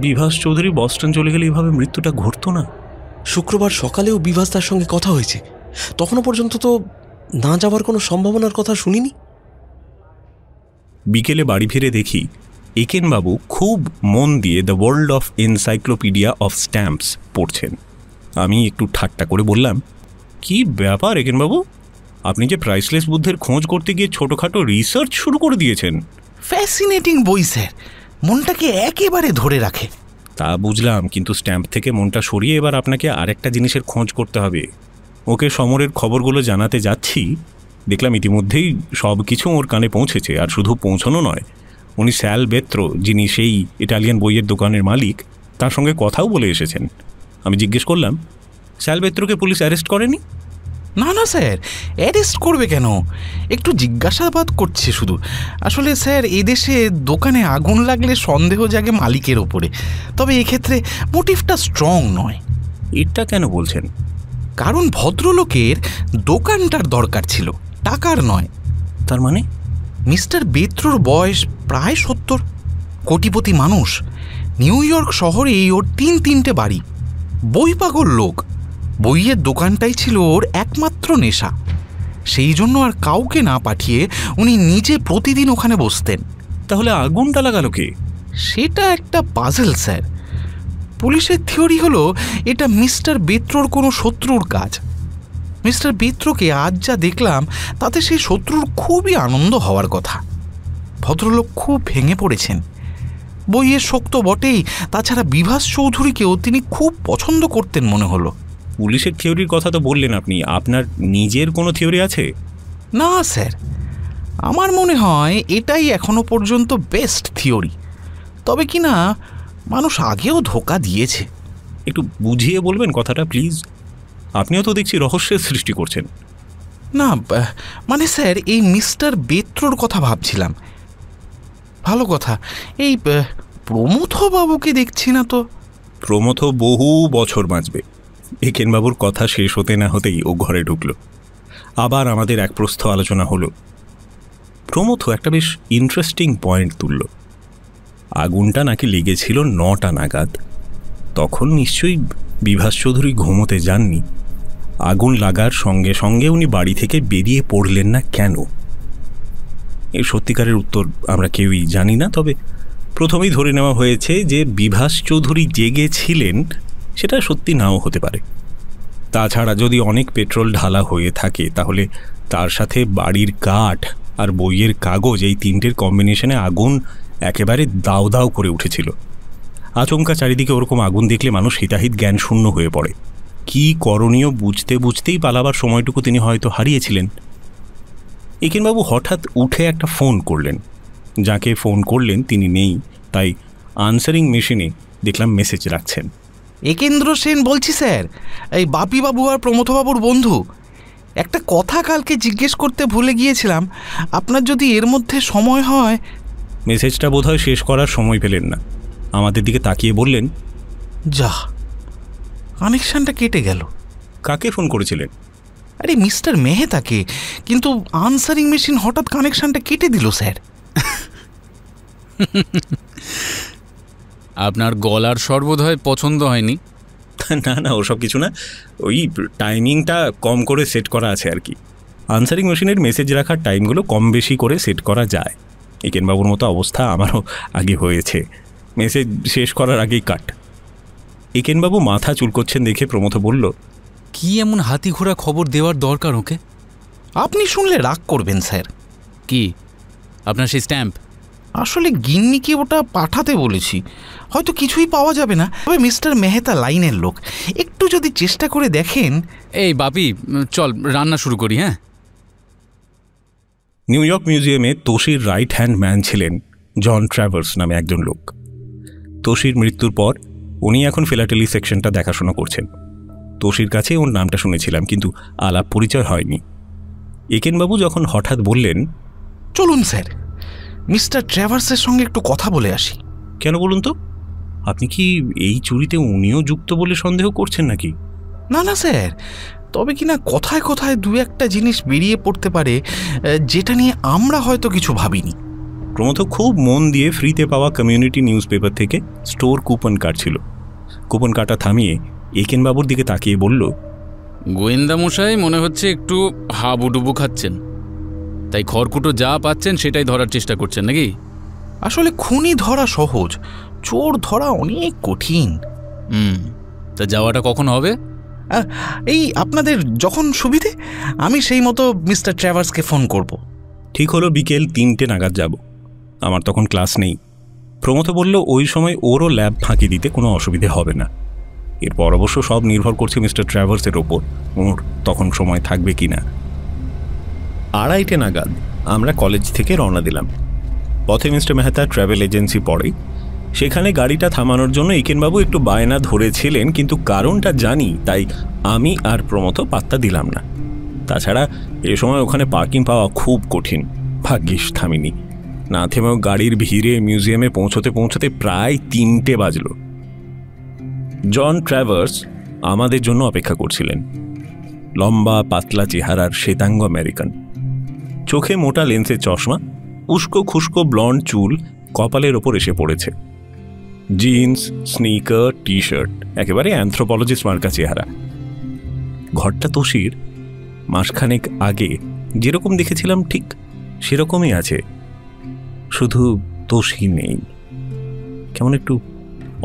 [SPEAKER 3] বিভাস চৌধুরী বস্টন চলে গেলে এইভাবে মৃত্যুটা ঘটতো না।
[SPEAKER 8] শুক্রবার সকালেও বিভাস তার সঙ্গে কথা হয়েছে, তখনও পর্যন্ত তো না যাওয়ার কোনো সম্ভাবনার কথা শুনিনি।
[SPEAKER 3] বিকেলে বাড়ি ফিরে দেখি একেনবাবু খুব মন দিয়ে the world of encyclopedia of stamps পড়ছেন। আমি একটু ঠাট্টা করে বললাম, কি ব্যাপার একেনবাবু, আপনি যে প্রাইসলেস বুদ্ধের খোঁজ করতে গিয়ে ছোটোখাটো রিসার্চ শুরু করে দিয়েছেন।
[SPEAKER 4] ফ্যাসিনেটিং বই স্যার, মনটাকে একেবারে ধরে রাখে।
[SPEAKER 3] তা বুঝলাম, কিন্তু স্ট্যাম্প থেকে মনটা সরিয়ে এবার আপনাকে আরেকটা জিনিসের খোঁজ করতে হবে। ওকে সমরের খবরগুলো জানাতে যাচ্ছি, দেখলাম ইতিমধ্যেই সব কিছু ওর কানে পৌঁছেছে। আর শুধু পৌঁছানো নয়, উনি স্যাল বেত্র, যিনি সেই ইটালিয়ান বইয়ের দোকানের মালিক, তার সঙ্গে কথাও বলে এসেছেন। আমি জিজ্ঞেস করলাম, স্যাল বেত্রকে পুলিশ অ্যারেস্ট করেনি?
[SPEAKER 4] না না স্যার, অ্যারেস্ট করবে কেন, একটু জিজ্ঞাসাবাদ করছে শুধু। আসলে স্যার, এদেশে দোকানে আগুন লাগলে সন্দেহ জাগে মালিকের ওপরে, তবে এক্ষেত্রে মোটিভটা স্ট্রং নয়।
[SPEAKER 3] এটা কেন বলছেন?
[SPEAKER 4] কারণ ভদ্রলোকের দোকানটার দরকার ছিল, টাকার নয়।
[SPEAKER 3] তার মানে?
[SPEAKER 4] মিস্টার বেত্রর বয়স প্রায় 70, কোটিপতি মানুষ, নিউ ইয়র্ক শহরেই ওর 3-3টে বাড়ি, বই পাগল লোক। বইয়ের দোকানটাই ছিল ওর একমাত্র নেশা। সেই জন্য আর কাউকে না পাঠিয়ে উনি নিজে প্রতিদিন ওখানে বসতেন।
[SPEAKER 3] তাহলে আগুনটা লাগালো কে?
[SPEAKER 4] সেটা একটা পাজল স্যার। পুলিশের থিওরি হলো এটা মিস্টার বেত্রর কোনো শত্রুর কাজ। মিস্টার বেত্রকে আজ যা দেখলাম তাতে সেই শত্রুর খুবই আনন্দ হওয়ার কথা। ভদ্রলোক খুব ভেঙে পড়েছেন। বইয়ের শক্ত বটেই, তাছাড়া বিভাস চৌধুরীকেও তিনি খুব পছন্দ করতেন মনে হলো।
[SPEAKER 3] পুলিশের থিওরির কথা তো বললেন আপনি, আপনার নিজের কোনো থিওরি আছে?
[SPEAKER 4] না স্যার, আমার মনে হয় এটাই এখনো পর্যন্ত বেস্ট থিওরি। তবে কি না, মানুষ আগেও ধোঁকা দিয়েছে।
[SPEAKER 3] একটু বুঝিয়ে বলবেন কথাটা প্লিজ? আপনিও তো দেখছি রহস্যের সৃষ্টি করছেন।
[SPEAKER 4] না মানে স্যার, এই মিস্টার বেত্রর কথা ভাবছিলাম। ভালো কথা, এই প্রমথবাবুকে দেখছি না তো।
[SPEAKER 3] প্রমথ বহু বছর বাঁচবে। একেনবাবুর কথা শেষ হতে না হতেই ও ঘরে ঢুকল। আবার আমাদের এক প্রস্থ আলোচনা হলো। প্রমথ একটা বেশ ইন্টারেস্টিং পয়েন্ট তুলল। আগুনটা নাকি লেগেছিল 9টা নাগাদ। তখন নিশ্চয়ই বিভাস চৌধুরী ঘুমোতে যাননি। আগুন লাগার সঙ্গে সঙ্গে উনি বাড়ি থেকে বেরিয়ে পড়লেন না কেন? এই সত্যিকারের উত্তর আমরা কেউই জানি না। তবে প্রথমেই ধরে নেওয়া হয়েছে যে বিভাস চৌধুরী জেগেছিলেন, সেটা সত্যি নাও হতে পারে। তাছাড়া যদি অনেক পেট্রোল ঢালা হয়ে থাকে, তাহলে তার সাথে বাড়ির কাঠ আর বইয়ের কাগজ, এই 3টের কম্বিনেশনে আগুন একেবারে দাও দাও করে উঠেছিল। আচমকা চারিদিকে ওরকম আগুন দেখলে মানুষ হিতাহিত জ্ঞান শূন্য হয়ে পড়ে। কি করণীয় বুঝতে বুঝতেই পালাবার সময়টুকু তিনি হয়তো হারিয়েছিলেন। একেনবাবু হঠাৎ উঠে একটা ফোন করলেন। যাকে ফোন করলেন তিনি নেই, তাই আনসারিং মেশিনে দেখলাম মেসেজ রাখছেন।
[SPEAKER 4] একেন্দ্র সেন বলছি স্যার, এই বাপিবাবু আর প্রমথবাবুর বন্ধু। একটা কথা কালকে জিজ্ঞেস করতে ভুলে গিয়েছিলাম, আপনার যদি এর মধ্যে সময় হয়।
[SPEAKER 3] মেসেজটা বোধহয় শেষ করার সময় পেলেন না। আমাদের দিকে তাকিয়ে বললেন,
[SPEAKER 4] যা, কানেকশানটা কেটে গেল।
[SPEAKER 3] কাকে ফোন করেছিলেন?
[SPEAKER 4] আরে মিস্টার মেহতাকে, কিন্তু আনসারিং মেশিন হঠাৎ কানেকশানটা কেটে দিল স্যার।
[SPEAKER 5] আপনার গলার স্বর বোধহয় পছন্দ হয়নি।
[SPEAKER 3] না না, ওসব কিছু না, ওই টাইমিংটা কম করে সেট করা আছে আর কি। আনসারিং মেশিনের মেসেজ রাখার টাইমগুলো কম বেশি করে সেট করা যায়। একেনবাবুর মতো অবস্থা আমারও আগে হয়েছে, মেসেজ শেষ করার আগেই কাট। একেনবাবু মাথা চুলকোচ্ছেন দেখে প্রমথ বলল,
[SPEAKER 5] কি এমন হাতি ঘোড়া খবর দেওয়ার দরকার ওকে?
[SPEAKER 4] আপনি শুনলে রাগ করবেন স্যার।
[SPEAKER 5] কি? আপনার সেই স্ট্যাম্প।
[SPEAKER 4] আসলে গিন্নিকে ওটা পাঠাতে বলেছি, হয়তো কিছুই পাওয়া যাবে না, তবে মিস্টার মেহতা লাইনের লোক, একটু যদি চেষ্টা করে দেখেন।
[SPEAKER 5] এই বাপি, চল রান্না শুরু করি। হ্যাঁ,
[SPEAKER 3] নিউ ইয়র্ক মিউজিয়ামে তোষির রাইট হ্যান্ড ম্যান ছিলেন জন ট্র্যাভার্স নামে একজন লোক। তোষির মৃত্যুর পর উনি এখন ফিলাটেলি সেকশনটা দেখাশোনা করছেন। তোষির কাছে ওর নামটা শুনেছিলাম, কিন্তু আলাপ পরিচয় হয়নি। একেনবাবু যখন হঠাৎ বললেন,
[SPEAKER 4] চলুন স্যার, মিস্টার ট্র্যাভার্সের সঙ্গে একটু কথা বলে আসি।
[SPEAKER 3] কেন বলুন তো, আপনি কি এই চুরিতে উনিও যুক্ত বলে সন্দেহ করছেন নাকি?
[SPEAKER 4] না না স্যার, তবে কিনা কথায় কথায় দু একটা জিনিস বেরিয়ে পড়তে পারে যেটা নিয়ে আমরা হয়তো কিছু ভাবিনি।
[SPEAKER 3] প্রমথ খুব মন দিয়ে ফ্রিতে পাওয়া কমিউনিটি নিউজ পেপার থেকে স্টোর কুপন কাটছিল। কুপন কাটা থামিয়ে একেনবাবুর দিকে তাকিয়ে বলল,
[SPEAKER 5] গোয়েন্দা মশাই মনে হচ্ছে একটু হাবুডুবু খাচ্ছেন, তাই খড়কুটো যা পাচ্ছেন সেটাই ধরার চেষ্টা করছেন নাকি?
[SPEAKER 4] আসলে খুনি ধরা সহজ, চোর ধরা অনেক কঠিন।
[SPEAKER 5] তা যাওয়াটা কখন হবে?
[SPEAKER 4] এই আপনাদের যখন সুবিধে, আমি সেই মতো মিস্টার ট্র্যাভার্সকে ফোন করব।
[SPEAKER 3] ঠিক হলো, বিকেল 3টে নাগাদ যাব। আমার তখন ক্লাস নেই। প্রমথ বলল ওই সময় ওরও ল্যাব ফাঁকি দিতে কোনো অসুবিধে হবে না। এরপর অবশ্য সব নির্ভর করছে মিস্টার ট্র্যাভার্সের ওপর, ওর তখন সময় থাকবে কি না। 2:30 নাগাদ আমরা কলেজ থেকে রওনা দিলাম। পথে মিস্টার মেহতা ট্রাভেল এজেন্সি পড়ে, সেখানে গাড়িটা থামানোর জন্য একেনবাবু একটু বায়না ধরেছিলেন, কিন্তু কারণটা জানি তাই আমি আর প্রমথ পাত্তা দিলাম না। তাছাড়া এ সময় ওখানে পার্কিং পাওয়া খুব কঠিন। ভাগ্যিস থামিনি, না থেমেও গাড়ির ভিড়ে মিউজিয়ামে পৌঁছতে পৌঁছতে প্রায় 3টে বাজল। জন ট্র্যাভার্স আমাদের জন্য অপেক্ষা করছিলেন। লম্বা পাতলা চেহারার শ্বেতাঙ্গ আমেরিকান, চোখে মোটা লেন্সের চশমা, উস্কো খুস্কো ব্লন্ড চুল কপালের ওপর এসে পড়েছে, জিন্স, স্নিকার, টি শার্ট, একেবারে অ্যানথ্রোপোলজিস্ট মার্কা চেহারা। ঘরটা তোষির মাসখানেক আগে যেরকম দেখেছিলাম ঠিক সেরকমই আছে, শুধু তোষি নেই। কেমন একটু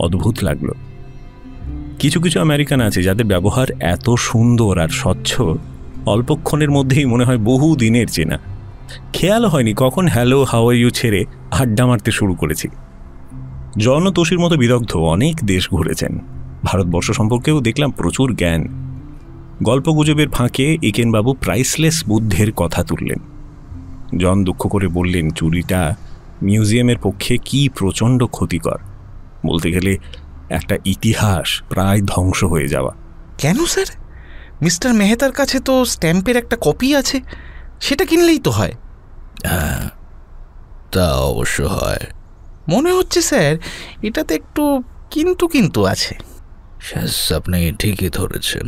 [SPEAKER 3] অদ্ভুত লাগলো। কিছু কিছু আমেরিকান আছে যাদের ব্যবহার এত সুন্দর আর স্বচ্ছ, অল্পক্ষণের মধ্যেই মনে হয় বহু দিনের চেনা। খেয়াল হয়নি কখন হ্যালো হাউ আর ইউ ছেড়ে আড্ডা মারতে শুরু করেছি। জন ও তোষির মতো বিদগ্ধ অনেক দেশ ঘুরেছেন, ভারতবর্ষ সম্পর্কেও দেখলাম প্রচুর জ্ঞান। গল্পগুজবের ফাঁকে একেনবাবু প্রাইসলেস বুদ্ধের কথা তুললেন। জন দুঃখ করে বললেন চুরিটা মিউজিয়ামের পক্ষে কি প্রচণ্ড ক্ষতিকর, বলতে গেলে একটা ইতিহাস প্রায় ধ্বংস হয়ে যাওয়া।
[SPEAKER 4] কেন স্যার? মিস্টার মেহতার কাছে তো স্ট্যাম্পের একটা কপি আছে, সেটা কিনলেই তো হয়।
[SPEAKER 7] হ্যাঁ, তা অবশ্য হয়।
[SPEAKER 4] মনে হচ্ছে স্যার এটাতে একটু কিন্তু কিন্তু আছে।
[SPEAKER 7] আপনি ঠিকই ধরেছেন।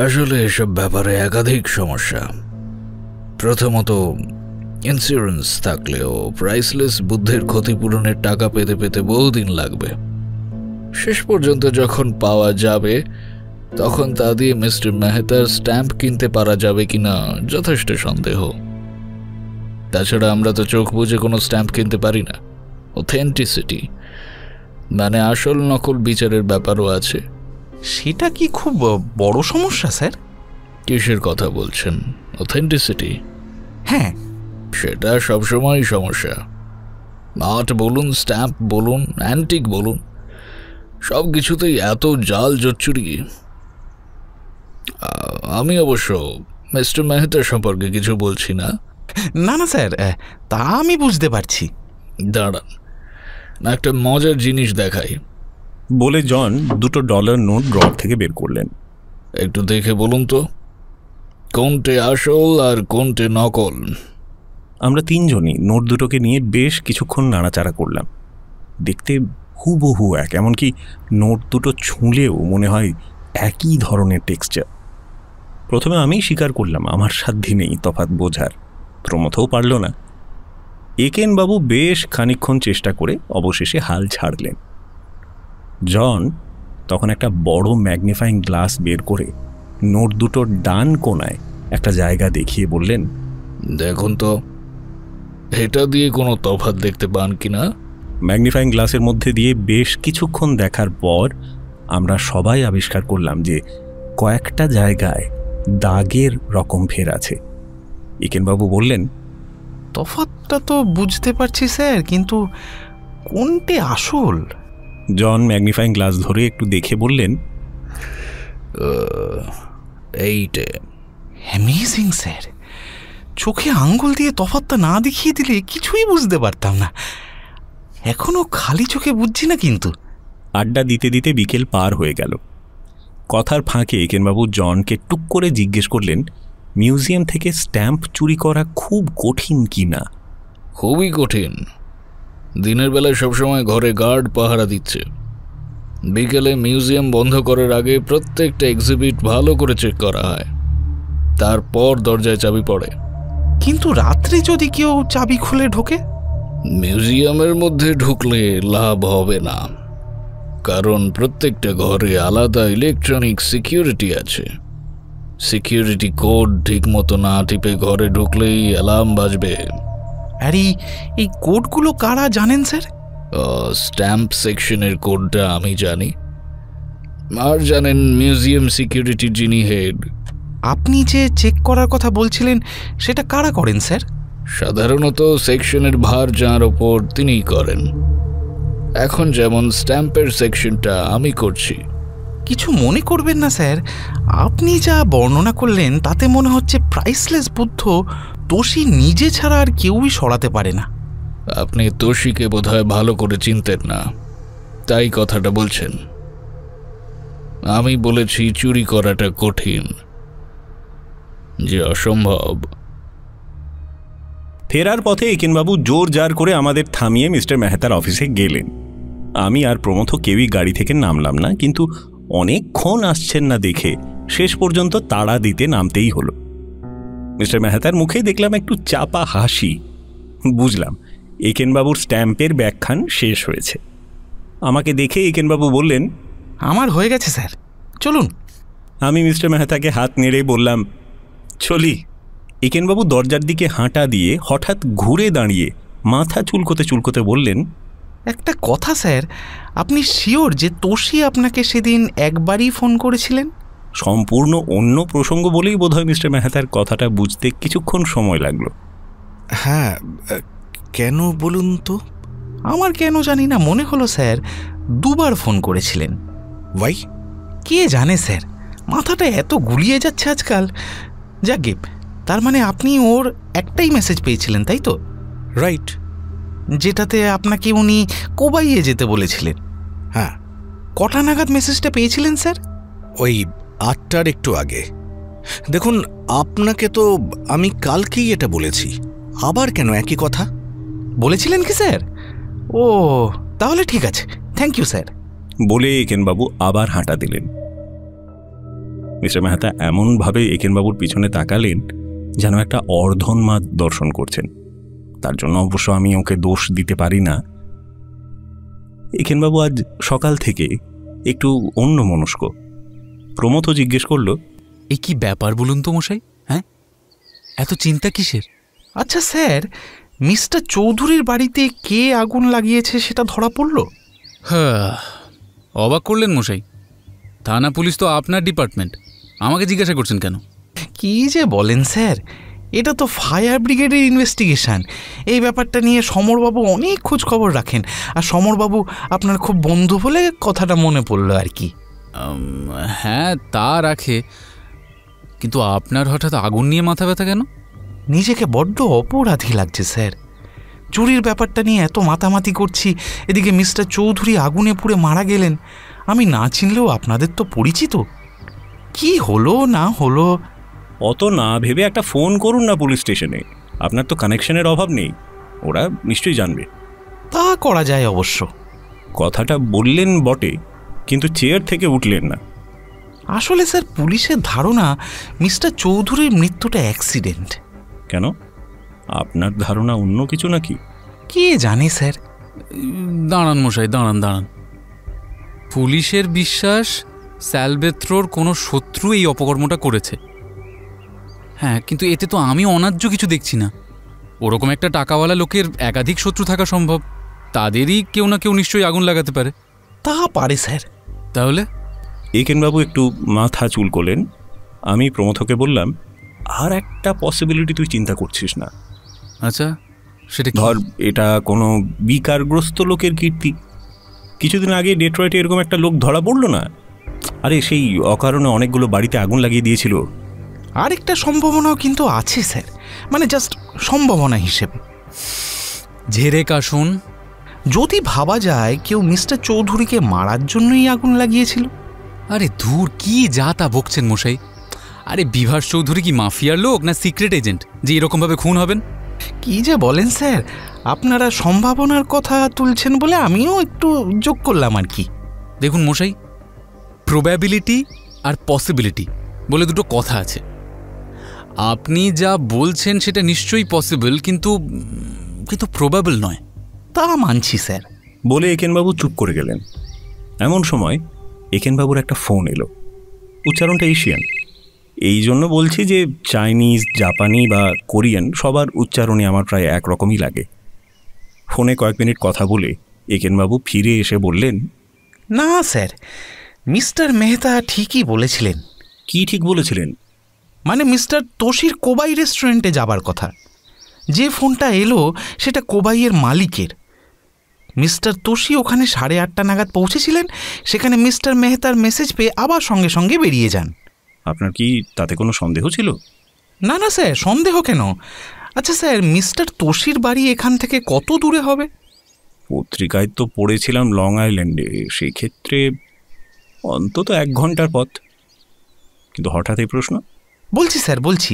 [SPEAKER 7] আসলে এসব ব্যাপারে একাধিক সমস্যা। প্রথমত, ইন্স্যুরেন্স থাকলেও প্রাইসলেস বুদ্ধের ক্ষতিপূরণের টাকা পেতে পেতে বহুদিন লাগবে। শেষ পর্যন্ত যখন পাওয়া যাবে তখন তা দিয়ে মিস্টার মেহতার স্ট্যাম্প কিনতে পারা যাবে কিনা যথেষ্ট সন্দেহ। তাছাড়া আমরা তো চোখ বুঝে কোনো স্ট্যাম্প কিনতে পারি না। অথেন্টিসিটি মানে আসল নকল বিচারের ব্যাপারও আছে।
[SPEAKER 4] সেটা কি খুব বড় সমস্যা স্যার?
[SPEAKER 7] কিসের কথা বলছেন? অথেন্টিসিটি?
[SPEAKER 4] হ্যাঁ,
[SPEAKER 7] সেটা সবসময় সমস্যা। আর্ট বলুন, স্ট্যাম্প বলুন, অ্যান্টিক বলুন, সব কিছুতেই এত জাল জচ্চুরি। আমি অবশ্য মিস্টার মেহতার সম্পর্কে কিছু বলছি না।
[SPEAKER 4] না না স্যার, তা আমি বুঝতে পারছি।
[SPEAKER 7] দাঁড়ান, একটা মজার জিনিস দেখাই।
[SPEAKER 3] বলে জন $2 নোট ড্রয়ার থেকে বের করলেন।
[SPEAKER 7] একটু দেখে বলুন তো কোনটে আসল আর কোনটে নকল।
[SPEAKER 3] আমরা তিনজনই নোট দুটোকে নিয়ে বেশ কিছুক্ষণ নাড়াচাড়া করলাম। দেখতে হুবহু এক, এমনকি নোট দুটো ছুঁলেও মনে হয় একই ধরনের টেক্সচার। প্রথমে আমি স্বীকার করলাম আমার সাধ্যি নেই তফাৎ বোঝার, প্রমথও পারল না। একেনবাবু বেশ খানিকক্ষণ চেষ্টা করে অবশেষে হাল ছাড়লেন। জন তখন একটা বড় ম্যাগনিফাইং গ্লাস বের করে নোট দুটোর ডান কোণায় একটা জায়গা দেখিয়ে বললেন,
[SPEAKER 7] দেখুন তো এটা দিয়ে কোনো তফাৎ দেখতে পান কিনা।
[SPEAKER 3] ম্যাগনিফাইং গ্লাসের মধ্যে দিয়ে বেশ কিছুক্ষণ দেখার পর আমরা সবাই আবিষ্কার করলাম যে কয়েকটা জায়গায় দাগের রকম ফের আছে। একেনবাবু বললেন,
[SPEAKER 4] তফাৎটা তো বুঝতে পারছি স্যার, কিন্তু কোনটি আসল?
[SPEAKER 3] জন ম্যাগনিফাইং গ্লাস ধরে একটু দেখে বললেন,
[SPEAKER 7] এইটে।
[SPEAKER 4] অ্যামেজিং স্যার, চোখে আঙ্গুল দিয়ে তফাৎটা না দেখিয়ে দিলে কিছুই বুঝতে পারতাম না। এখনো খালি চোখে বুঝছি না কিন্তু।
[SPEAKER 3] আড্ডা দিতে দিতে বিকেল পার হয়ে গেল। কথার ফাঁকে একেনবাবু জনকে টুক করে জিজ্ঞেস করলেন, মিউজিয়াম থেকে স্ট্যাম্প চুরি করা খুব কঠিন কি না?
[SPEAKER 10] খুবই কঠিন। দিনের বেলায় সবসময় ঘরে গার্ড পাহারা দিচ্ছে, বিকেলে মিউজিয়াম বন্ধ করার আগে প্রত্যেকটা এক্সিবিট ভালো করে চেক করা হয়, তারপর দরজায় চাবি পড়ে।
[SPEAKER 4] কিন্তু রাত্রে যদি কেউ চাবি খুলে ঢোকে?
[SPEAKER 10] মিউজিয়ামের মধ্যে ঢুকলে লাভ হবে না, কারণ প্রত্যেকটা ঘরে আলাদা ইলেকট্রনিক সিকিউরিটি আছে। সিকিউরিটি কোড ঠিক মতো না টিপে ঘরে ঢুকলেই অ্যালার্ম বাজবে।
[SPEAKER 4] আর এই কোডগুলো কারা জানেন স্যার?
[SPEAKER 10] স্ট্যাম্প সেকশনের কোডটা আমি জানি, আর জানেন মিউজিয়াম সিকিউরিটির যিনি হেড।
[SPEAKER 4] আপনি যে চেক করার কথা বলছিলেন সেটা কারা করেন স্যার?
[SPEAKER 10] সাধারণত সেকশনের ভার যার ওপর তিনিই করেন। এখন যেমন স্ট্যাম্পের সেকশনটা আমি করছি।
[SPEAKER 4] কিছু মনে করবেন না স্যার, আপনি যা বর্ণনা করলেন তাতে মনে হচ্ছে প্রাইসলেস বুদ্ধ তোষী নিজে ছাড়া আর কেউই সরাতে পারে না।
[SPEAKER 10] আপনি তোষীকে বোধহয় ভালো করে চিনতেন না, তাই কথাটা বলছেন। আমি বলেছি চুরি করাটা কঠিন, যে অসম্ভব।
[SPEAKER 3] ফেরার পথে একেনবাবু জোর জার করে আমাদের থামিয়ে মিস্টার মেহতার অফিসে গেলেন। আমি আর প্রমথ কেউই গাড়ি থেকে নামলাম না, কিন্তু অনেকক্ষণ আসছেন না দেখে শেষ পর্যন্ত তাড়া দিতে নামতেই হলো। মিস্টার মেহতার মুখে দেখলাম একটু চাপা হাসি। বুঝলাম একেনবাবুর স্ট্যাম্পের ব্যাখ্যান শেষ হয়েছে। আমাকে দেখে একেনবাবু বললেন,
[SPEAKER 4] আমার হয়ে গেছে স্যার, চলুন।
[SPEAKER 3] আমি মিস্টার মেহতাকে হাত নেড়ে বললাম, চলি। একেনবাবু দরজার দিকে হাঁটা দিয়ে হঠাৎ ঘুরে দাঁড়িয়ে মাথা চুলকোতে চুলকোতে বললেন,
[SPEAKER 4] একটা কথা স্যার, আপনি শিওর যে তোষী আপনাকে সেদিন একবারই ফোন করেছিলেন?
[SPEAKER 3] সম্পূর্ণ অন্য প্রসঙ্গ বলেই বোধহয় মিস্টার মেহতার কথাটা বুঝতে কিছুক্ষণ সময় লাগলো।
[SPEAKER 7] হ্যাঁ, কেন বলুন তো?
[SPEAKER 4] আমার কেন জানি না মনে হলো স্যার দুবার ফোন করেছিলেন।
[SPEAKER 7] ভাই
[SPEAKER 4] কে জানে স্যার, মাথাটা এত গুলিয়ে যাচ্ছে আজকাল। যাকে, তার মানে আপনি ওর একটাই মেসেজ পেয়েছিলেন, তাই তো?
[SPEAKER 7] রাইট।
[SPEAKER 4] যেটাতে আপনাকে উনি কোবাইয়ে যেতে বলেছিলেন।
[SPEAKER 7] হ্যাঁ।
[SPEAKER 4] কটা নাগাদ মেসেজটা পেয়েছিলেন স্যার?
[SPEAKER 7] ওই 8টার একটু আগে। দেখুন, আপনাকে তো আমি কালকেই এটা বলেছি, আবার কেন একই কথা?
[SPEAKER 4] বলেছিলেন কি স্যার? ও তাহলে ঠিক আছে, থ্যাংক ইউ স্যার।
[SPEAKER 3] বলে একেনবাবু আবার হাঁটা দিলেন। মিস্টার মেহতা এমনভাবে একেনবাবুর পিছনে তাকালেন যেন একটা অর্ধন্মাদ দর্শন করছেন। তার জন্য অবশ্য আমি ওকে দোষ দিতে পারি না। একেনবাবু আজ সকাল থেকে একটু অন্যমনস্ক। প্রমথ জিজ্ঞেস করল,
[SPEAKER 5] এই কি ব্যাপার বলুন তো মশাই? হ্যাঁ, এত চিন্তা কিসের?
[SPEAKER 4] আচ্ছা স্যার, মিস্টার চৌধুরীর বাড়িতে কে আগুন লাগিয়েছে সেটা ধরা পড়ল?
[SPEAKER 5] হ্যাঁ, অবাক করলেন মশাই। থানা পুলিশ তো আপনার ডিপার্টমেন্ট, আমাকে জিজ্ঞাসা করছেন কেন?
[SPEAKER 4] কি যে বলেন স্যার, এটা তো ফায়ার ব্রিগেডের ইনভেস্টিগেশন। এই ব্যাপারটা নিয়ে সমরবাবু অনেক খোঁজ খবর রাখেন, আর সমরবাবু আপনার খুব বন্ধু বলে কথাটা মনে পড়ল আর কি।
[SPEAKER 5] হ্যাঁ, তা রাখে, কিন্তু আপনার হঠাৎ আগুন নিয়ে মাথা ব্যথা কেন?
[SPEAKER 4] নিজেকে বড্ড অপরাধী লাগছে স্যার। চুরির ব্যাপারটা নিয়ে এত মাতামাতি করছি, এদিকে মিস্টার চৌধুরী আগুনে পুড়ে মারা গেলেন। আমি না চিনলেও আপনাদের তো পরিচিত। কি হলো না হলো
[SPEAKER 3] অত না ভেবে একটা ফোন করুন না পুলিশ স্টেশনে। আপনার তো কানেকশনের অভাব নেই, ওরা নিশ্চয়ই জানবে।
[SPEAKER 4] তা করা যায় অবশ্য।
[SPEAKER 3] কথাটা বললেন বটে, কিন্তু চেয়ার থেকে উঠলেন না।
[SPEAKER 4] আসলে স্যার, পুলিশের ধারণা মিস্টার চৌধুরীর মৃত্যুটা অ্যাক্সিডেন্ট।
[SPEAKER 3] কেন, আপনার ধারণা অন্য কিছু নাকি?
[SPEAKER 4] কে জানে স্যার।
[SPEAKER 5] দাঁড়ান মশাই, দাঁড়ান। পুলিশের বিশ্বাস স্যালভেত্রোর কোনো শত্রু এই অপকর্মটা করেছে। হ্যাঁ, কিন্তু এতে তো আমি অন্যায্য কিছু দেখছি না। ওরকম একটা টাকাওয়ালা লোকের একাধিক শত্রু থাকা সম্ভব, তাদেরই কেউ না কেউ নিশ্চয়ই আগুন লাগাতে পারে।
[SPEAKER 4] তা পারে স্যার।
[SPEAKER 5] তাহলে?
[SPEAKER 3] একেনবাবু একটু মাথা চুলকোলেন। আমি প্রমথকে বললাম, আর একটা পসিবিলিটি তুই চিন্তা করছিস না।
[SPEAKER 5] আচ্ছা, সেটা কি?
[SPEAKER 3] ধর, এটা কোনো বিকারগ্রস্ত লোকের কীর্তি। কিছুদিন আগে ডেট্রয়েটে এরকম একটা লোক ধরা পড়লো না? আরে সেই অকারণে অনেকগুলো বাড়িতে আগুন লাগিয়ে দিয়েছিল।
[SPEAKER 4] আরেকটা সম্ভাবনাও কিন্তু আছে স্যার, মানে জাস্ট সম্ভাবনা হিসেবে।
[SPEAKER 5] ঝেড়ে কাশুন।
[SPEAKER 4] যদি ভাবা যায় কেউ মিস্টার চৌধুরীকে মারার জন্যই আগুন লাগিয়েছিল।
[SPEAKER 5] আরে ধুর, কি যা তা বকছেন মশাই। আরে বিভাস চৌধুরী কি মাফিয়ার লোক না সিক্রেট এজেন্ট যে এরকমভাবে খুন হবেন?
[SPEAKER 4] কি যে বলেন স্যার, আপনারা সম্ভাবনার কথা তুলছেন বলে আমিও একটু যোগ করলাম আর কি।
[SPEAKER 5] দেখুন মশাই, প্রবাবিলিটি আর পসিবিলিটি বলে দুটো কথা আছে। আপনি যা বলছেন সেটা নিশ্চয়ই পসিবল, কিন্তু প্রবাবল নয়।
[SPEAKER 4] তা মানছি স্যার।
[SPEAKER 3] বলে একেনবাবু চুপ করে গেলেন। এমন সময় একেনবাবুর একটা ফোন এলো। উচ্চারণটা এশিয়ান, এই জন্য বলছি যে চাইনিজ, জাপানি বা কোরিয়ান সবার উচ্চারণে আমার প্রায় একরকমই লাগে। ফোনে কয়েক মিনিট কথা বলে একেনবাবু ফিরে এসে বললেন,
[SPEAKER 4] না স্যার, মিস্টার মেহতা ঠিকই বলেছিলেন।
[SPEAKER 3] কি ঠিক বলেছিলেন?
[SPEAKER 4] মানে মিস্টার তোষির কোবাই রেস্টুরেন্টে যাবার কথা। যে ফোনটা এলো সেটা কোবাইয়ের মালিকের। মিস্টার তোষি ওখানে 8:30 নাগাদ পৌঁছেছিলেন। সেখানে মিস্টার মেহতার মেসেজ পেয়ে আবার সঙ্গে সঙ্গে বেরিয়ে যান।
[SPEAKER 3] আপনার কি তাতে কোনো সন্দেহ ছিল?
[SPEAKER 4] না না স্যার, সন্দেহ কেন? আচ্ছা স্যার, মিস্টার তোষির বাড়ি এখান থেকে কত দূরে হবে?
[SPEAKER 3] পত্রিকায় তো পড়েছিলাম লং আইল্যান্ডে, সেই ক্ষেত্রে অন্তত 1 ঘন্টার পথ। কিন্তু হঠাৎ এই প্রশ্ন।
[SPEAKER 4] বলছি স্যার, বলছি,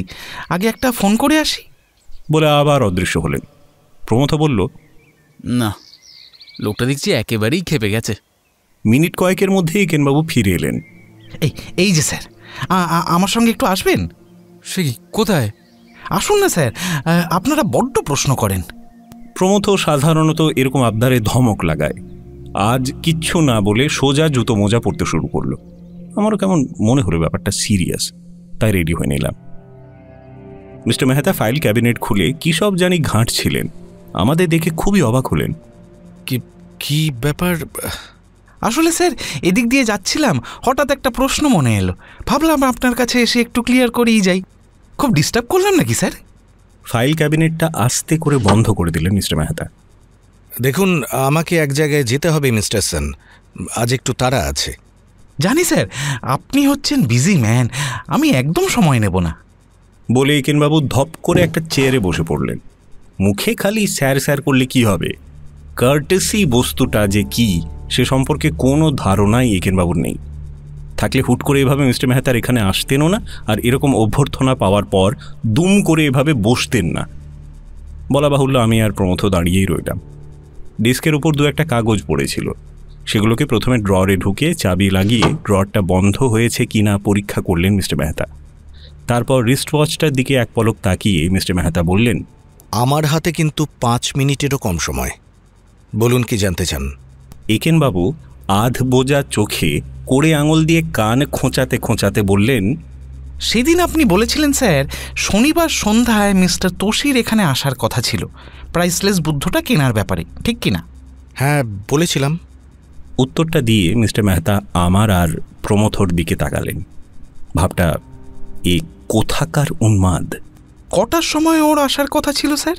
[SPEAKER 4] আগে একটা ফোন করে আসি
[SPEAKER 3] বলে আবার অদৃশ্য হলেন। প্রমথ বলল,
[SPEAKER 5] না, লোকটা দেখছি একেবারেই খেপে গেছে।
[SPEAKER 3] মিনিট কয়েকের মধ্যেই একেনবাবু ফিরে এলেন।
[SPEAKER 4] এই যে স্যার, আমার সঙ্গে একটু আসবেন?
[SPEAKER 5] সে কি, কোথায়?
[SPEAKER 4] আসুন না স্যার, আপনারা বড্ড প্রশ্ন করেন।
[SPEAKER 3] প্রমথ সাধারণত এরকম আবদারে ধমক লাগায়। আজ কিচ্ছু না বলে সোজা জুতো মোজা পড়তে শুরু করলো। আমারও কেমন মনে হলো ব্যাপারটা সিরিয়াস, তাই রেডি হয়ে নিলাম। মিস্টার মেহতা ফাইল ক্যাবিনেট খুলে কী সব জানি ঘাঁটছিলেন। আমাদের দেখে খুবই অবাক হলেন।
[SPEAKER 7] কি ব্যাপার?
[SPEAKER 4] আসলে স্যার, এদিক দিয়ে যাচ্ছিলাম, হঠাৎ একটা প্রশ্ন মনে এলো। ভাবলাম আপনার কাছে এসে একটু ক্লিয়ার করেই যাই। খুব ডিস্টার্ব করলাম নাকি স্যার?
[SPEAKER 3] ফাইল ক্যাবিনেটটা আস্তে করে বন্ধ করে দিলেন মিস্টার মেহতা।
[SPEAKER 7] দেখুন, আমাকে এক জায়গায় যেতে হবে মিস্টার সেন, আজ একটু তাড়া আছে।
[SPEAKER 4] জানি স্যার, আপনি হচ্ছেন বিজি ম্যান, আমি একদম সময় নেব না।
[SPEAKER 3] বলে একেনবাবু ধপ করে একটা চেয়ারে বসে পড়লেন। মুখে খালি স্যার স্যার করলে কি হবে? কার্টেসি বস্তুটা যে কি সে সম্পর্কে কোনো ধারণাই একেনবাবুর নেই। থাকলে হুট করে এভাবে মিস্টার মেহতার এখানে আসতেনও না, আর এরকম অভ্যর্থনা পাওয়ার পর দুম করে এভাবে বসতেন না। বলা বাহুল্য, আমি আর প্রমথ দাঁড়িয়েই রইলাম। ডেস্কের উপর 2-1 কাগজ পড়েছিল। সেগুলোকে প্রথমে ড্রয়ারে ঢুকে চাবি লাগিয়ে ড্রয়ারটা বন্ধ হয়েছে কিনা পরীক্ষা করলেন মিস্টার মেহতা। তারপর রিস্ট ওয়াচটার দিকে এক পলক তাকিয়ে মিস্টার মেহতা বললেন,
[SPEAKER 7] আমার হাতে কিন্তু 5 মিনিটেরও কম সময়। বলুন, কি জানতে চান?
[SPEAKER 3] একেনবাবু আধ বোঝা চোখে কোড়ে আঙুল দিয়ে কান খোঁচাতে খোঁচাতে বললেন,
[SPEAKER 4] সেদিন আপনি বলেছিলেন স্যার, শনিবার সন্ধ্যায় মিস্টার তোষির এখানে আসার কথা ছিল প্রাইসলেস বুদ্ধটা কেনার ব্যাপারে, ঠিক কিনা?
[SPEAKER 7] হ্যাঁ, বলেছিলাম।
[SPEAKER 3] উত্তরটা দিয়ে মিস্টার মেহতা আমার আর প্রমথর দিকে তাকালেন। ভাবটা এ কোথাকার উন্মাদ।
[SPEAKER 4] কটার সময় ওর আসার কথা ছিল স্যার?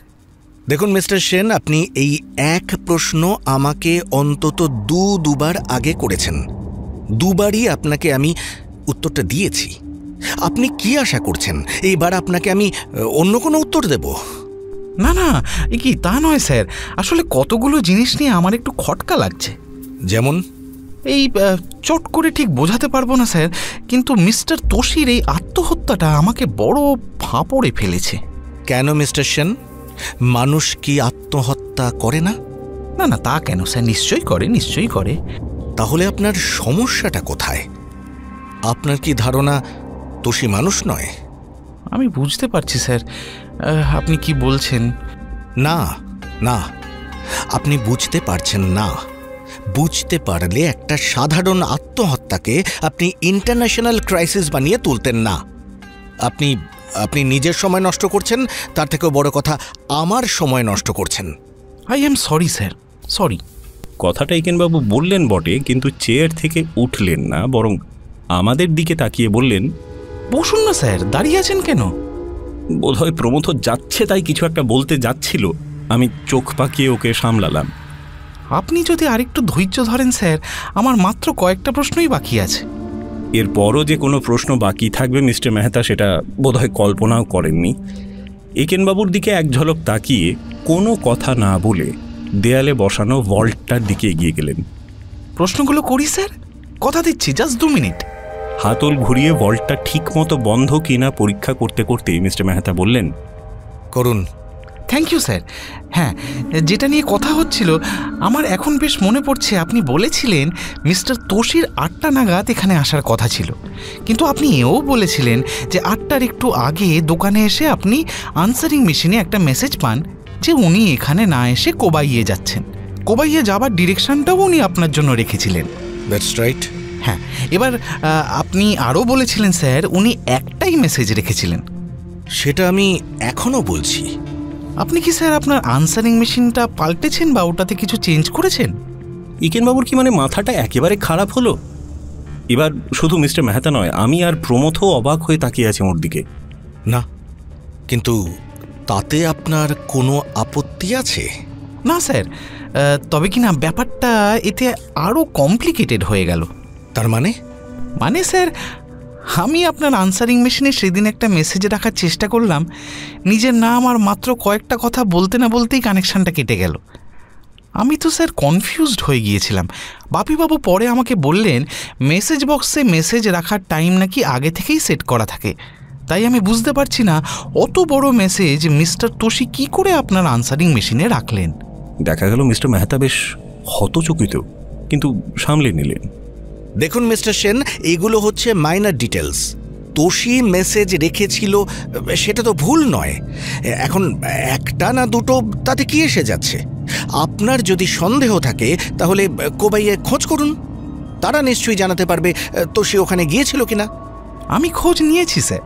[SPEAKER 7] দেখুন মিস্টার সেন, আপনি এই এক প্রশ্ন আমাকে অন্তত দুবার আগে করেছেন। দুবারই আপনাকে আমি উত্তরটা দিয়েছি। আপনি কি আশা করছেন এইবার আপনাকে আমি অন্য কোনো উত্তর দেব?
[SPEAKER 4] না না, এ কি তা নয় স্যার, আসলে কতগুলো জিনিস নিয়ে আমার একটু খটকা লাগছে।
[SPEAKER 7] যেমন?
[SPEAKER 4] এই চট করে ঠিক বোঝাতে পারবো না স্যার, কিন্তু মিস্টার তোষির এই আত্মহত্যাটা আমাকে বড় ফাঁপড়ে ফেলেছে।
[SPEAKER 7] কেন মিস্টার সেন, মানুষ কি আত্মহত্যা করে না?
[SPEAKER 4] না না, তা কেন স্যার, নিশ্চয়ই করে, নিশ্চয়ই করে।
[SPEAKER 7] তাহলে আপনার সমস্যাটা কোথায়? আপনার কি ধারণা তোষি মানুষ নয়?
[SPEAKER 4] আমি বুঝতে পারছি স্যার, আপনি কি বলছেন।
[SPEAKER 7] না না, আপনি বুঝতে পারছেন না। বুঝতে পারলে একটা সাধারণ আত্মহত্যাকে আপনি ইন্টারন্যাশনাল ক্রাইসিস বানিয়ে তুলতেন না। আপনি নিজের সময় নষ্ট করছেন, তার থেকেও বড় কথা আমার সময় নষ্ট করছেন।
[SPEAKER 4] I am sorry sir, sorry.
[SPEAKER 3] কথাটা একেনবাবু বললেন বটে, কিন্তু চেয়ার থেকে উঠলেন না, বরং আমাদের দিকে তাকিয়ে বললেন,
[SPEAKER 4] বসুন না স্যার, দাঁড়িয়ে আছেন কেন?
[SPEAKER 3] বোধহয় প্রমথ যাচ্ছে তাই কিছু একটা বলতে যাচ্ছিল, আমি চোখ পাকিয়ে ওকে সামলালাম।
[SPEAKER 4] আপনি যদি আরেকটু ধৈর্য ধরেন স্যার, আমার মাত্র কয়েকটা প্রশ্নই বাকি আছে।
[SPEAKER 3] এরপরও যে কোনো প্রশ্ন বাকি থাকবে মিস্টার মেহতা সেটা বোধহয় কল্পনাও করেননি। একেনবাবুর দিকে এক ঝলক তাকিয়ে কোনো কথা না বলে দেয়ালে বসানো ভল্টটার দিকে এগিয়ে গেলেন।
[SPEAKER 4] প্রশ্নগুলো করি স্যার, কথা দিচ্ছি, জাস্ট 2 মিনিট।
[SPEAKER 3] হাতল ঘুরিয়ে ভল্টটা ঠিক মতো বন্ধ কিনা পরীক্ষা করতে করতেই মিস্টার মেহতা বললেন,
[SPEAKER 7] করুন।
[SPEAKER 4] Thank you sir. হ্যাঁ, যেটা নিয়ে কথা হচ্ছিল, আমার এখন বেশ মনে পড়ছে, আপনি বলেছিলেন মিস্টার তোষির 8টা নাগাদ এখানে আসার কথা ছিল, কিন্তু আপনি এও বলেছিলেন যে 8টার একটু আগে দোকানে এসে আপনি আনসারিং মেশিনে একটা মেসেজ পান যে উনি এখানে না এসে কোবাইয়ে যাচ্ছেন। কোবাইয়ে যাবার ডিরেকশনটাও উনি আপনার জন্য রেখেছিলেন।
[SPEAKER 7] That's right.
[SPEAKER 4] হ্যাঁ, এবার আপনি আরও বলেছিলেন স্যার উনি একটাই মেসেজ রেখেছিলেন।
[SPEAKER 7] সেটা আমি এখনো বলছি।
[SPEAKER 4] আপনি কি স্যার আপনার আনসারিং মেশিনটা পাল্টেছেন বা ওটাতে কিছু চেঞ্জ করেছেন?
[SPEAKER 3] একেনবাবুর কি মানে মাথাটা একেবারে খারাপ হলো? এবার শুধু মিস্টার মেহতা নয়, আমি আর প্রমথও অবাক হয়ে তাকিয়ে আছি ওর দিকে।
[SPEAKER 7] না, কিন্তু তাতে আপনার কোনো আপত্তি আছে?
[SPEAKER 4] না স্যার, তবে কি না ব্যাপারটা এতে আরও কমপ্লিকেটেড হয়ে গেল।
[SPEAKER 7] তার মানে?
[SPEAKER 4] মানে স্যার, আমি আপনার আনসারিং মেশিনে সেদিন একটা মেসেজ রাখার চেষ্টা করলাম, নিজের নাম আর মাত্র কয়েকটা কথা বলতে না বলতেই কানেকশানটা কেটে গেল। আমি তো স্যার কনফিউজড হয়ে গিয়েছিলাম। বাপিবাবু পরে আমাকে বললেন মেসেজ বক্সে মেসেজ রাখার টাইম নাকি আগে থেকেই সেট করা থাকে, তাই আমি বুঝতে পারছি না অত বড় মেসেজ মিস্টার তোষি কি করে আপনার আনসারিং মেশিনে রাখলেন।
[SPEAKER 3] দেখা গেল মিস্টার মেহতা বেশ হতচকিত, কিন্তু সামলে নিলেন।
[SPEAKER 7] দেখুন মিস্টার সেন, এগুলো হচ্ছে মাইনর ডিটেলস। তোষি মেসেজ রেখেছিল সেটা তো ভুল নয়। এখন একটা না দুটো তাতে কি এসে যাচ্ছে? আপনার যদি সন্দেহ থাকে তাহলে কোবাইয়ে খোঁজ করুন, তারা নিশ্চয়ই জানাতে পারবে তোষি ওখানে গিয়েছিল কিনা।
[SPEAKER 4] আমি খোঁজ নিয়েছি স্যার,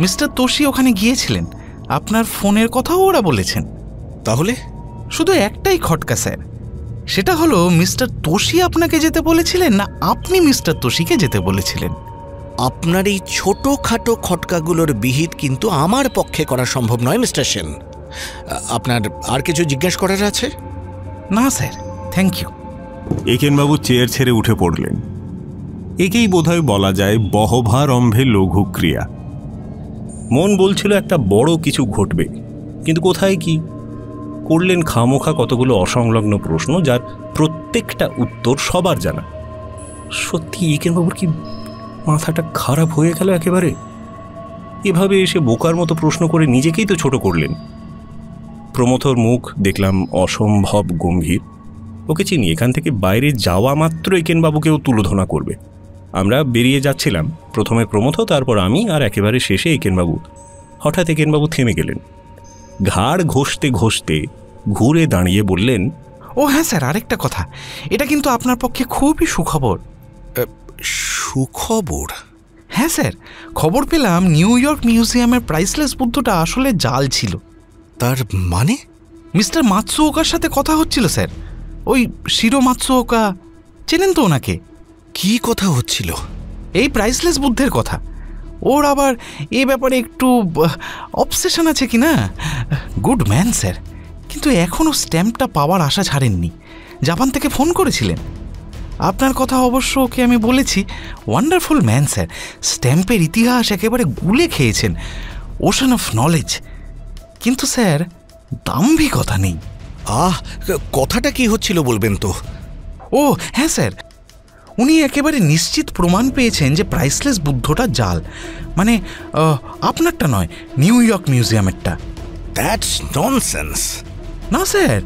[SPEAKER 4] মিস্টার তোষি ওখানে গিয়েছিলেন, আপনার ফোনের কথাও ওরা বলেছেন।
[SPEAKER 7] তাহলে
[SPEAKER 4] শুধু একটাই খটকা স্যার, সেটা হলো মিস্টার তোষি আপনাকে যেতে বলেছিলেন না আপনি মিস্টার তোষিকে যেতে বলেছিলেন?
[SPEAKER 7] আপনার এই ছোটোখাটো খটকাগুলোর বিহিত কিন্তু আমার পক্ষে করা সম্ভব নয় মিস্টার সেন। আপনার আর কিছু জিজ্ঞেস করার আছে?
[SPEAKER 4] না স্যার, থ্যাংক ইউ।
[SPEAKER 3] একেনবাবু চেয়ার ছেড়ে উঠে পড়লেন। একেই বোধহয় বলা যায় বহভারম্ভে লঘু ক্রিয়া। মন বলছিল একটা বড় কিছু ঘটবে, কিন্তু কোথায় কি করলেন খামোখা কতগুলো অসংলগ্ন প্রশ্ন, যার প্রত্যেকটা উত্তর সবার জানা। সত্যি একেনবাবুর কি মাথাটা খারাপ হয়ে গেল একেবারে? এভাবে এসে বোকার মতো প্রশ্ন করে নিজেকেই তো ছোট করলেন। প্রমথর মুখ দেখলাম অসম্ভব গম্ভীর। ওকে চিনি, এখান থেকে বাইরে যাওয়া মাত্র একেনবাবুকেও তুলোধনা করবে। আমরা বেরিয়ে যাচ্ছিলাম, প্রথমে প্রমথ, তারপর আমি, আর একেবারে শেষে একেনবাবু। হঠাৎ একেনবাবু থেমে গেলেন, ঘাড় ঘষতে ঘষতে ঘুরে দাঁড়িয়ে বললেন,
[SPEAKER 4] ও হ্যাঁ স্যার, আরেকটা কথা, এটা কিন্তু আপনার পক্ষে খুবই সুখবর।
[SPEAKER 7] সুখবর?
[SPEAKER 4] হ্যাঁ স্যার, খবর পেলাম নিউ ইয়র্ক মিউজিয়ামের প্রাইসলেস বুদ্ধটা আসলে জাল ছিল।
[SPEAKER 7] তার মানে?
[SPEAKER 4] মিস্টার মাতসুওকার সাথে কথা হচ্ছিল স্যার, ওই শিরো মাতসুওকা, চেনেন তো ওনাকে?
[SPEAKER 7] কি কথা হচ্ছিল?
[SPEAKER 4] এই প্রাইসলেস বুদ্ধের কথা। ওর আবার এ ব্যাপারে একটু অবসেশন আছে কি না। গুড ম্যান স্যার, কিন্তু এখনও স্ট্যাম্পটা পাওয়ার আশা ছাড়েননি। জাপান থেকে ফোন করেছিলেন। আপনার কথা অবশ্য ওকে আমি বলেছি। ওয়ান্ডারফুল ম্যান স্যার, স্ট্যাম্পের ইতিহাস একেবারে গুলে খেয়েছেন, ওশান অফ নলেজ। কিন্তু স্যার দাম্ভিকতা নেই।
[SPEAKER 7] কথাটা কি হচ্ছিল বলবেন তো?
[SPEAKER 4] ও হ্যাঁ স্যার, উনি একেবারে নিশ্চিত প্রমাণ পেয়েছেন যে প্রাইসলেস বুদ্ধটা জাল, মানে আপনারটা নয়, নিউ ইয়র্ক মিউজিয়ামেরটা।
[SPEAKER 7] That's nonsense.
[SPEAKER 4] না স্যার,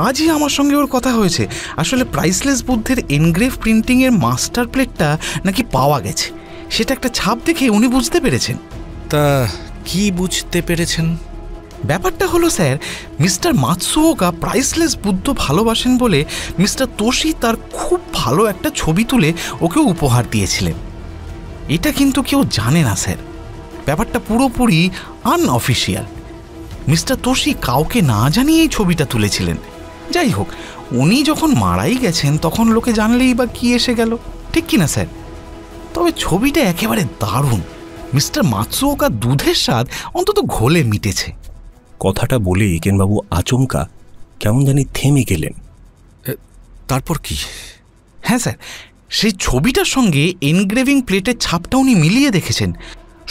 [SPEAKER 4] আজই আমার সঙ্গে ওর কথা হয়েছে। আসলে প্রাইসলেস বুদ্ধের এনগ্রেভ প্রিন্টিংয়ের মাস্টার প্লেটটা নাকি পাওয়া গেছে, সেটা একটা ছাপ দেখে উনি বুঝতে পেরেছেন।
[SPEAKER 7] তা কি বুঝতে পেরেছেন?
[SPEAKER 4] ব্যাপারটা হলো স্যার, মিস্টার মাতসুওকা প্রাইসলেস বুদ্ধ ভালোবাসেন বলে মিস্টার তোষি তার খুব ভালো একটা ছবি তুলে ওকে উপহার দিয়েছিলেন। এটা কিন্তু কেউ জানে না স্যার, ব্যাপারটা পুরোপুরি আনঅফিসিয়াল। মিস্টার তোষি কাউকে না জানিয়ে এই ছবিটা তুলেছিলেন। যাই হোক, উনি যখন মারাই গেছেন তখন লোকে জানলেই বা কি এসে গেল, ঠিক কিনা স্যার? তবে ছবিটা একেবারে দারুণ, মিস্টার মাতসুওকা দুধের স্বাদ অন্তত ঘোলে মিটেছে।
[SPEAKER 3] কথাটা বলে একেনবাবু আচমকা কেমন জানি থেমে গেলেন।
[SPEAKER 7] তারপর কি?
[SPEAKER 4] হ্যাঁ স্যার, সেই ছবিটার সঙ্গে এনগ্রেভিং প্লেটের ছাপটা উনি মিলিয়ে দেখেছেন।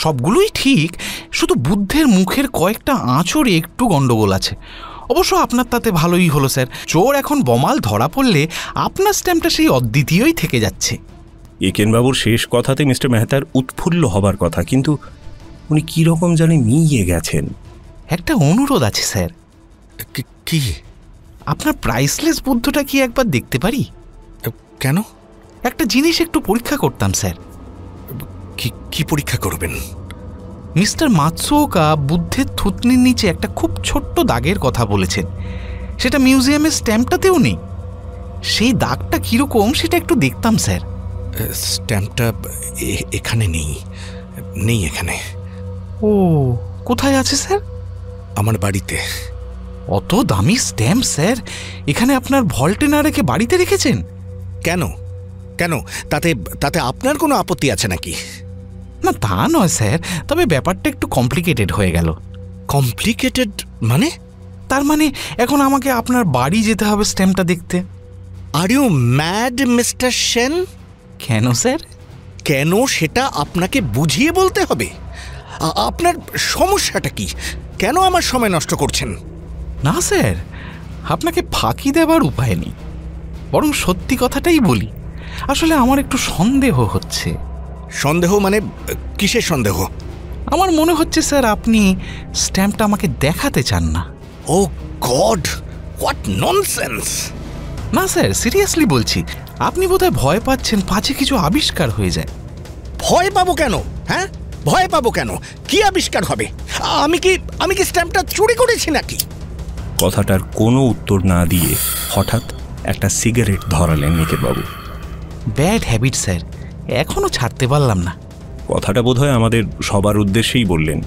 [SPEAKER 4] সবগুলোই ঠিক, শুধু বুদ্ধের মুখের কয়েকটা আঁচড়ে একটু গণ্ডগোল আছে। অবশ্য আপনার তাতে ভালোই হলো স্যার, চোর এখন বমাল ধরা পড়লে আপনার স্ট্যাম্পটা সেই অদ্বিতীয়ই থেকে যাচ্ছে।
[SPEAKER 3] একেনবাবুর শেষ কথাতে মিস্টার মেহতার উৎফুল্ল হবার কথা, কিন্তু উনি কীরকম জানি মিইয়ে গেছেন।
[SPEAKER 4] একটা অনুরোধ আছে স্যার।
[SPEAKER 7] কি?
[SPEAKER 4] আপনার প্রাইসলেস বুদ্ধটা কি একবার দেখতে পারি?
[SPEAKER 7] কেন?
[SPEAKER 4] একটা জিনিস একটু পরীক্ষা করতাম স্যার।
[SPEAKER 7] কি পরীক্ষা করবেন?
[SPEAKER 4] মিস্টার মাতসুওকা বুদ্ধের থুতনির নিচে একটা খুব ছোট্ট দাগের কথা বলেছেন, সেটা মিউজিয়ামের স্ট্যাম্পটাতেও নেই। সেই দাগটা কীরকম সেটা একটু দেখতাম স্যার।
[SPEAKER 7] স্ট্যাম্পটা এখানে নেই এখানে।
[SPEAKER 4] ও, কোথায় আছে স্যার?
[SPEAKER 7] আমার বাড়িতে।
[SPEAKER 4] অত দামি স্ট্যাম্প স্যার এখানে আপনার ভল্টে না রেখে বাড়িতে রেখেছেন?
[SPEAKER 7] কেন? তাতে আপনার কোনো আপত্তি আছে নাকি?
[SPEAKER 4] না, তা নয় স্যার, তবে ব্যাপারটা একটু কমপ্লিকেটেড হয়ে গেল।
[SPEAKER 7] কমপ্লিকেটেড মানে?
[SPEAKER 4] তার মানে এখন আমাকে আপনার বাড়ি যেতে হবে স্ট্যাম্পটা দেখতে।
[SPEAKER 7] Are you mad mister Sen?
[SPEAKER 4] কেন স্যার?
[SPEAKER 7] কেন সেটা আপনাকে বুঝিয়ে বলতে হবে? আপনার সমস্যাটা কি? কেন আমার সময় নষ্ট করছেন?
[SPEAKER 4] না স্যার, আপনাকে ফাঁকি দেবার উপায় নেই, বরং সত্যি কথাটাই বলি। আসলে আমার একটু সন্দেহ হচ্ছে।
[SPEAKER 7] সন্দেহ মানে কিসের সন্দেহ?
[SPEAKER 4] আমার মনে হচ্ছে স্যার আপনি স্ট্যাম্পটা আমাকে দেখাতে চান না।
[SPEAKER 7] ও গড, হোয়াট ননসেন্স!
[SPEAKER 4] না স্যার, সিরিয়াসলি বলছি, আপনি বোধহয় ভয় পাচ্ছেন পাছে কিছু আবিষ্কার হয়ে যায়।
[SPEAKER 7] ভয় পাবো কেন? হ্যাঁ, ভয় পাবো কেন? কি আবিষ্কার হবে? আমি কি স্ট্যাম্পটা চুরি করেছি নাকি?
[SPEAKER 3] কথাটার কোনো উত্তর না দিয়ে হঠাৎ একটা সিগারেট ধরালেন নিকেতবাবু।
[SPEAKER 4] ব্যাড হ্যাবিট স্যার, এখনো ছাড়তে পারলাম না।
[SPEAKER 3] কথাটা বোধহয় আমাদের সবার উদ্দেশ্যেই বললেন।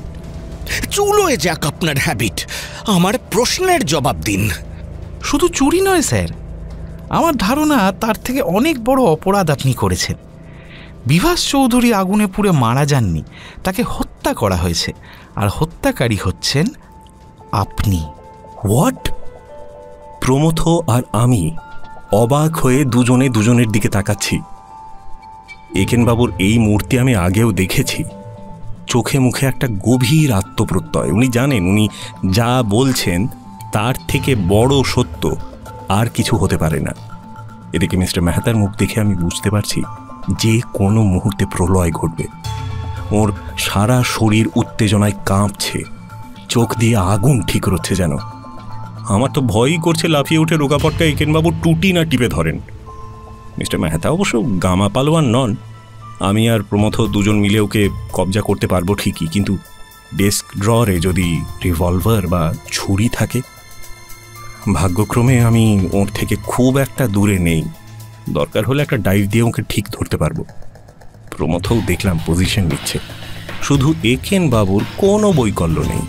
[SPEAKER 7] চুলোয় যাক আপনার হ্যাবিট, আমার প্রশ্নের জবাব দিন।
[SPEAKER 4] শুধু চুরি নয় স্যার, আমার ধারণা তার থেকে অনেক বড় অপরাধ আপনি করেছেন। বিভাস চৌধুরী আগুনে পুড়ে মারা যাননি, তাকে হত্যা করা হয়েছে, আর হত্যাকারী হচ্ছেন আপনি।
[SPEAKER 3] হোয়াট? প্রমথ আর আমি অবাক হয়ে দুজনে দুজনের দিকে তাকাচ্ছি। একেনবাবুর এই মূর্তি আমি আগেও দেখেছি। চোখে মুখে একটা গভীর আত্মপ্রত্যয়। উনি জানেন উনি যা বলছেন তার থেকে বড় সত্য আর কিছু হতে পারে না। এদিকে মিস্টার মেহতার মুখ দেখে আমি বুঝতে পারছি যে কোনো মুহূর্তে প্রলয় ঘটবে। ওর সারা শরীর উত্তেজনায় কাঁপছে, চোখ দিয়ে আগুন ঠিক রচ্ছে যেন। আমার তো ভয়ই করছে লাফিয়ে উঠে রোগাপটকা একেনবাবু টুটি না টিপে ধরেন। মিস্টার মেহতা অবশ্য গামা পালোয়ান নন। আমি আর প্রমথ দুজন মিলে ওকে কবজা করতে পারবো ঠিকই, কিন্তু ডেস্ক ড্ররে যদি রিভলভার বা ছুরি থাকে। ভাগ্যক্রমে আমি ওর থেকে খুব একটা দূরে নেই, দরকার হলে একটা ডাইভ দিয়ে ওকে ঠিক ধরতে পারবো। প্রমথও দেখলাম পজিশন নিচ্ছে, শুধু একেনবাবুর কোনো বৈকল্য নেই।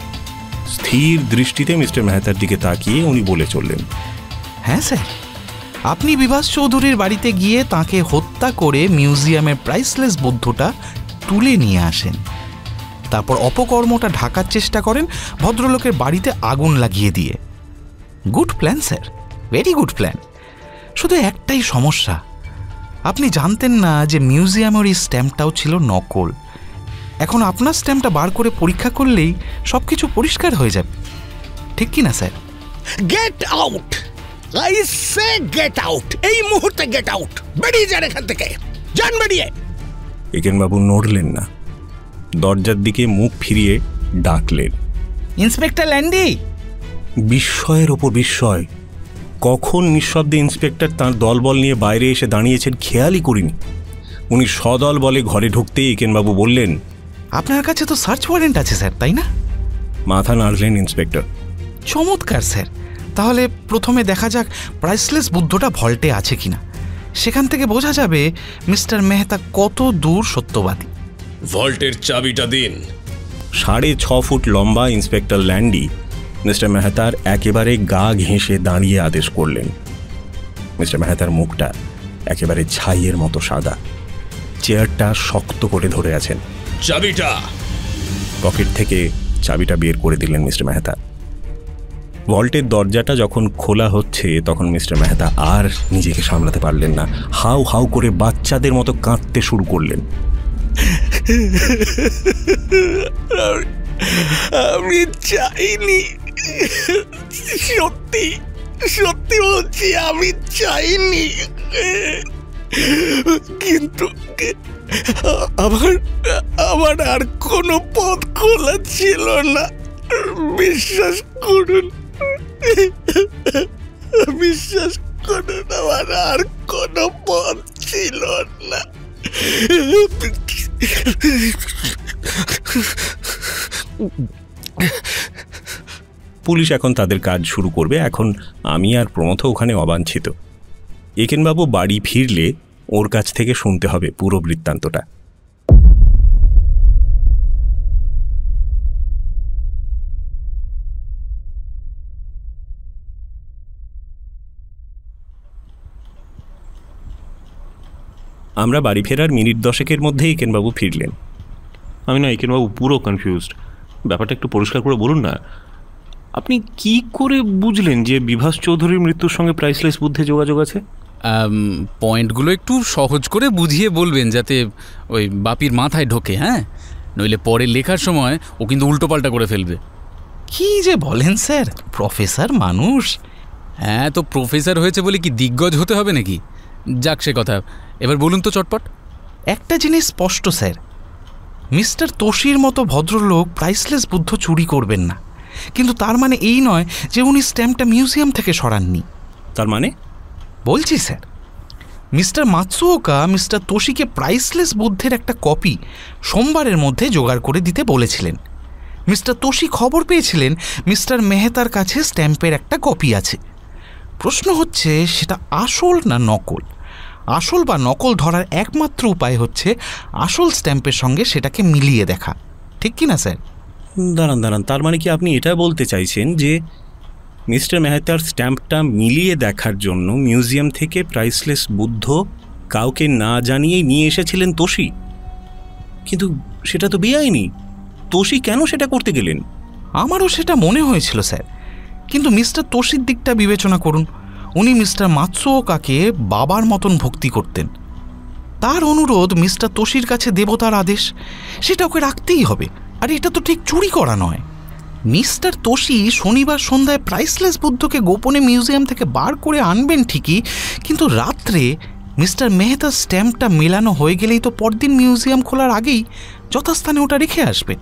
[SPEAKER 3] স্থির দৃষ্টিতে মিস্টার মেহতার দিকে তাকিয়ে উনি বলে চললেন,
[SPEAKER 4] হ্যাঁ স্যার, আপনি বিভাস চৌধুরীর বাড়িতে গিয়ে তাকে হত্যা করে মিউজিয়ামের প্রাইসলেস বুদ্ধটা তুলে নিয়ে আসেন। তারপর অপকর্মটা ঢাকার চেষ্টা করেন ভদ্রলোকের বাড়িতে আগুন লাগিয়ে দিয়ে। Good plan sir, very good plan. শুধু একটাই সমস্যা, আপনি জানতেন না যে মিউজিয়ামের এই স্ট্যাম্পটাও ছিল নকল। এখন আপনার স্ট্যাম্পটা বার করে পরীক্ষা করলেই সব কিছু পরিষ্কার হয়ে যাবে, ঠিক কি না sir?
[SPEAKER 7] Get out! I say get out! এই মুহূর্তে গেট আউট! বেরিয়ে যান এখান থেকে, যান বেরিয়ে।
[SPEAKER 3] একেনবাবু নড়লেন না, দরজার দিকে মুখ ফিরিয়ে ডাকলেন,
[SPEAKER 4] ইন্সপেক্টর ল্যান্ডি।
[SPEAKER 3] বিস্ময়ের ওপর বিস্ময়। কখন নিঃশব্দে ইন্সপেক্টর তাঁর দলবল নিয়ে বাইরে এসে দাঁড়িয়েছেন খেয়ালই করিনি। উনি সদল বলে ঘরে ঢুকতেই একেনবাবু বললেন,
[SPEAKER 4] আপনার কাছে তো সার্চ ওয়ারেন্ট আছে স্যার, তাই না?
[SPEAKER 3] মাথা নাড়লেন ইন্সপেক্টর।
[SPEAKER 4] চমৎকার স্যার, তাহলে প্রথমে দেখা যাক প্রাইসলেস বুদ্ধটা ভল্টে আছে কিনা। সেখান থেকে বোঝা যাবে মিস্টার মেহতা কত দূর সত্যবাদী।
[SPEAKER 6] ভল্টের চাবিটা দিন।
[SPEAKER 3] 6.5 ফুট লম্বা ইন্সপেক্টর ল্যান্ডি মিস্টার মেহতার একেবারে গা ঘেঁষে দাঁড়িয়ে আদেশ করলেন। মিস্টার মেহতার মুখটা একেবারে ছাইয়ের মতো সাদা, চেয়ারটা শক্ত করে ধরে আছেন।
[SPEAKER 6] চাবিটা।
[SPEAKER 3] পকেট থেকে চাবিটা বের করে দিলেন মিস্টার মেহতা। ভল্টের দরজাটা যখন খোলা হচ্ছে তখন মিস্টার মেহতা আর নিজেকে সামলাতে পারলেন না, হাউ হাউ করে বাচ্চাদের মতো কাঁদতে শুরু করলেন।
[SPEAKER 4] আমি চাইনি, সত্যি সত্যি বলছি, আমি চাইনি, কিন্তু আমার আর কোনো পথ খোলা ছিল না। বিশ্বাস করুন, বিশ্বাস করুন, আমার আর কোনো পথ ছিল না।
[SPEAKER 3] পুলিশ এখন তাদের কাজ শুরু করবে। এখন আমি আর প্রমথ ওখানে অবাঞ্ছিত। একেনবাবু বাড়ি ফিরলে ওর কাছ থেকে শুনতে হবে পুরো বৃত্তান্তটা। আমরা বাড়ি ফেরার মিনিট 10 মধ্যেই একেনবাবু ফিরলেন।
[SPEAKER 11] আমি না একেনবাবু পুরো কনফিউজড, ব্যাপারটা একটু পরিষ্কার করে বলুন না। আপনি কি করে বুঝলেন যে বিভাস চৌধুরীর মৃত্যুর সঙ্গে প্রাইসলেস বুদ্ধে যোগাযোগ আছে?
[SPEAKER 5] পয়েন্টগুলো একটু সহজ করে বুঝিয়ে বলবেন যাতে ওই বাপির মাথায় ঢোকে। হ্যাঁ, নইলে পরে লেখার সময় ও কিন্তু উল্টোপাল্টা করে ফেলবে।
[SPEAKER 4] কি যে বলেন স্যার, প্রফেসর মানুষ।
[SPEAKER 5] হ্যাঁ, তো প্রফেসর হয়েছে বলে কি দিগ্গজ হতে হবে নাকি? যাক সে কথা, এবার বলুন তো চটপট।
[SPEAKER 4] একটা জিনিস স্পষ্ট স্যার, মিস্টার তোষির মতো ভদ্রলোক প্রাইসলেস বুদ্ধ চুরি করবেন না, কিন্তু তার মানে এই নয় যে উনি স্ট্যাম্পটা মিউজিয়াম থেকে সরাননি।
[SPEAKER 3] তার মানে?
[SPEAKER 4] বলছি স্যার, মিস্টার মাতসুওকা মিস্টার তোষিকে প্রাইসলেস বুদ্ধের একটা কপি সোমবারের মধ্যে জোগাড় করে দিতে বলেছিলেন। মিস্টার তোষি খবর পেয়েছিলেন মিস্টার মেহতার কাছে স্ট্যাম্পের একটা কপি আছে। প্রশ্ন হচ্ছে সেটা আসল না নকল। আসল বা নকল ধরার একমাত্র উপায় হচ্ছে আসল স্ট্যাম্পের সঙ্গে সেটাকে মিলিয়ে দেখা, ঠিক কি না স্যার?
[SPEAKER 3] দাঁড়ান, তার মানে কি আপনি এটা বলতে চাইছেন যে মিস্টার মেহতার স্ট্যাম্পটা মিলিয়ে দেখার জন্য মিউজিয়াম থেকে প্রাইসলেস বুদ্ধ কাউকে না জানিয়েই নিয়ে এসেছিলেন তোষি? কিন্তু সেটা তো বেআইনি। তোষি কেন সেটা করতে গেলেন?
[SPEAKER 4] আমারও সেটা মনে হয়েছিল স্যার, কিন্তু মিস্টার তোষির দিকটা বিবেচনা করুন। উনি মিস্টার মাতসুওকাকে বাবার মতন ভক্তি করতেন। তার অনুরোধ মিস্টার তোষির কাছে দেবতার আদেশ, সেটা ওকে রাখতেই হবে। আর এটা তো ঠিক চুরি করা নয়। মিস্টার তোষি শনিবার সন্ধ্যায় প্রাইসলেস বুদ্ধকে গোপনে মিউজিয়াম থেকে বার করে আনবেন ঠিকই, কিন্তু রাত্রে মিস্টার মেহতার স্ট্যাম্পটা মেলানো হয়ে গেলেই তো পরদিন মিউজিয়াম খোলার আগেই যথাস্থানে ওটা রেখে আসবেন।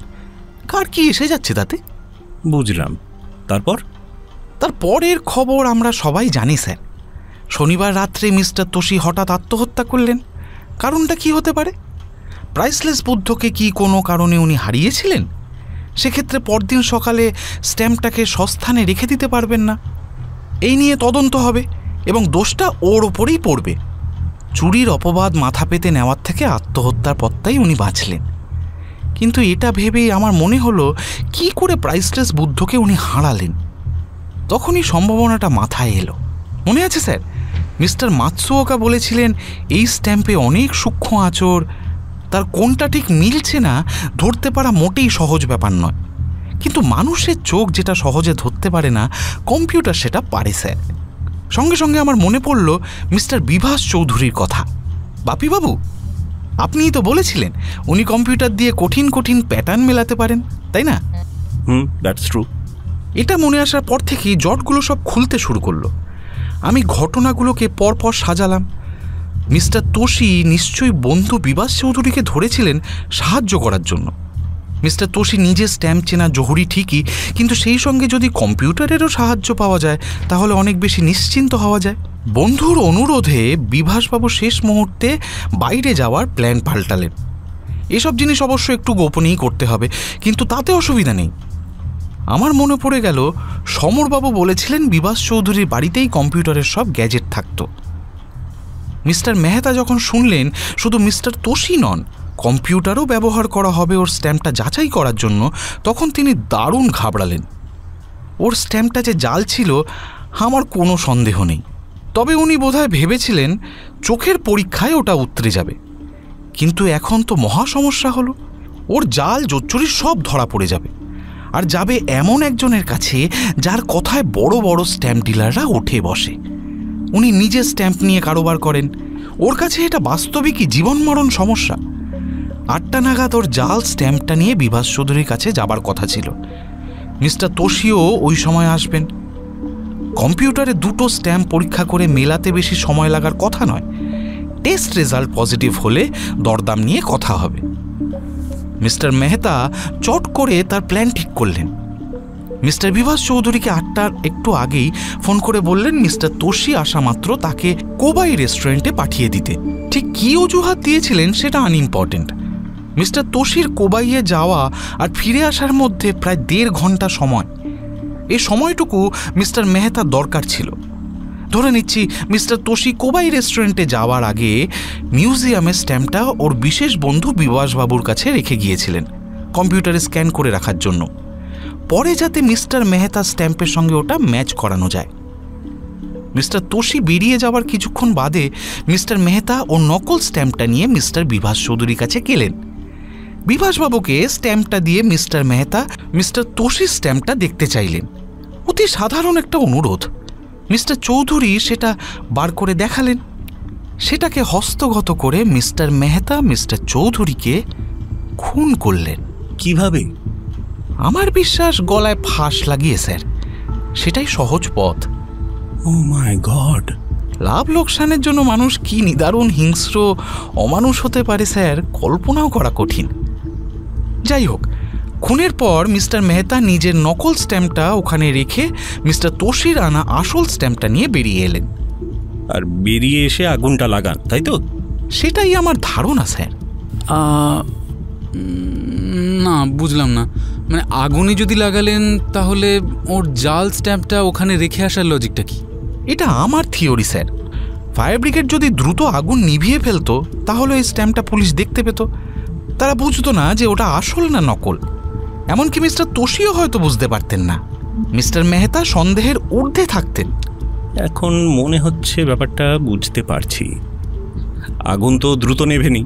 [SPEAKER 4] কার কি এসে যাচ্ছে তাতে?
[SPEAKER 3] বুঝলাম।
[SPEAKER 4] তারপরের খবর আমরা সবাই জানি স্যার। শনিবার রাত্রে মিস্টার তোষি হঠাৎ আত্মহত্যা করলেন। কারণটা কি হতে পারে? প্রাইসলেস বুদ্ধকে কি কোনো কারণে উনি হারিয়েছিলেন? সেক্ষেত্রে পরদিন সকালে স্ট্যাম্পটাকে সস্থানে রেখে দিতে পারবেন না। এই নিয়ে তদন্ত হবে এবং দোষটা ওর ওপরেই পড়বে। চুরির অপবাদ মাথা পেতে নেওয়ার থেকে আত্মহত্যার পথটাই উনি বাঁচলেন। কিন্তু এটা ভেবেই আমার মনে হলো কি করে প্রাইসলেস বুদ্ধকে উনি হারালেন। তখনই সম্ভাবনাটা মাথায় এলো। মনে আছে স্যার, মিস্টার মাতসুওকা বলেছিলেন এই স্ট্যাম্পে অনেক সূক্ষ্ম আঁচড়, তার কোনটা ঠিক মিলছে না ধরতে পারা মোটেই সহজ ব্যাপার নয়। কিন্তু মানুষের চোখ যেটা সহজে ধরতে পারে না, কম্পিউটার সেটা পারে স্যার। সঙ্গে সঙ্গে আমার মনে পড়ল মিস্টার বিভাস চৌধুরীর কথা। বাপিবাবু, আপনিই তো বলেছিলেন উনি কম্পিউটার দিয়ে কঠিন কঠিন প্যাটার্ন মেলাতে পারেন, তাই না?
[SPEAKER 3] That's true.
[SPEAKER 4] এটা মনে আসার পর থেকেই জটগুলো সব খুলতে শুরু করলো। আমি ঘটনাগুলোকে পরপর সাজালাম। মিস্টার তোষি নিশ্চয়ই বন্ধু বিভাস চৌধুরীকে ধরেছিলেন সাহায্য করার জন্য। মিস্টার তোষি নিজে স্ট্যাম্প চেনা জহুরি ঠিকই, কিন্তু সেই সঙ্গে যদি কম্পিউটারেরও সাহায্য পাওয়া যায় তাহলে অনেক বেশি নিশ্চিন্ত হওয়া যায়। বন্ধুর অনুরোধে বিভাসবাবু শেষ মুহূর্তে বাইরে যাওয়ার প্ল্যান পাল্টালেন। এসব জিনিস অবশ্য একটু গোপনেই করতে হবে, কিন্তু তাতে অসুবিধা নেই। আমার মনে পড়ে গেল সমরবাবু বলেছিলেন বিভাস চৌধুরীর বাড়িতেই কম্পিউটারের সব গ্যাজেট থাকত। মিস্টার মেহতা যখন শুনলেন শুধু মিস্টার তোষি নন, কম্পিউটারও ব্যবহার করা হবে ওর স্ট্যাম্পটা যাচাই করার জন্য, তখন তিনি দারুণ ঘাবড়ালেন। ওর স্ট্যাম্পটা যে জাল ছিল আমার কোনো সন্দেহ নেই, তবে উনি বোধহয় ভেবেছিলেন চোখের পরীক্ষায় ওটা উতরে যাবে। কিন্তু এখন তো মহা সমস্যা হলো। ওর জাল জোচ্চুরি সব ধরা পড়ে যাবে, আর যাবে এমন একজনের কাছে যার কথায় বড় বড় স্ট্যাম্প ডিলাররা উঠে বসে। উনি নিজে স্ট্যাম্প নিয়ে কারোবার করেন, ওর কাছে এটা বাস্তবিকই জীবন মরণ সমস্যা। 8টা নাগাদ ওর জাল স্ট্যাম্পটা নিয়ে বিভাস চৌধুরীর কাছে যাবার কথা ছিল। মিস্টার তোষিও ওই সময় আসবেন। কম্পিউটারে 2টো স্ট্যাম্প পরীক্ষা করে মেলাতে বেশি সময় লাগার কথা নয়। টেস্ট রেজাল্ট পজিটিভ হলে দরদাম নিয়ে কথা হবে। মিস্টার মেহতা চট করে তার প্ল্যান ঠিক করলেন। মিস্টার বিভাস চৌধুরীকে 8টার একটু আগেই ফোন করে বললেন মিস্টার তোষি আসা মাত্র তাকে কোবাই রেস্টুরেন্টে পাঠিয়ে দিতে। ঠিক কী অজুহাত দিয়েছিলেন সেটা আনইম্পর্টেন্ট। মিস্টার তোষির কোবাইয়ে যাওয়া আর ফিরে আসার মধ্যে প্রায় 1.5 ঘন্টা সময়। এই সময়টুকু মিস্টার মেহতার দরকার ছিল। ধরে নিচ্ছি মিস্টার তোষি কোবাই রেস্টুরেন্টে যাওয়ার আগে মিউজিয়ামের স্ট্যাম্পটা ওর বিশেষ বন্ধু বিভাসবাবুর কাছে রেখে গিয়েছিলেন কম্পিউটারে স্ক্যান করে রাখার জন্য, পরে যাতে মিস্টার মেহতার স্ট্যাম্পের সঙ্গে ওটা ম্যাচ করানো যায়। মিস্টার তোষি বেরিয়ে যাওয়ার কিছুক্ষণ বাদে মিস্টার মেহতা ও নকল স্ট্যাম্পটা নিয়ে মিস্টার বিভাস চৌধুরীর কাছে গেলেন। বিভাসবাবুকে স্ট্যাম্পটা দিয়ে মিস্টার মেহতা মিস্টার তোষির স্ট্যাম্পটা দেখতে চাইলেন। অতি সাধারণ একটা অনুরোধ। মিস্টার চৌধুরী সেটা বার করে দেখালেন। সেটাকে হস্তগত করে মিস্টার মেহতা মিস্টার চৌধুরীকে খুন করলেন।
[SPEAKER 3] কিভাবে?
[SPEAKER 4] আমার বিশ্বাস গলায় ফাঁস লাগিয়ে, স্যার। সেটাই সহজ পথ।
[SPEAKER 3] ও মাই গড!
[SPEAKER 4] লাভ লোকসানের জন্য মানুষ কি নিদারুণ হিংস্র অমানুষ হতে পারে স্যার, কল্পনাও করা কঠিন। যাই হোক, খুনের পর মিস্টার মেহতা নিজের নকল স্ট্যাম্পটা ওখানে রেখে মিস্টার তোষির আনা আসল স্ট্যাম্পটা নিয়ে বেরিয়ে এলেন।
[SPEAKER 3] আর বেরিয়ে এসে আগুনটা লাগান, তাই তো?
[SPEAKER 4] সেটাই আমার ধারণা, স্যার।
[SPEAKER 5] না, বুঝলাম না। মানে আগুনে যদি লাগালেন তাহলে ওর জাল স্ট্যাম্পটা ওখানে রেখে আসার লজিকটা কি?
[SPEAKER 4] এটা আমার থিওরি, স্যার। ফায়ার ব্রিগেড যদি দ্রুত আগুন নিভিয়ে ফেলতো তাহলে ওই স্ট্যাম্পটা পুলিশ দেখতে পেত। তারা বুঝতো না যে ওটা আসল না নকল। এমনকি মিস্টার তোষিও হয়তো বুঝতে পারতেন না। মিস্টার মেহতা সন্দেহের ঊর্ধ্বে থাকতেন।
[SPEAKER 3] এখন মনে হচ্ছে ব্যাপারটা বুঝতে পারছি। আগুন তো দ্রুত নেভেনি,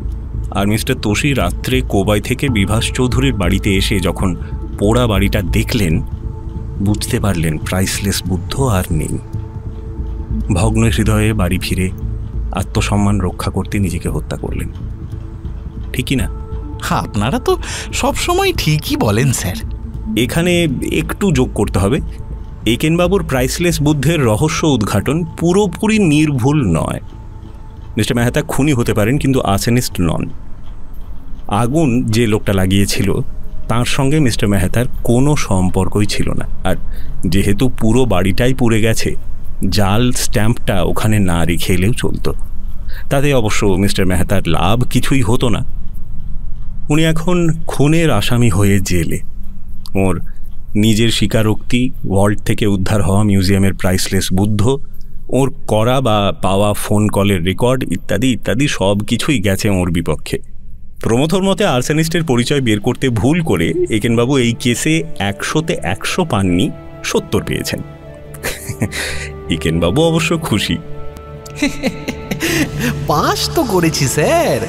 [SPEAKER 3] আর মিস্টার তোষি রাত্রে কোবাই থেকে বিভাস চৌধুরীর বাড়িতে এসে যখন পোড়া বাড়িটা দেখলেন, বুঝতে পারলেন প্রাইসলেস বুদ্ধ আর নেই। ভগ্ন হৃদয়ে বাড়ি ফিরে আত্মসম্মান রক্ষা করতে নিজেকে হত্যা করলেন। ঠিকই না?
[SPEAKER 4] আপনারা তো সবসময় ঠিকই বলেন, স্যার।
[SPEAKER 3] এখানে একটু যোগ করতে হবে, একেনবাবুর প্রাইসলেস বুদ্ধের রহস্য উদ্ঘাটন পুরোপুরি নির্ভুল নয়। মিস্টার মেহতা খুনি হতে পারেন, কিন্তু আর্সেনিস্ট নন। আগুন যে লোকটা লাগিয়েছিল তার সঙ্গে মিস্টার মেহতার কোনো সম্পর্কই ছিল না। আর যেহেতু পুরো বাড়িটাই পুড়ে গেছে, জাল স্ট্যাম্পটা ওখানে না রেখে এলেও চলতো। তাতে অবশ্য মিস্টার মেহতার লাভ কিছুই হতো না। উনি এখন খুনের আসামি হয়ে জেলে। ওর নিজের স্বীকারোক্তি, ওয়ার্ল্ড থেকে উদ্ধার হওয়া মিউজিয়ামের প্রাইসলেস বুদ্ধ, ওর করা বা পাওয়া ফোন কলের রেকর্ড ইত্যাদি ইত্যাদি সব কিছুই গেছে ওর বিপক্ষে। প্রমথর মতে আর্সেনিস্টের পরিচয় বের করতে ভুল করে একেনবাবু এই কেসে 100-তে 100 পাননি, 70 পেয়েছেন। একেনবাবু অবশ্য খুশি।
[SPEAKER 4] পাস তো করেছি, স্যার।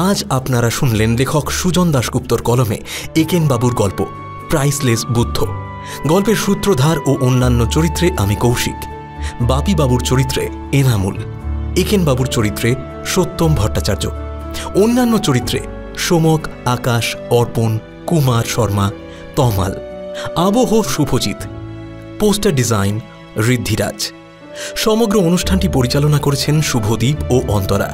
[SPEAKER 2] আজ আপনারা শুনলেন লেখক সুজন দাশগুপ্তর কলমে একেনবাবুর গল্প প্রাইসলেস বুদ্ধ। গল্পের সূত্রধার ও অন্যান্য চরিত্রে আমি কৌশিক, বাপিবাবুর চরিত্রে এনামুল, একেনবাবুর চরিত্রে সত্যম ভট্টাচার্য, অন্যান্য চরিত্রে সোমক, আকাশ, অর্পণ, কুমার শর্মা, তমাল, আবহ শুভজিৎ, পোস্টার ডিজাইন ঋদ্ধিরাজ। সমগ্র অনুষ্ঠানটি পরিচালনা করেছেন শুভদীপ ও অন্তরা।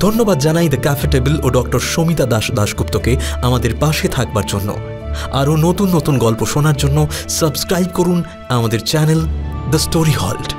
[SPEAKER 2] ধন্যবাদ জানাই দ্য ক্যাফে টেবিল ও ডক্টর সমিতা দাশগুপ্তকে আমাদের পাশে থাকবার জন্য। আরও নতুন নতুন গল্প শোনার জন্য সাবস্ক্রাইব করুন আমাদের চ্যানেল দ্য স্টোরি হল্ট।